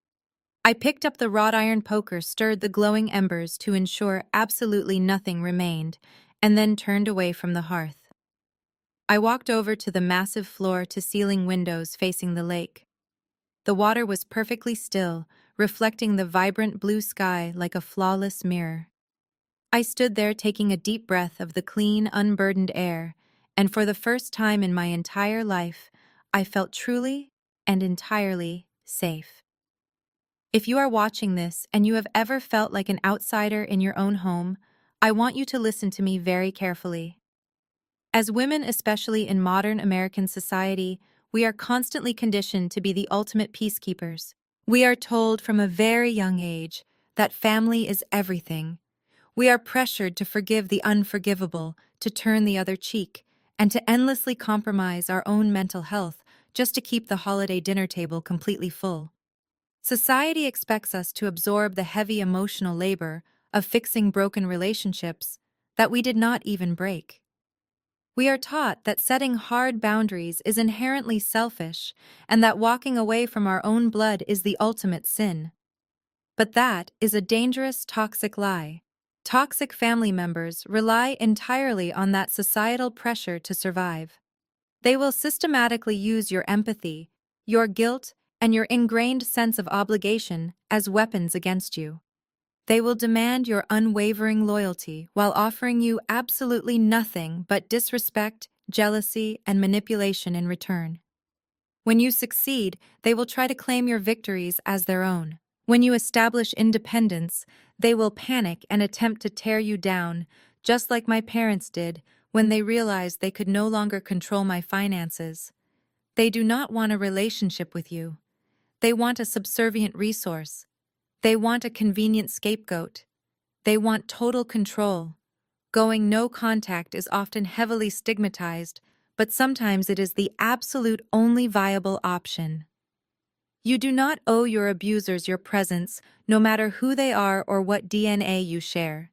I picked up the wrought iron poker, stirred the glowing embers to ensure absolutely nothing remained, and then turned away from the hearth. I walked over to the massive floor-to-ceiling windows facing the lake. The water was perfectly still, reflecting the vibrant blue sky like a flawless mirror. I stood there taking a deep breath of the clean, unburdened air, and for the first time in my entire life, I felt truly and entirely safe. If you are watching this and you have ever felt like an outsider in your own home, I want you to listen to me very carefully. As women, especially in modern American society, we are constantly conditioned to be the ultimate peacekeepers. We are told from a very young age that family is everything. We are pressured to forgive the unforgivable, to turn the other cheek, and to endlessly compromise our own mental health just to keep the holiday dinner table completely full. Society expects us to absorb the heavy emotional labor of fixing broken relationships that we did not even break. We are taught that setting hard boundaries is inherently selfish and that walking away from our own blood is the ultimate sin. But that is a dangerous, toxic lie. Toxic family members rely entirely on that societal pressure to survive. They will systematically use your empathy, your guilt, and your ingrained sense of obligation as weapons against you. They will demand your unwavering loyalty while offering you absolutely nothing but disrespect, jealousy, and manipulation in return. When you succeed, they will try to claim your victories as their own. When you establish independence, they will panic and attempt to tear you down, just like my parents did when they realized they could no longer control my finances. They do not want a relationship with you. They want a subservient resource. They want a convenient scapegoat. They want total control. Going no contact is often heavily stigmatized, but sometimes it is the absolute only viable option. You do not owe your abusers your presence, no matter who they are or what DNA you share.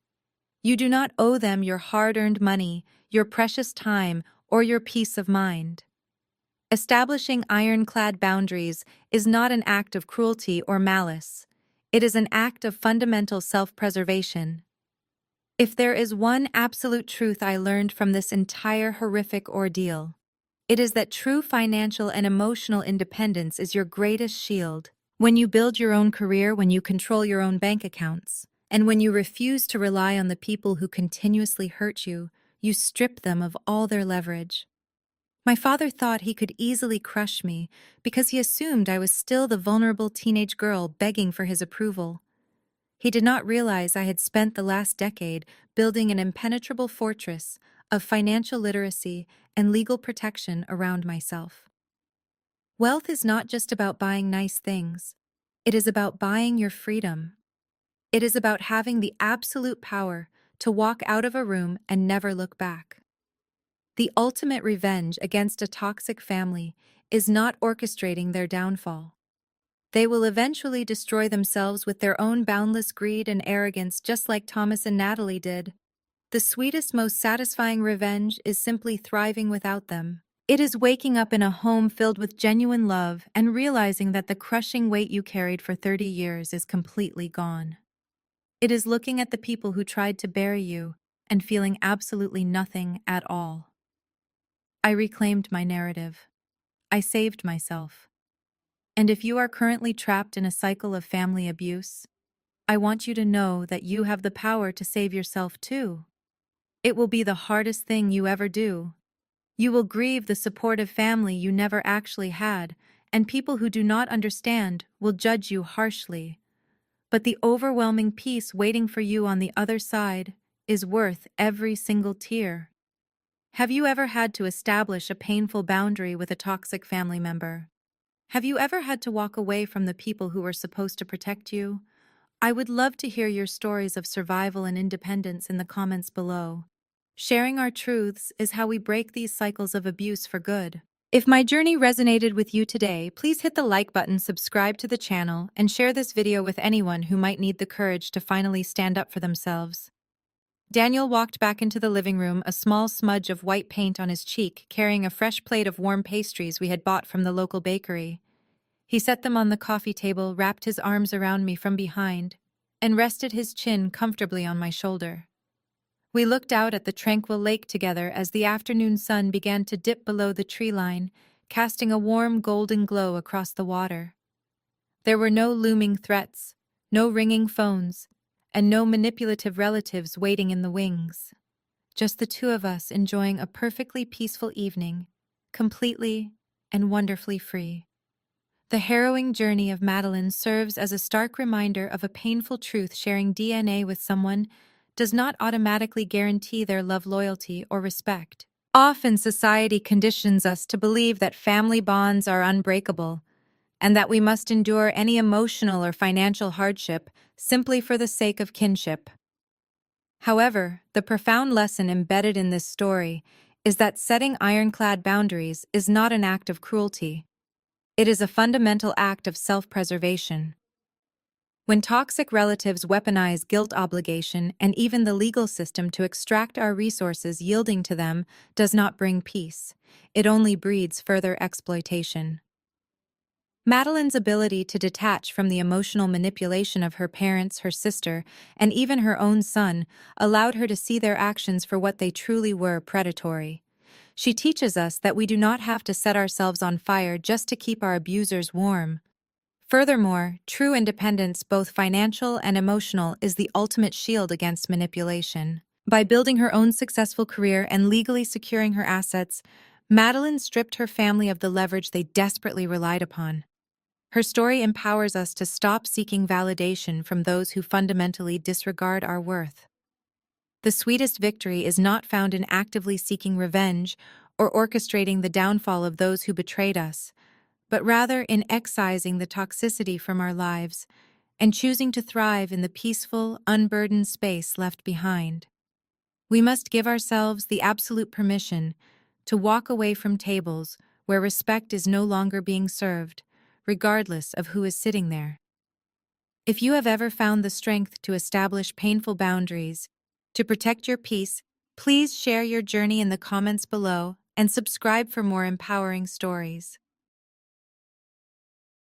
You do not owe them your hard-earned money, your precious time, or your peace of mind. Establishing ironclad boundaries is not an act of cruelty or malice. It is an act of fundamental self-preservation. If there is one absolute truth I learned from this entire horrific ordeal, it is that true financial and emotional independence is your greatest shield. When you build your own career, when you control your own bank accounts, and when you refuse to rely on the people who continuously hurt you, you strip them of all their leverage. My father thought he could easily crush me because he assumed I was still the vulnerable teenage girl begging for his approval. He did not realize I had spent the last decade building an impenetrable fortress of financial literacy and legal protection around myself. Wealth is not just about buying nice things. It is about buying your freedom. It is about having the absolute power to walk out of a room and never look back. The ultimate revenge against a toxic family is not orchestrating their downfall. They will eventually destroy themselves with their own boundless greed and arrogance, just like Thomas and Natalie did. The sweetest, most satisfying revenge is simply thriving without them. It is waking up in a home filled with genuine love and realizing that the crushing weight you carried for 30 years is completely gone. It is looking at the people who tried to bury you and feeling absolutely nothing at all. I reclaimed my narrative. I saved myself. And if you are currently trapped in a cycle of family abuse, I want you to know that you have the power to save yourself too. It will be the hardest thing you ever do. You will grieve the supportive family you never actually had, and people who do not understand will judge you harshly. But the overwhelming peace waiting for you on the other side is worth every single tear. Have you ever had to establish a painful boundary with a toxic family member? Have you ever had to walk away from the people who were supposed to protect you? I would love to hear your stories of survival and independence in the comments below. Sharing our truths is how we break these cycles of abuse for good. If my journey resonated with you today, please hit the like button, subscribe to the channel, and share this video with anyone who might need the courage to finally stand up for themselves. Daniel walked back into the living room, a small smudge of white paint on his cheek, carrying a fresh plate of warm pastries we had bought from the local bakery. He set them on the coffee table, wrapped his arms around me from behind, and rested his chin comfortably on my shoulder. We looked out at the tranquil lake together as the afternoon sun began to dip below the tree line, casting a warm golden glow across the water. There were no looming threats, no ringing phones, and no manipulative relatives waiting in the wings. Just the two of us enjoying a perfectly peaceful evening, completely and wonderfully free. The harrowing journey of Madeline serves as a stark reminder of a painful truth: sharing DNA with someone does not automatically guarantee their love, loyalty, or respect. Often society conditions us to believe that family bonds are unbreakable and that we must endure any emotional or financial hardship simply for the sake of kinship. However, the profound lesson embedded in this story is that setting ironclad boundaries is not an act of cruelty. It is a fundamental act of self-preservation. When toxic relatives weaponize guilt, obligation, and even the legal system to extract our resources, yielding to them does not bring peace. It only breeds further exploitation. Madeline's ability to detach from the emotional manipulation of her parents, her sister, and even her own son allowed her to see their actions for what they truly were: predatory. She teaches us that we do not have to set ourselves on fire just to keep our abusers warm. Furthermore, true independence, both financial and emotional, is the ultimate shield against manipulation. By building her own successful career and legally securing her assets, Madeline stripped her family of the leverage they desperately relied upon. Her story empowers us to stop seeking validation from those who fundamentally disregard our worth. The sweetest victory is not found in actively seeking revenge or orchestrating the downfall of those who betrayed us, but rather in excising the toxicity from our lives and choosing to thrive in the peaceful, unburdened space left behind. We must give ourselves the absolute permission to walk away from tables where respect is no longer being served, regardless of who is sitting there. If you have ever found the strength to establish painful boundaries, to protect your peace, please share your journey in the comments below and subscribe for more empowering stories.